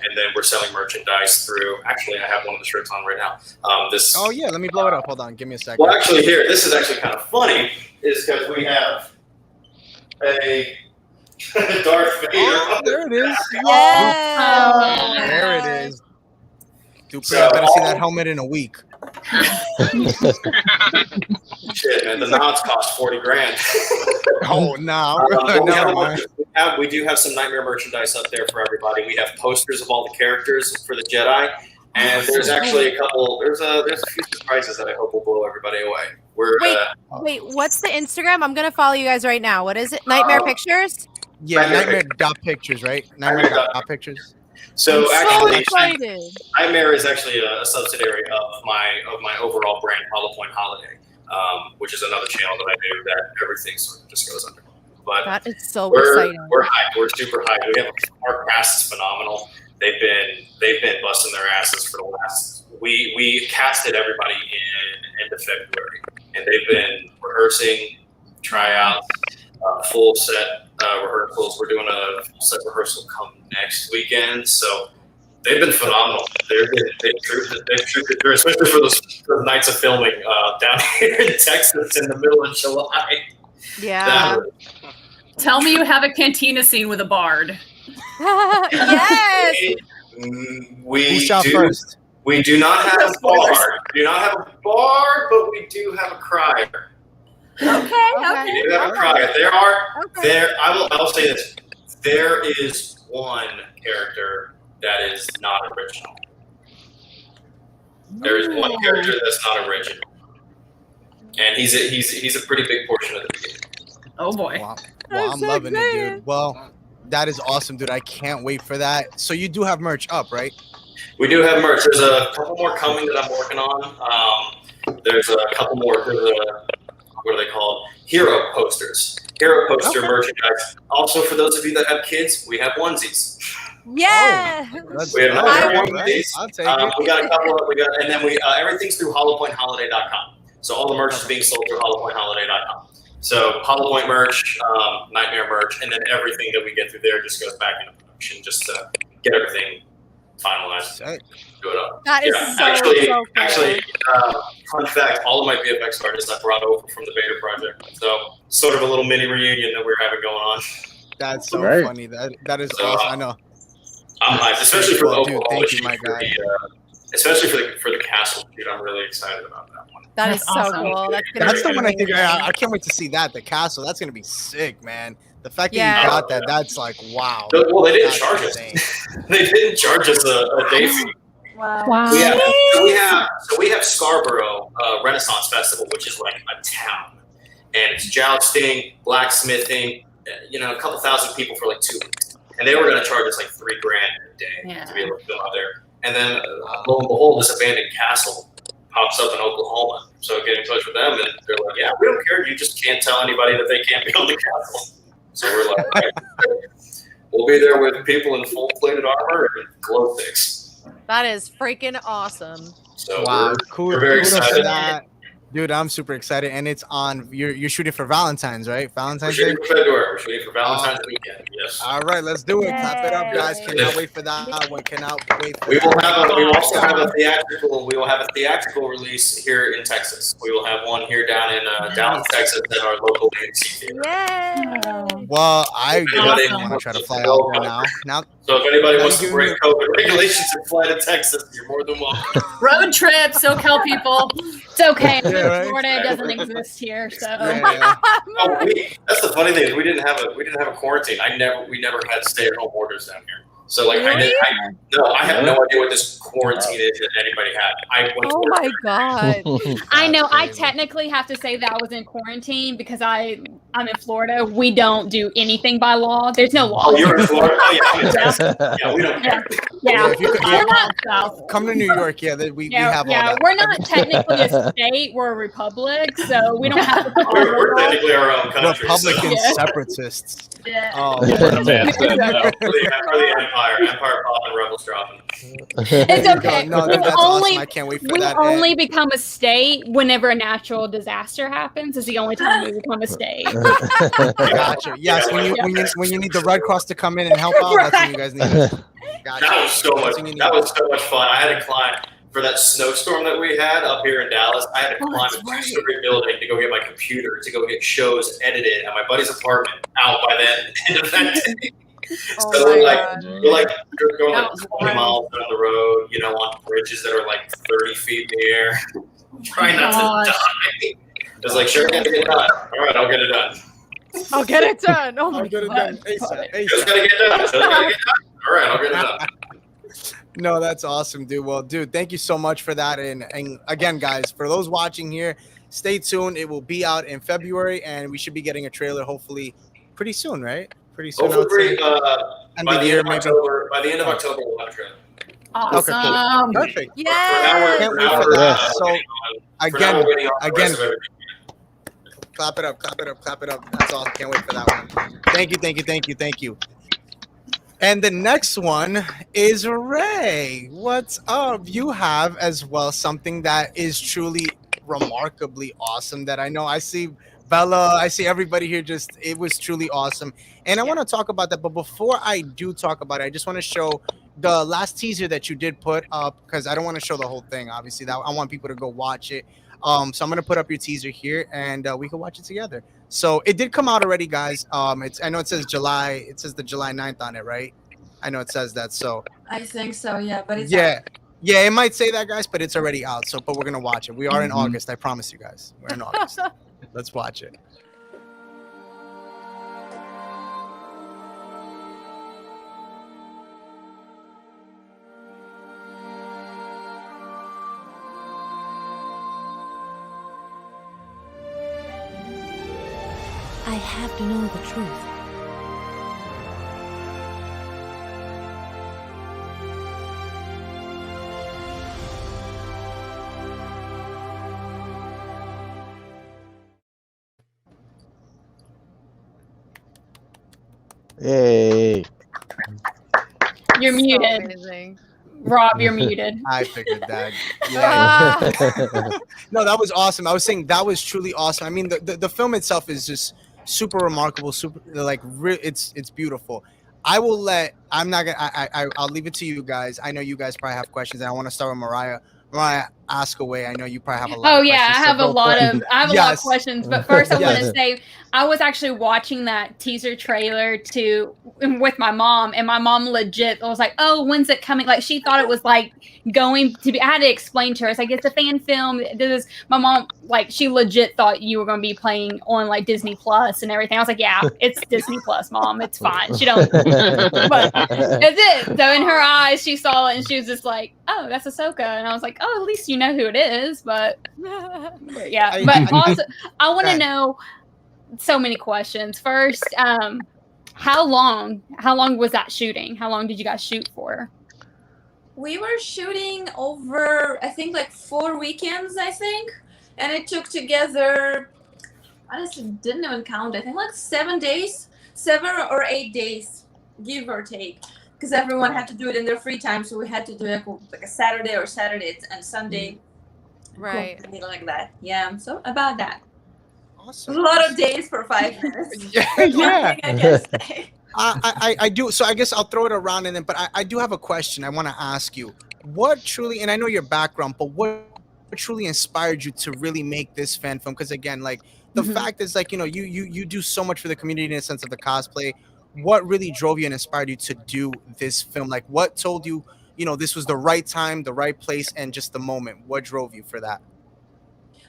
and then we're selling merchandise through. Actually, I have one of the shirts on right now. Oh yeah, let me blow it up. Hold on, give me a second. Well, actually, here, this is actually kind of funny, is because we have a Darth Vader. Oh, there it is. Yeah. There it is. Dude, I better see that helmet in a week. Shit, man, the nods cost $40,000. Oh no! We do have some Nightmare merchandise up there for everybody. We have posters of all the characters for the Jedi, and there's actually a couple. There's a few surprises that I hope will blow everybody away. Wait, what's the Instagram? I'm gonna follow you guys right now. What is it? Nightmare Pictures? Yeah, Nightmare.pictures, right? Nightmare.pictures. So actually, excited. Nightmare is actually a subsidiary of my overall brand, HoloPoint Holiday, which is another channel that I do that everything sort of just goes under. But that is so exciting. We're hyped. We're super hyped. We have our cast is phenomenal. They've been busting their asses for the last. We casted everybody in end of February, and they've been rehearsing, tryouts, full set rehearsals. We're doing a full set rehearsal come next weekend, so they've been phenomenal. They've trooped it through, especially for the nights of filming down here in Texas in the middle of July. Yeah. Tell me you have a cantina scene with a bard. Yes. We do not have a bar. We do not have a bar, but we do have a crier. Okay. We do have a crier. I will say this. There is one character that is not original. There is one character that's not original, and he's a pretty big portion of the beginning. Oh boy! Wow. Well, I'm loving it, dude. Well, that is awesome, dude. I can't wait for that. So you do have merch up, right? We do have merch. There's a couple more coming that I'm working on. There's a couple more. What are they called? Hero posters. Hero poster merchandise. Also, for those of you that have kids, we have onesies. Yeah. We have onesies. I'll take it. We got a couple. And then everything's through HoloPointHoliday.com. So all the merch is being sold through HoloPointHoliday.com. So HoloPoint merch, Nightmare merch, and then everything that we get through there just goes back into production just to get everything finalized. Do it up. That is actually, fun fact, all of my VFX artists I brought over from the Beta project. So sort of a little mini reunion that we're having going on. That's so funny. That is so, awesome. I know. I'm hyped, especially for the overall thank you, my guy. especially for the castle shoot. I'm really excited about that one. That is That's so awesome. cool. That's the one I think I can't wait to see that. The castle. That's gonna be sick, man. The fact that Yeah. you got that, that's like wow. Well, they didn't That's charge insane. us. They didn't charge us a day fee. Wow. We have Scarborough Renaissance Festival, which is like a town, and it's jousting, blacksmithing, a couple thousand people for like 2 weeks, and they were going to charge us like $3,000 a day to be able to go out there. And then lo and behold, this abandoned castle pops up in Oklahoma. So get in touch with them, and they're like, "Yeah, we don't care. You just can't tell anybody that they can't build the castle." So we're like, "All right, we'll be there with people in full plated armor and glow sticks." That is freaking awesome. So Wow, we're very kudos to excited. that. Dude, I'm super excited, and it's on. You're shooting for Valentine's, right? We're Valentine's Day. shooting for February. We're shooting for Valentine's weekend. Yes. All right, let's do it. Clap it up, guys! Yay. Cannot wait for that one. Cannot wait for We will that. have. We will also have a theatrical. We will have a theatrical release here in Texas. We will have one here down in Dallas, Texas, at our local AMC theater. Yay! Well, I Anybody definitely want to try to wants fly go out there now. Now, So if anybody Now wants you to give break me- COVID regulations and fly to Texas, you're more than welcome. Road trip, SoCal people. It's okay. Yeah, right. Florida doesn't exist here, so yeah. Oh, that's the funny thing is we didn't have a quarantine. We never had stay-at-home orders down here. So like I have no idea what this quarantine is that anybody had. I went to Oh work. my god. I know. I crazy. technically have to say that I was in quarantine because I'm in Florida. We don't do anything by law. There's no law. Oh, you're in Florida? Oh, yeah, I'm in Texas. Yeah, we don't care. Yeah, if you could- we're not south. Come to New York. Yeah, we have all yeah, that. we're not technically a state. We're a republic, so we don't have to follow We're laws. technically our own country. Republican Yeah. separatists. Yeah. Oh, Man said, So, for the Empire popping, rebels dropping. It's okay. No, We that's only- awesome. I can't wait for We that. only become a state whenever a natural disaster happens. Is the only time we become a state. Gotcha. Yes, when you need the Red Cross to come in and help out, that's when you guys need it. Gotcha. That was so much. That's when you need That it. was so much fun. I had to climb for that snowstorm that we had up here in Dallas. I had to climb a two-story building to go get my computer to go get shows edited at my buddy's apartment out by the end of that day. Oh So my we're like, God. we're going That like was 20 miles down the road, on bridges that are like 30 feet in the air, trying not to die. It's like, sure, gotta get it done. All right, I'll get it done. I'll get it done. Oh my I'll get it god. done ASAP. Just gotta get done. Just gotta get done. All right, I'll get it done. No, that's awesome, dude. Well, dude, thank you so much for that. And again, guys, for those watching here, stay tuned. It will be out in February, and we should be getting a trailer hopefully pretty soon, right? Pretty soon. I would Hopefully, say. by End the of the year, end of maybe. October, we'll have a trailer. Okay, cool. Perfect. Yeah. Can't wait for that. So again, again. clap it up, clap it up, clap it up. That's all. Can't wait for that one. Thank you. And the next one is Ray. What's up? You have as well something that is truly remarkably awesome that I know I see Bella, I see everybody here it was truly awesome. And I want to talk about that. But before I do talk about it, I just want to show the last teaser that you did put up because I don't want to show the whole thing. Obviously, that I want people to go watch it. So I'm going to put up your teaser here and we can watch it together. So it did come out already, guys. I know it says July. It says the July 9th on it, right? I know it says that. So I think so, yeah. But it's yeah, it might say that, guys, but it's already out. So, but we're gonna watch it. We are in August. I promise you guys. We're in August. Let's watch it. I have to know the truth. Hey. You're muted. Amazing. Rob, you're muted. I figured that. Yeah. No, that was awesome. I was saying that was truly awesome. I mean, the film itself is just super remarkable. Super it's beautiful. I'll leave it to you guys. I know you guys probably have questions, and I want to start with Mariah. Mariah, ask away. I know you probably have a lot. Oh of yeah, questions, I have so a go lot for it. of a lot of questions. But first, I want to say I was actually watching that teaser trailer with my mom, and my mom legit was like, "Oh, when's it coming?" Like she thought it was like going to be. I had to explain to her. It's like it's a fan film. This is my mom. Like she legit thought you were going to be playing on like Disney Plus and everything. I was like, "Yeah, it's Disney Plus, Mom. It's fine." She don't. But that's it. So in her eyes, she saw it and she was just like, "Oh, that's Ahsoka," and I was like, "Oh, at least you know who it is." But yeah, but also I want to know so many questions. First, how long was that shooting? How long did you guys shoot for? We were shooting over, I think, like 4 weekends, I think, and it took together, I honestly didn't even count. I think like 7 days, 7 or 8 days, give or take, because everyone had to do it in their free time. So we had to do it like a Saturday and Sunday, right? Like that. Yeah. So about that. Awesome. A lot of days for 5 minutes. Yeah. I can say. I do. So I guess I'll throw it around and then, but I do have a question I want to ask you. What truly, and I know your background, but what truly inspired you to really make this fan film? Because again, like the fact is like, you do so much for the community in the sense of the cosplay. What really drove you and inspired you to do this film? Like what told you, this was the right time, the right place, and just the moment? What drove you for that?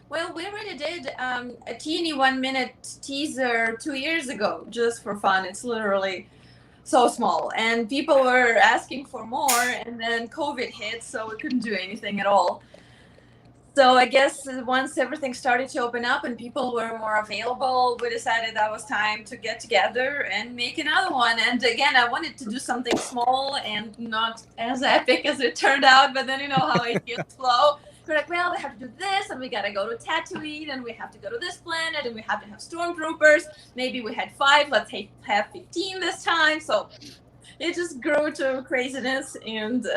Well, we already did a teeny 1-minute teaser 2 years ago, just for fun. It's literally so small, and people were asking for more, and then COVID hit, so we couldn't do anything at all. So I guess once everything started to open up and people were more available, we decided that was time to get together and make another one. And again, I wanted to do something small and not as epic as it turned out, but then you know how ideas flow. We're like, well, we have to do this, and we gotta go to Tatooine, and we have to go to this planet, and we have to have stormtroopers. Maybe we had 5, let's have 15 this time. So it just grew to craziness. And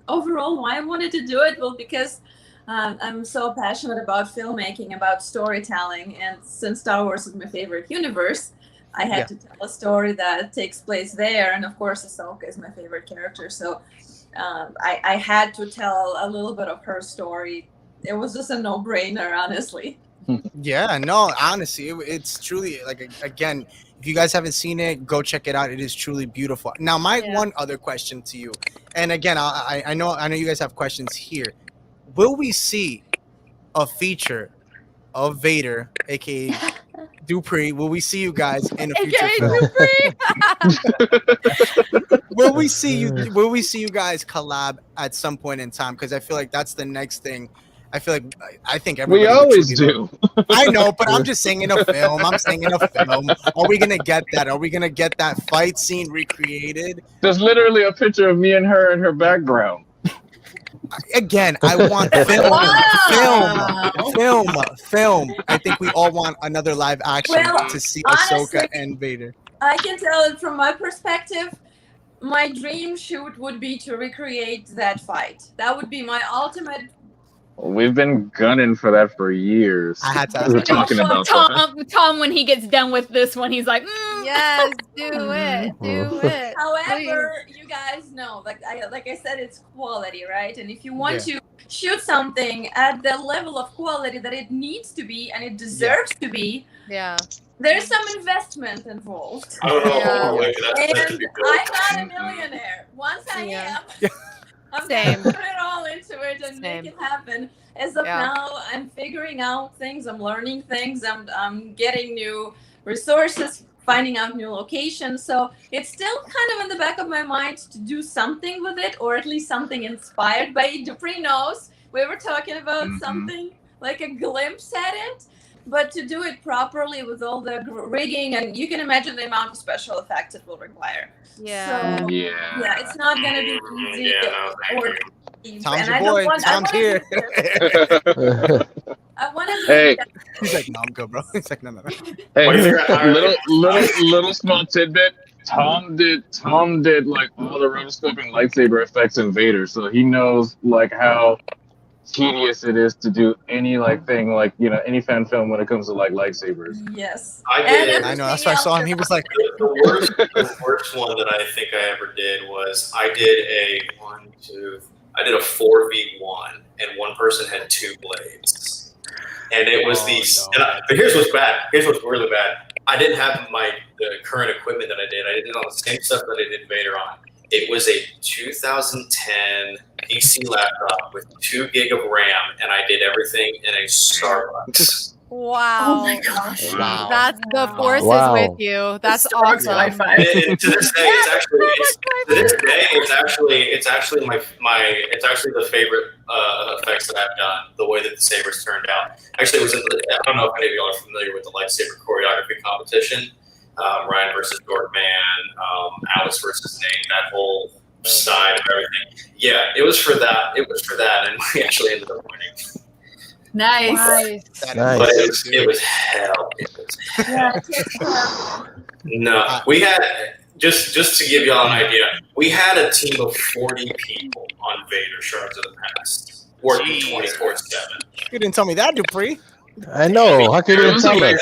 overall, why I wanted to do it? Well, because I'm so passionate about filmmaking, about storytelling, and since Star Wars is my favorite universe, I had to tell a story that takes place there. And of course, Ahsoka is my favorite character, so I had to tell a little bit of her story. It was just a no-brainer, honestly. Yeah, no, honestly, it's truly like, again, if you guys haven't seen it, go check it out. It is truly beautiful. Now, my one other question to you, and again, I know you guys have questions here. Will we see a feature of Vader, aka Dupree? Will we see you guys in a future film? Will we see you guys collab at some point in time? Because I feel like that's the next thing. I think everybody. We always do. I know, but I'm just saying in a film. Are we gonna get that? Are we gonna get that fight scene recreated? There's literally a picture of me and her in her background. Again, I want film. I think we all want another live action to see honestly, Ahsoka and Vader. I can tell it from my perspective. My dream shoot would be to recreate that fight. That would be my ultimate. We've been gunning for that for years. I had to ask we were talking about Tom, when he gets done with this one, he's like, yes, do it. However, you guys know, like I said, it's quality, right? And if you want to shoot something at the level of quality that it needs to be and it deserves to be, there's some investment involved. I don't know. And I'm not a millionaire. Once I am. I'm going to put it all into it and make it happen. As of now, I'm figuring out things. I'm learning things. I'm getting new resources, finding out new locations. So it's still kind of in the back of my mind to do something with it, or at least something inspired by it. Dupree knows we were talking about something like a glimpse at it. But to do it properly with all the rigging, and you can imagine the amount of special effects it will require. Yeah. So, it's not going to be easy. Tom's your boy. Tom's here. I want to. Hey. He's like, no, I'm good, bro. He's like, no. Hey, little small tidbit. Tom did like all the rotoscoping lightsaber effects in Vader, so he knows like how tedious it is to do any thing any fan film when it comes to like lightsabers. Yes, I know. That's why I saw him. He was like, the worst one that I think I ever did was I did a 4v1 and one person had 2 blades. And it was but here's what's bad. Here's what's really bad. I didn't have the current equipment that I did. I did it on the same stuff that I did Vader on. It was a 2010 PC laptop with 2 gig of RAM, and I did everything in a Starbucks. Wow. Oh my gosh. Wow. That's the force is with you. That's awesome. Wi-Fi. And to this day, it's actually the favorite effects that I've done. The way that the sabers turned out. Actually, it was I don't know if any of y'all are familiar with the lightsaber choreography competition. Ryan versus Dorkman, Alice versus Nate, that whole side of everything. Yeah, it was for that. And we actually ended up winning. Nice. But it was hell. No, we had just to give y'all an idea. We had a team of 40 people on Vader Shards of the Past, working 24/7. You didn't tell me that, Dupree. I know. How could you even tell us?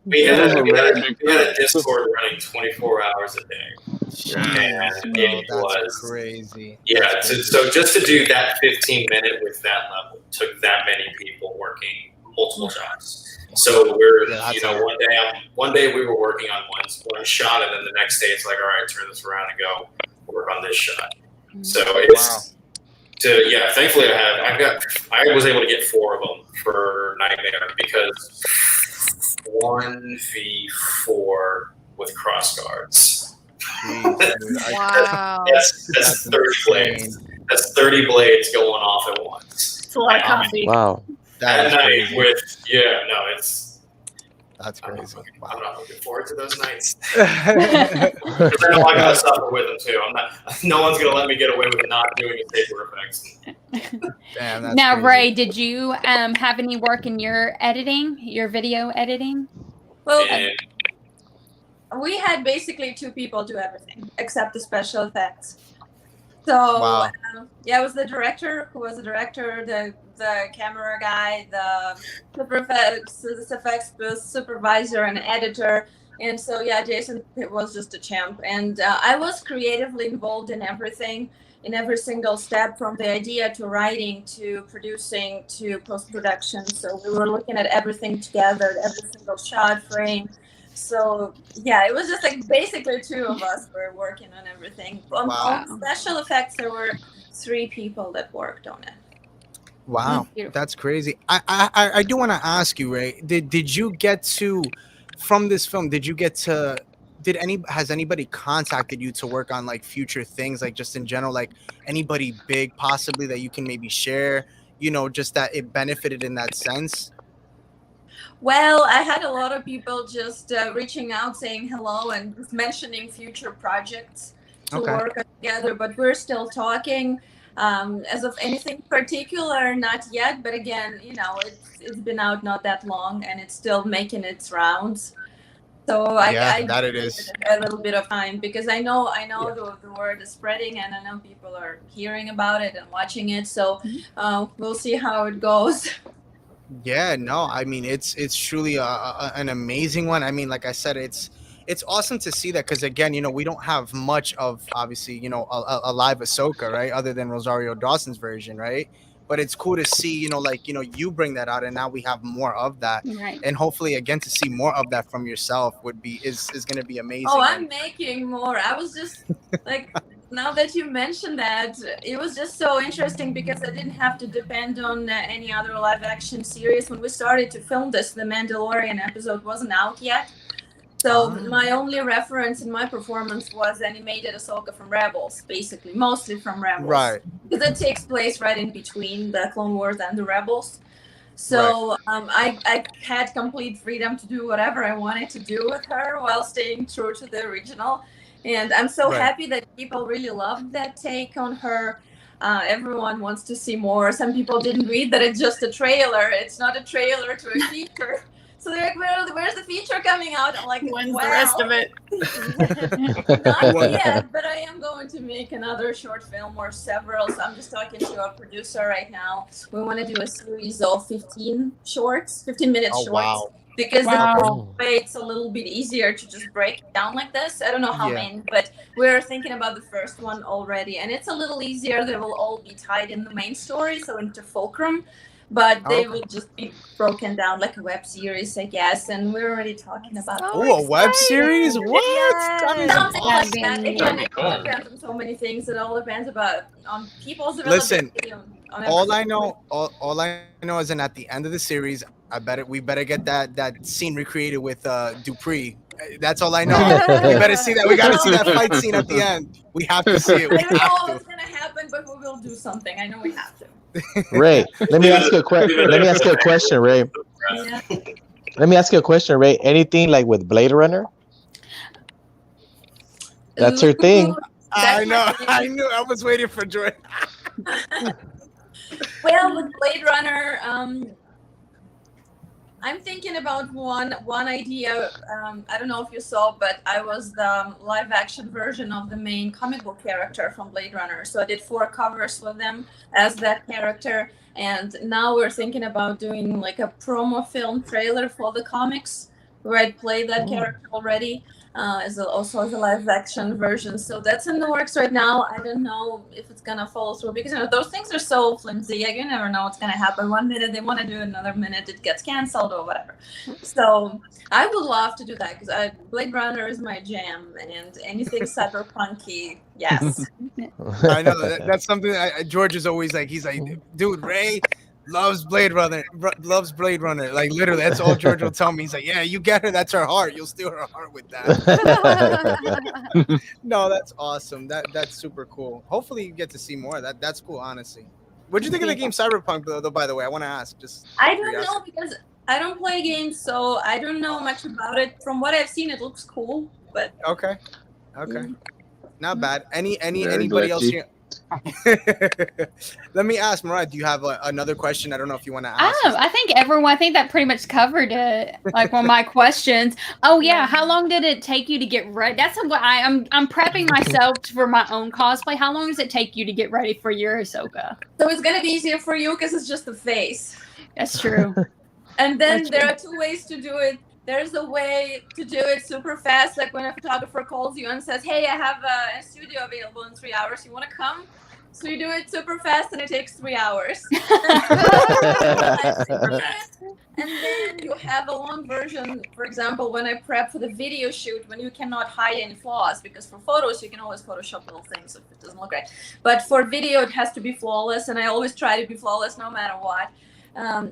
We had a Discord running 24 hours a day. And it was crazy. Yeah, so just to do that 15-minute with that level took that many people working multiple jobs. So we're, one day we were working on one shot, and then the next day it's like, all right, turn this around and go work on this shot. So it's thankfully I was able to get 4 of them for Nightmare because 1v4 with cross guards. Wow. That's 30 blades. That's 30 blades going off at once. It's a lot of coffee. Wow. That's crazy. That's crazy. Wow. I'm not looking forward to those nights. Because I know I gotta suffer with them too. No one's gonna let me get away with not doing a saber effects. Damn, that's Now, crazy. Ray, did you have any work in your video editing? Well, we had basically 2 people do everything except the special effects. So it was the director who was the director, the camera guy, the effects supervisor and editor. And so Jason was just a champ. And I was creatively involved in everything, in every single step, from the idea to writing to producing to post-production. So we were looking at everything together, every single shot, frame. So it was just like basically 2 of us were working on everything. On special effects, there were 3 people that worked on it. Wow, that's crazy. I do want to ask you, Ray. Did you get to, from this film? Has anybody contacted you to work on like future things, like just in general, like anybody big possibly that you can maybe share? Just that it benefited in that sense. Well, I had a lot of people just reaching out, saying hello, and just mentioning future projects to work together. But we're still talking. As of anything particular, not yet. But again, it's been out not that long, and it's still making its rounds. So I it is a little bit of time because I know the word is spreading, and I know people are hearing about it and watching it. So we'll see how it goes. Yeah, no, I mean it's truly an amazing one. I mean, like I said, it's awesome to see that because again, we don't have much of obviously a live Ahsoka, right? Other than Rosario Dawson's version, right? But it's cool to see, you bring that out, and now we have more of that, right? And hopefully, again, to see more of that from yourself is going to be amazing. Oh, I'm making more. I was just like. Now that you mentioned that, it was just so interesting because I didn't have to depend on any other live action series. When we started to film this, the Mandalorian episode wasn't out yet. So my only reference in my performance was animated Ahsoka from Rebels, basically, mostly from Rebels. Right. Because it takes place right in between the Clone Wars and the Rebels. So I had complete freedom to do whatever I wanted to do with her while staying true to the original. And I'm so happy that people really loved that take on her. Everyone wants to see more. Some people didn't read that it's just a trailer. It's not a trailer to a feature. So they're like, where's the feature coming out? I'm like, when's the rest of it? Not yet, but I am going to make another short film or several. So I'm just talking to a producer right now. We want to do a series of 15 minute shorts. because Wow. it's a little bit easier to just break it down like this. I don't know how Yeah. many, but we're thinking about the first one already, and it's a little easier. They will all be tied in the main story, so into Fulcrum, but they will just be broken down like a web series, I guess. And we're already talking about Oh, a web series? What? something like be that. amazing. Again, it all depends on so many things. It all depends on people's Listen, availability. On all I everything. know, all I know is, that at the end of the series, we better get that scene recreated with Dupree. That's all I know. We better see that. We got to see that fight scene at the end. We have to see it. We I don't know have to. what's gonna happen, but we will do something. I know we have to. Ray, let me ask you a question. Let me ask you a question, Ray. Yeah. Let me ask you a question, Ray. Anything like with Blade Runner? That's her thing. I know. I knew. I was waiting for Joy. Well, with Blade Runner, I'm thinking about one idea. I don't know if you saw, but I was the live action version of the main comic book character from Blade Runner. So I did 4 covers for them as that character. And now we're thinking about doing like a promo film trailer for the comics where I play that character already. Also as a live action version. So that's in the works right now. I don't know if it's gonna follow through because those things are so flimsy. You never know what's gonna happen. One minute they want to do it, another minute it gets canceled or whatever. So I would love to do that because Blade Runner is my jam, and anything cyberpunky, yes. I know that's something George is always like. He's like, dude, Ray loves Blade Runner. Like literally, that's all George will tell me. He's like, yeah, you get her. That's her heart. You'll steal her heart with that. No, that's awesome. That's super cool. Hopefully, you get to see more. That's cool. Honestly, what'd you think of the game Cyberpunk? Though, by the way, I want to ask. I don't know because I don't play games, so I don't know much about it. From what I've seen, it looks cool. But okay, not bad. Anybody glitchy. else here? Let me ask Mariah, do you have another question? I don't know if you want to ask. I think that pretty much covered it. Like one of my questions. Oh yeah, how long did it take you to get ready? That's what I'm prepping myself for my own cosplay. How long does it take you to get ready for your Ahsoka? So it's gonna be easier for you because it's just the face. That's true. And then there are 2 ways to do it. There's a way to do it super fast, like when a photographer calls you and says, hey, I have a studio available in 3 hours. You want to come? So you do it super fast and it takes 3 hours. And then you have a long version, for example, when I prep for the video shoot, when you cannot hide any flaws, because for photos, you can always Photoshop little things if it doesn't look right. But for video, it has to be flawless, and I always try to be flawless no matter what.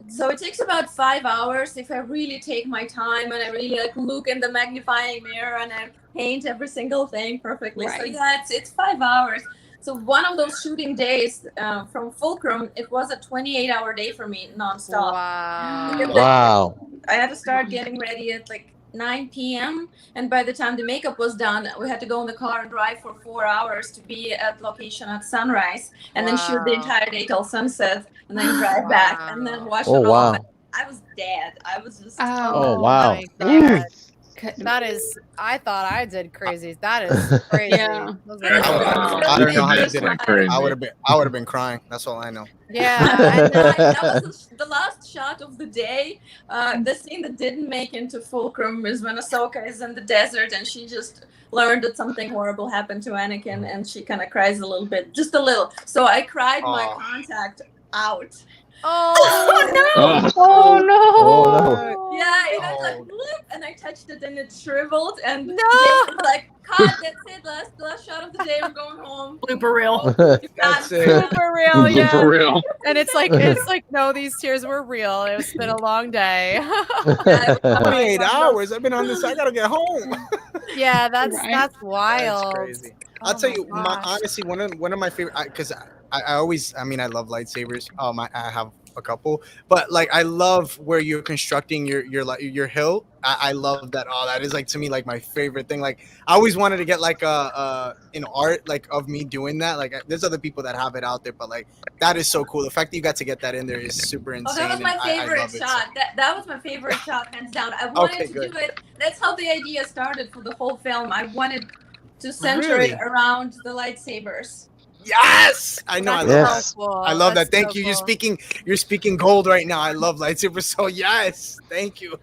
So it takes about 5 hours if I really take my time and I really look in the magnifying mirror and I paint every single thing perfectly. Right. So yeah, it's 5 hours. So one of those shooting days from Fulcrum, it was a 28-hour day for me nonstop. Wow. I had to start getting ready at 9 p.m. and by the time the makeup was done, we had to go in the car and drive for 4 hours to be at location at sunrise, and then shoot the entire day till sunset, and then drive back, and then wash it off. I was dead. I was just. Oh wow. That is. I thought I did crazy. That is crazy. Yeah. I don't know how you did it. Crazy. I would have been crying. That's all I know. Yeah. That was the last shot of the day. The scene that didn't make into Fulcrum is when Ahsoka is in the desert and she just learned that something horrible happened to Anakin, and she kind of cries a little bit, just a little. So I cried my contact out. Oh no! Oh no! Yeah, and I was bloop, and I touched it and it shriveled, and No! Jason was cut, that's it, last shot of the day, we're going home. Blooper reel. That's it. Super real, yeah. For real. And it's like no, these tears were real. It's been a long day. 28 hours. I've been on this. I gotta get home. Yeah, that's That's wild. crazy. I'll tell you, honestly, one of my favorite, because I always, I love lightsabers. I have a couple, but I love where you're constructing your hill. I love that. That is to me my favorite thing. I always wanted to get an art of me doing that. There's other people that have it out there, but that is so cool. The fact that you got to get that in there is super insane. Oh, that was my favorite shot. That was my favorite shot, hands down. I wanted to do it. That's how the idea started for the whole film. I wanted to center it around the lightsabers. Yes, I know. I love that. So cool. I love That's that. Thank so you. cool. You're speaking gold right now. I love lightsabers. So yes, thank you.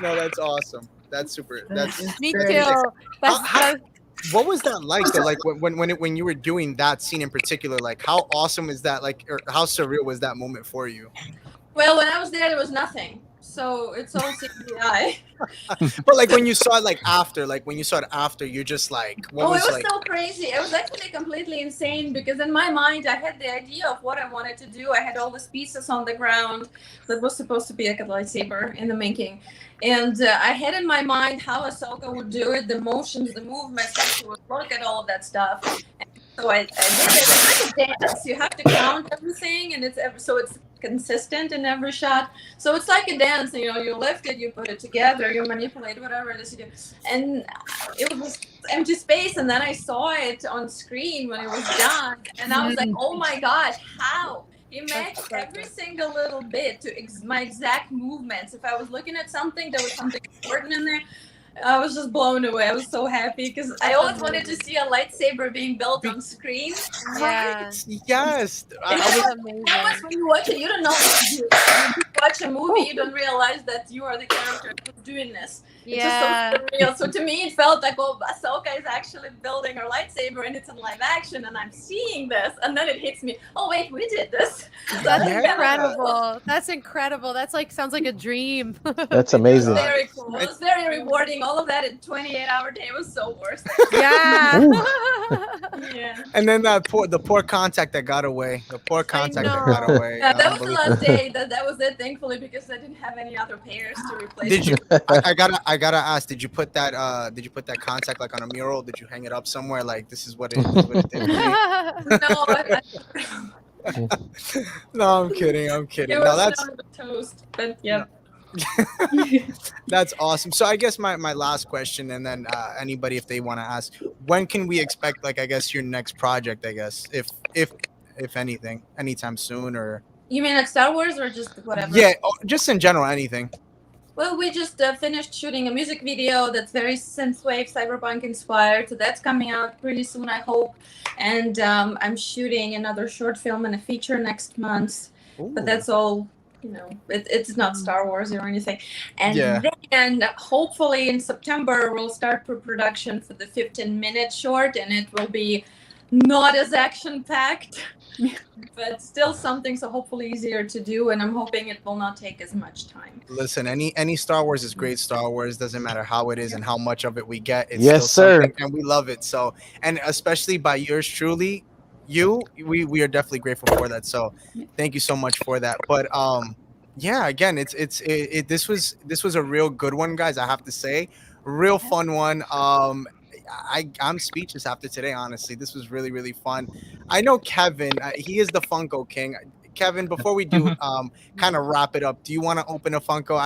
No, that's awesome. That's super. That's Me that's too. amazing. That's What was that like though? Like when you were doing that scene in particular, like how awesome is that? Like, or how surreal was that moment for you? Well, when I was there was nothing, so it's all CGI. But like when you saw it, when you saw it after, you're just like, what Oh, was it was like? so crazy. It was actually completely insane because in my mind, I had the idea of what I wanted to do. I had all these pieces on the ground that was supposed to be like a lightsaber in the making. And I had in my mind how Ahsoka would do it, the motions, the movements, how she would look at all of that stuff. And so I did it. It's like a dance. You have to count everything, and so it's consistent in every shot. So it's like a dance. You know, you lift it, you put it together, you manipulate whatever it is you do. And it was empty space, and then I saw it on screen when it was done, and I was like, oh my gosh, how? He matched every single little bit to my exact movements. If I was looking at something, there was something important in there. I was just blown away. I was so happy because I always wanted to see a lightsaber being built on screen. yeah. Yes. That was when you watch it, you don't know what to do. When you watch a movie, you don't realize that you are the character who's doing this. It's Yeah. just so surreal. So to me, it felt like, well, Ahsoka is actually building her lightsaber and it's in live action, and I'm seeing this. And then it hits me, oh, wait, we did this. So That's Yeah. incredible. That's incredible. That's like sounds like a dream. That's amazing. Very cool. It was very rewarding. All of that in 28-hour day was so worth it. Yeah. Yeah. And then the poor contact that got away. The poor contact that got away. Yeah, that was the Unbelievable. last day. That was it, thankfully, because I didn't have any other pairs to replace. Did you? it. I gotta ask. Did you put that? Did you put that contact like on a mural? Did you hang it up somewhere? Like this is what it did for me. No, No, I'm kidding. I'm it kidding. was No, that's not toast, but yeah. that's awesome. So I guess my last question, and then anybody if they want to ask, when can we expect like I guess your next project? I guess if anything, anytime soon or You mean like Star Wars or just whatever? yeah, just in general, anything. Well, we just finished shooting a music video that's very synthwave, cyberpunk inspired. So that's coming out pretty soon, I hope. And I'm shooting another short film and a feature next month. But that's all, you know, it's not Star Wars or anything. And Yeah. then hopefully in September, we'll start pre-production for the 15-minute short, and it will be not as action-packed. But still something so hopefully easier to do, and I'm hoping it will not take as much time. Listen, any Star Wars is great. Star Wars doesn't matter how it is and how much of it we get. It's Yes, still sir. something, and we love it. So, and especially by yours truly, we are definitely grateful for that. So, thank you so much for that. But yeah, again, this was a real good one, guys. I have to say, real fun one. I'm speechless after today. Honestly, this was really really fun. I know Kevin. He is the Funko King. Kevin, before we do kind of wrap it up, do you want to open a Funko?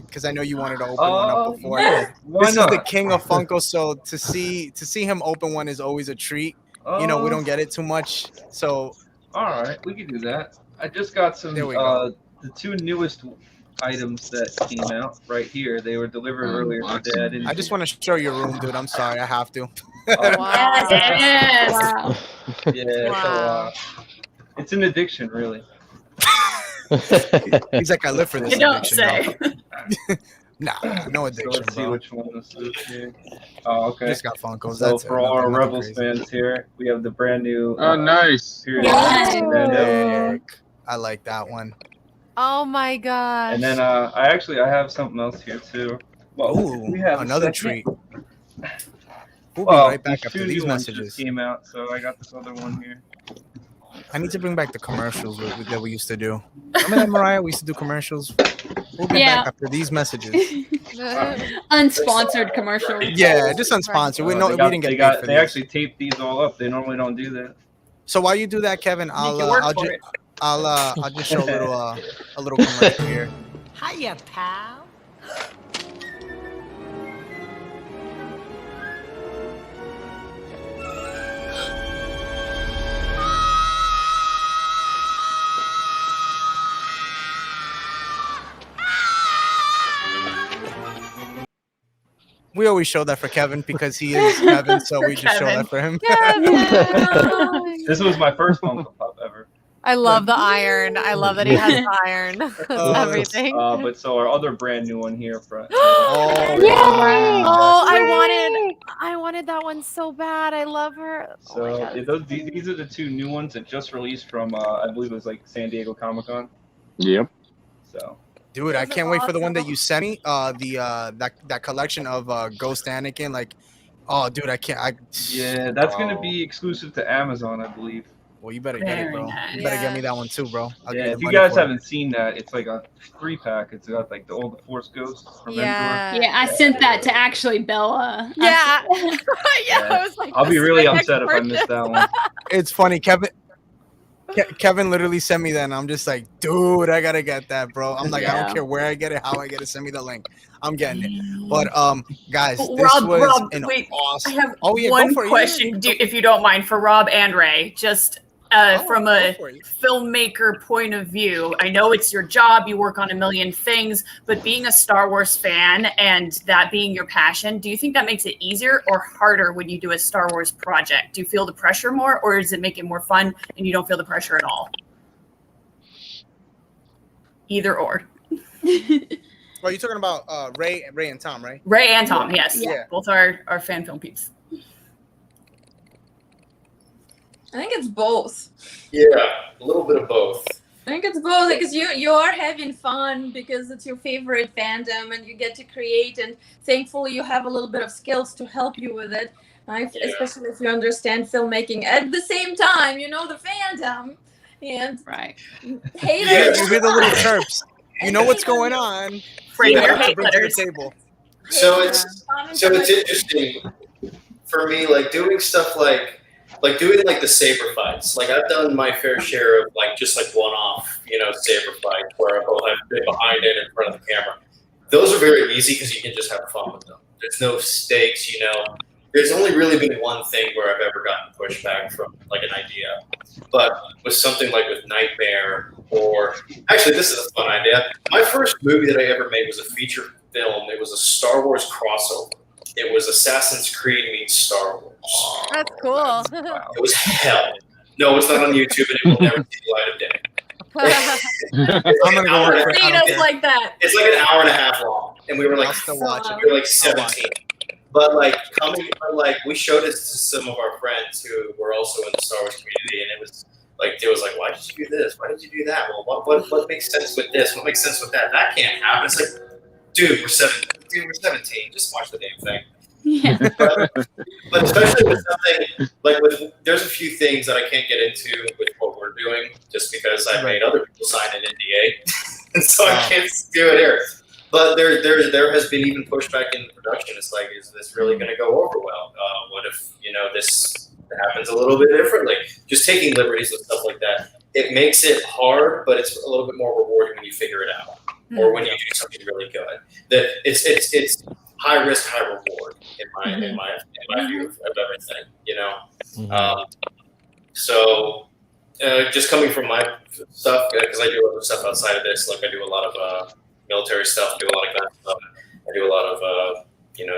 Because I know you wanted to open one up before. Yeah. Why This not? is the king of Funko, so to see him open one is always a treat. You know, we don't get it too much. So All right, we can do that. I just got some There we go. the two newest items that came out right here. They were delivered earlier today. I didn't. I just want to show your room, dude. I'm sorry, I have to. Wow. Yes. Wow. Yeah. Wow. So it's an addiction, really. He's like, I live for this You don't addiction. say. Nah, no So addiction, let's see bro. which one this is here. Oh, okay. Just got Funkos. So That's for it. all our Nothing Rebels crazy. fans here, we have the brand new. Oh, nice. Period. Yes. And then, Sick. I like that one. Oh my gosh. and then I have something else here too. Well, Ooh, we have a another second. treat. We'll be Well, right back these after two these new ones messages. just came out, so I got this other one here. I need to bring back the commercials that we used to do. Remember that, Mariah? We used to do commercials. We'll be Yeah. back after these messages. Unsponsored commercial. Yeah, just unsponsored. We They didn't get paid for they these. actually taped these all up. They normally don't do that. So while you do that, Kevin, I'll just show a little commercial here. Hiya, pal. We always show that for Kevin because he is Kevin, so we just show Kevin. that for him. This was my first Funko Pop ever. I love the iron. I love that he has the iron. That's everything. But so our other brand new one here for I wanted that one so bad. I love her. So these are the two new ones that just released from I believe it was like San Diego Comic-Con. Yep. So dude, I can't wait for the one that you sent me. That collection of Ghost Anakin. Like, oh, dude, I can't. Yeah, that's gonna be exclusive to Amazon, I believe. Well, you better get it, bro. You better get me that one too, bro. If you guys haven't seen that, it's like a 3-pack. It's got like all the Force Ghosts from Endor. Yeah, I sent that to actually Bella. Yeah. I was like, I'll be really upset if I miss that one. It's funny, Kevin literally sent me that, and I'm just like, dude, I gotta get that, bro. I'm like, I don't care where I get it, how I get it. Send me the link. I'm getting it. But guys, this was an awesome. I have one question, if you don't mind, for Rob and Ray. Just from a filmmaker point of view, I know it's your job, you work on a million things, but being a Star Wars fan and that being your passion, do you think that makes it easier or harder when you do a Star Wars project? Do you feel the pressure more, or does it make it more fun and you don't feel the pressure at all? Either or. Well, you're talking about Ray and Tom, right? Ray and Tom, yes. Yeah. Both are fan film peeps. I think it's both. Yeah, a little bit of both. I think it's both because you are having fun because it's your favorite fandom and you get to create, and thankfully you have a little bit of skills to help you with it. Especially if you understand filmmaking. At the same time, you know the fandom and haters. You hear the little chirps. You know what's going on. Bring your hate letters. to the table. So it's interesting for me, like doing stuff like doing like the saber fights. Like I've done my fair share of like just like one-off, saber fights where I'll have been behind it in front of the camera. Those are very easy because you can just have fun with them. There's no stakes, There's only really been one thing where I've ever gotten pushback from like an idea, but with something like with Nightmare, or actually this is a fun idea. My first movie that I ever made was a feature film. It was a Star Wars crossover. It was Assassin's Creed meets Star Wars. That's cool. It was hell. No, it's not on YouTube, and it will never see the light of day. I'm gonna go work for it. Like that. It's like an hour and a half long, and we were like, still watch it. we were like 17. But we showed it to some of our friends who were also in the Star Wars community, and it was like, why did you do this? Why did you do that? Well, what makes sense with this? What makes sense with that? That can't happen. It's like, dude, we're 17. Just watch the damn thing. Yeah. But especially with something like there's a few things that I can't get into with what we're doing, just because I made other people sign an NDA, and so I can't do it here. But there has been even pushback in the production. It's like, is this really going to go over well? What if this happens a little bit differently? Just taking liberties with stuff like that. It makes it hard, but it's a little bit more rewarding when you figure it out, or when you do something really good. That it's high risk, high reward in my view of everything. So just coming from my stuff, because I do other stuff outside of this. Like I do a lot of military stuff, do a lot of gun stuff. I do a lot of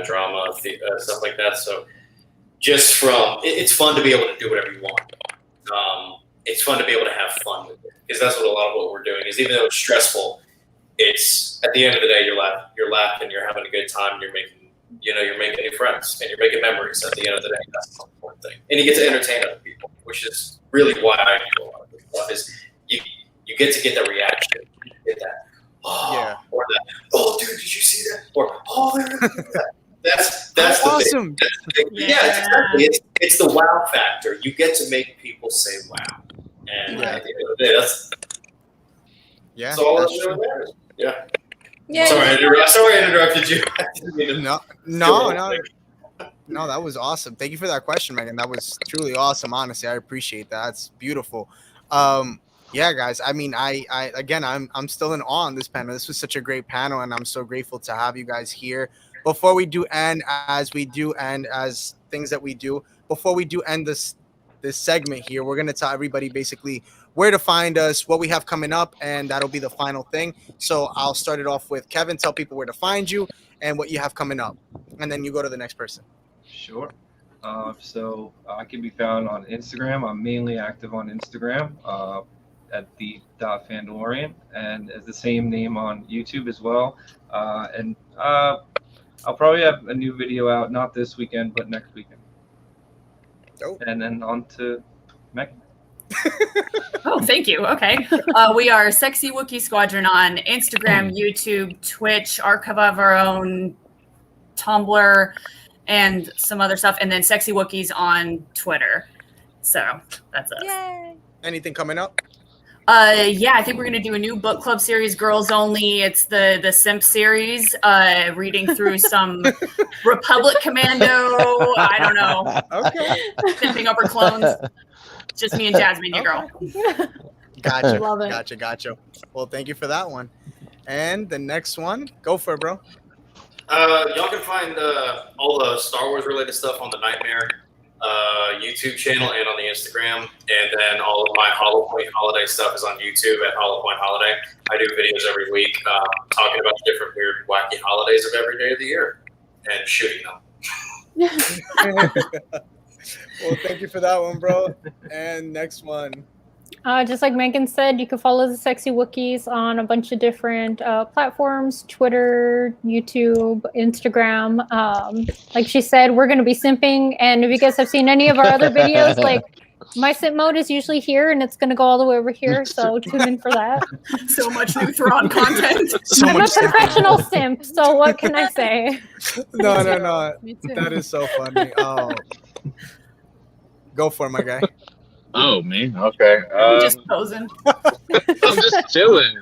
drama, stuff like that. So just it's fun to be able to do whatever you want. It's fun to be able to have fun with it, because that's what a lot of what we're doing is. Even though it's stressful, it's at the end of the day you're laughing, you're having a good time, you're making new friends, and you're making memories. At the end of the day, that's the important thing, and you get to entertain other people, which is really why I do a lot of this stuff. Is you get to get the reaction, you get that. Or that. Oh, dude, did you see that? Or there is that. That's awesome. Exactly. It's the wow factor. You get to make people say wow, and at the end of the day, that's all I'm doing there. Yeah. Yeah. Sorry, I interrupted you. No, that was awesome. Thank you for that question, Megan. That was truly awesome. Honestly, I appreciate that. That's beautiful. Yeah, guys. I mean, I'm still in awe on this panel. This was such a great panel, and I'm so grateful to have you guys here. Before we do end, as things that we do, before we do end this segment here, we're gonna tell everybody basically where to find us, what we have coming up, and that'll be the final thing. So I'll start it off with Kevin. Tell people where to find you and what you have coming up, and then you go to the next person. Sure. So I can be found on Instagram. I'm mainly active on Instagram. the.Fandalorian, and it's the same name on YouTube as well. And I'll probably have a new video out, not this weekend, but next weekend. Dope. And then on to Megan. Oh, thank you. Okay. We are Sexy Wookiee Squadron on Instagram, YouTube, Twitch, Archive of Our Own, Tumblr, and some other stuff. And then Sexy Wookiees on Twitter. So that's us. Yay. Anything coming up? Yeah, I think we're gonna do a new book club series, girls only. It's the Simp series, reading through some Republic Commando. I don't know. Okay. Simping upper clones. Just me and Jasmine, your girl. Gotcha. Love it. Gotcha. Well, thank you for that one. And the next one, go for it, bro. Y'all can find all the Star Wars related stuff on the Nightmare YouTube channel and on the Instagram. And then all of my Hollow Point Holiday stuff is on YouTube at Hollow Point Holiday. I do videos every week talking about the different weird, wacky holidays of every day of the year and shooting them. Well, thank you for that one, bro. And next one. Just like Megan said, you can follow the Sexy Wookiees on a bunch of different platforms: Twitter, YouTube, Instagram. Like she said, we're going to be simping. And if you guys have seen any of our other videos, like my simp mode is usually here, and it's going to go all the way over here. So tune in for that. So much new Thrawn content. I'm a professional simp, so what can I say? No. Me too. That is so funny. Go for it, my guy. Oh, me? Okay. Just posing. I'm just chilling.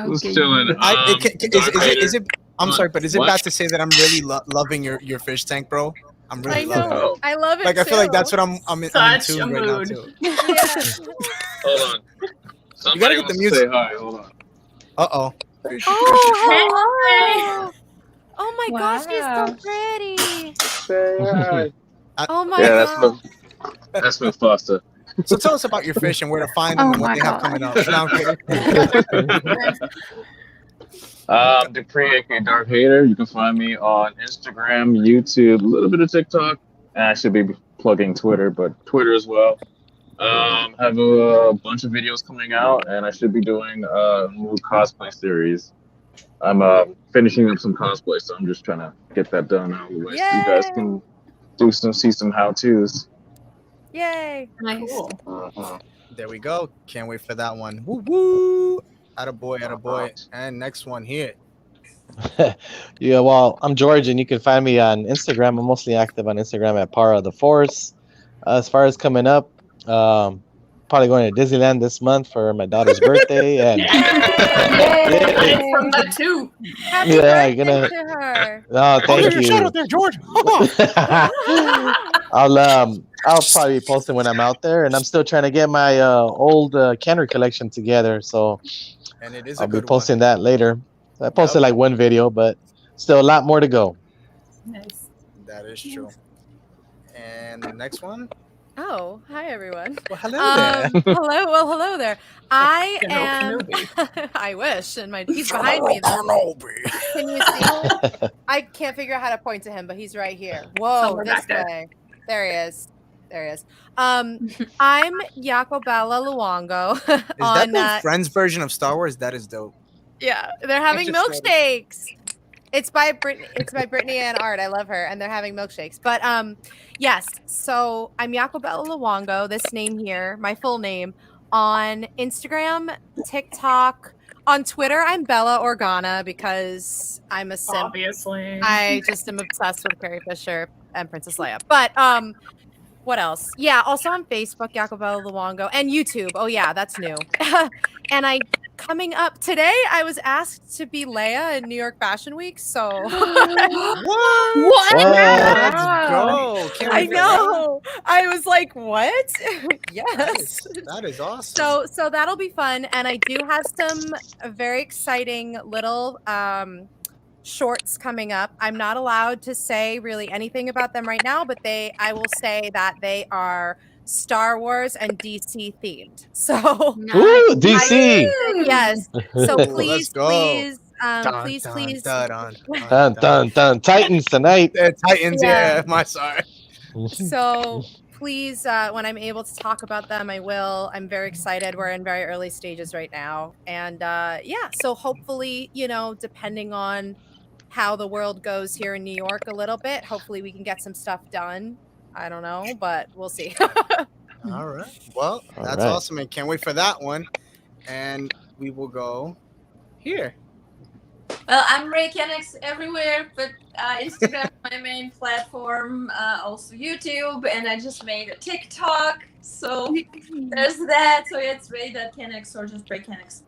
Just chilling. Is it? I'm sorry, but is it bad to say that I'm really loving your fish tank, bro? I'm really I loving know. it. I love it. Like I feel like that's what I'm in Such tune a right now mood. too. Hold on. You gotta get the wants to music. Say hi. Hold on. Uh-oh. Oh, hello. Oh my gosh, he's Wow. so pretty. Say hi. Oh my Yeah, god. that's Miss Foster. So tell us about your fish and where to find them and what they have coming up. No, I'm kidding. Dupree, aka Dark Hater. You can find me on Instagram, YouTube, a little bit of TikTok, and I should be plugging Twitter, but Twitter as well. Have a bunch of videos coming out, and I should be doing a new cosplay series. I'm finishing up some cosplay, so I'm just trying to get that done out of the way, so you guys can see some how-tos. Yay. Nice. Uh-huh. There we go. Can't wait for that one. Woo woo. Attaboy. And next one here. Yeah, well, I'm George, and you can find me on Instagram. I'm mostly active on Instagram at Para the Force. As far as coming up, probably going to Disneyland this month for my daughter's birthday. And From that too. Happy Yeah, birthday gonna- to her. oh, thank you. Shout out there, George. I'll probably be posting when I'm out there, and I'm still trying to get my old cannery collection together. So And it is I'll a be good posting that later. I posted like one video, but still a lot more to go. Nice. one. That is true. And the next one. Oh, hi everyone. Well, hello there. Hello there. I Kenobi. am. I wish, and he's behind me. Though. Can you see him? I can't figure out how to point to him, but he's right here. Whoa, Somewhere this back there. way. There he is. I'm Yakobella Luongo. Is on that the Friends version of Star Wars? That is dope. yeah, they're having just noticed. milkshakes. It's by Brittany and Art. I love her, and they're having milkshakes. But yes. So I'm Yakobella Luongo. This name here, my full name, on Instagram, TikTok, on Twitter. I'm Bella Organa because I'm a simp. Obviously. I just am obsessed with Carrie Fisher and Princess Leia. But what else? Yeah, also on Facebook, Yakobella Luongo, and YouTube. Oh yeah, that's new. And coming up today, I was asked to be Leia in New York Fashion Week. So What? Let's go. Can't I wait for know. I was like, what? that. Yes. That is awesome. So that'll be fun, and I do have some very exciting little shorts coming up. I'm not allowed to say really anything about them right now, but I will say that they are Star Wars and DC themed. So Ooh, DC. yes. So Ooh, please, let's go. please, Dun, please, dun, please. Dun, dun, dun. Titans tonight. Titans, Yeah. yeah. My sorry. So please, when I'm able to talk about them, I will. I'm very excited. We're in very early stages right now. And yeah, so hopefully, depending on how the world goes here in New York a little bit, hopefully we can get some stuff done. I don't know, but we'll see. All right. Well, that's right. awesome, and can't wait for that one. And we will go here. Well, I'm Ray Kennex everywhere, but Instagram my main platform, also YouTube, and I just made a TikTok, so there's that. So it's Ray.Kennex or just Ray Kennex.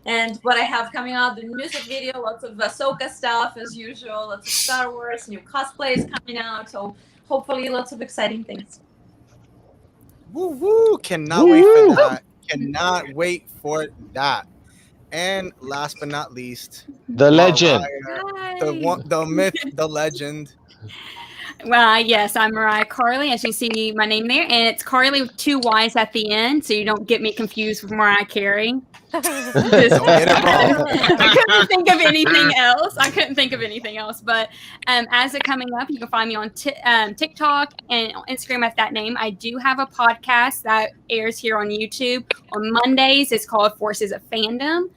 And what I have coming out, the music video, lots of Ahsoka stuff as usual, lots of Star Wars, new cosplays coming out, so hopefully lots of exciting things. Woo woo! Cannot wait for that. Cannot wait for that. And last but not least, the legend, the myth, the legend. Well, yes, I'm Mariah Carley, as you see my name there, and it's Carley with 2 Y's at the end, so you don't get me confused with Mariah Carey. Don't get it wrong. I couldn't think of anything else. But as it coming up, you can find me on TikTok and on Instagram at that name. I do have a podcast that airs here on YouTube on Mondays. It's called Forces of Fandom.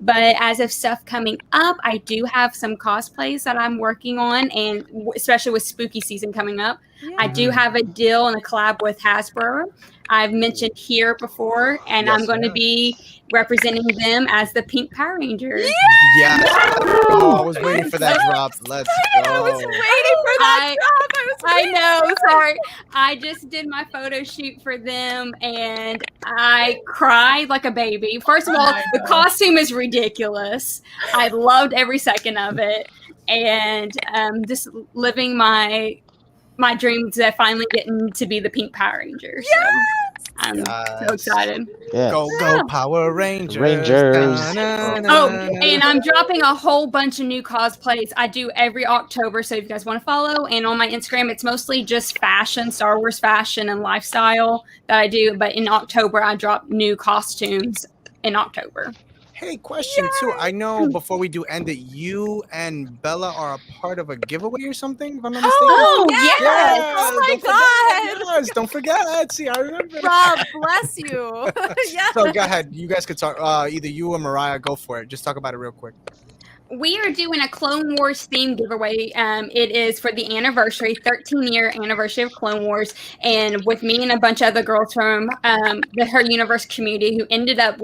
But as of stuff coming up, I do have some cosplays that I'm working on, and especially with spooky season coming up, I do have a deal and a collab with Hasbro. I've mentioned here before, and I'm going to be representing them as the Pink Power Rangers. Yeah. Oh, I was waiting for that drop. Let's go. I was waiting for that drop. I know. Sorry. I just did my photo shoot for them, and I cried like a baby. First of all, the costume is ridiculous. I loved every second of it, and just living my dreams of finally getting to be the Pink Power Rangers. Yes! So I'm so excited. Yeah. Go Power Rangers. Oh, and I'm dropping a whole bunch of new cosplays. I do every October, so if you guys want to follow. And on my Instagram, it's mostly just fashion, Star Wars fashion and lifestyle that I do. But in October, I drop new costumes in October. Hey, question too. I know before we do end it, you and Bella are a part of a giveaway or something, if I'm not mistaken. Oh, yes. Oh, my God. Yes, don't forget. See, I remember. Rob, bless you. Yes. So go ahead. You guys could talk. Either you or Mariah, go for it. Just talk about it real quick. We are doing a Clone Wars themed giveaway. It is for the anniversary, 13-year anniversary of Clone Wars, and with me and a bunch of other girls from her universe community who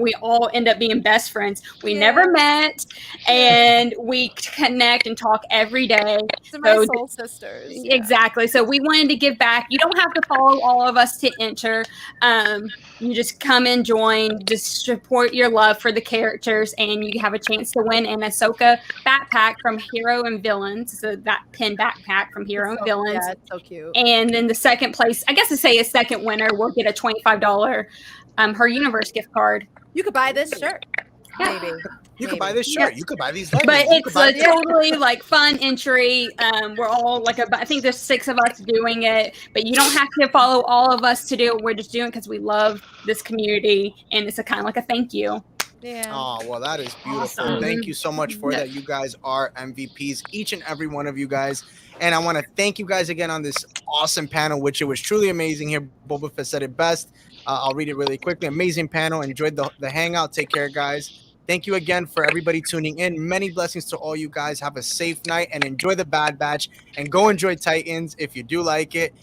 we all end up being best friends. We never met, and we connect and talk every day. So my soul sisters. Exactly. So we wanted to give back. You don't have to follow all of us to enter. You just come and join, just support your love for the characters, and you have a chance to win an Ahsoka backpack from Hero and Villains. So that pin backpack from Hero and Villains. Yeah, it's so cute. And then the second place, I guess to say a second winner, will get a $25 Her Universe gift card. You could buy this shirt. Maybe. You could buy this shirt. You could buy these leggings. But it's a totally fun entry. We're all I think there's 6 of us doing it, but you don't have to follow all of us to do it. We're just doing it because we love this community, and it's a kind of like a thank you. Yeah. Oh, well, that is beautiful. Awesome. Thank you so much for that. You guys are MVPs, each and every one of you guys. And I want to thank you guys again on this awesome panel, which it was truly amazing here. Boba Fett said it best. I'll read it really quickly. Amazing panel. Enjoyed the hangout. Take care, guys. Thank you again for everybody tuning in. Many blessings to all you guys. Have a safe night and enjoy the Bad Batch. And go enjoy Titans if you do like it.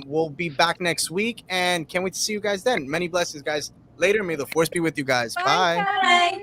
We'll be back next week. And can't wait to see you guys then. Many blessings, guys. Later. May the force be with you guys. Bye. Bye.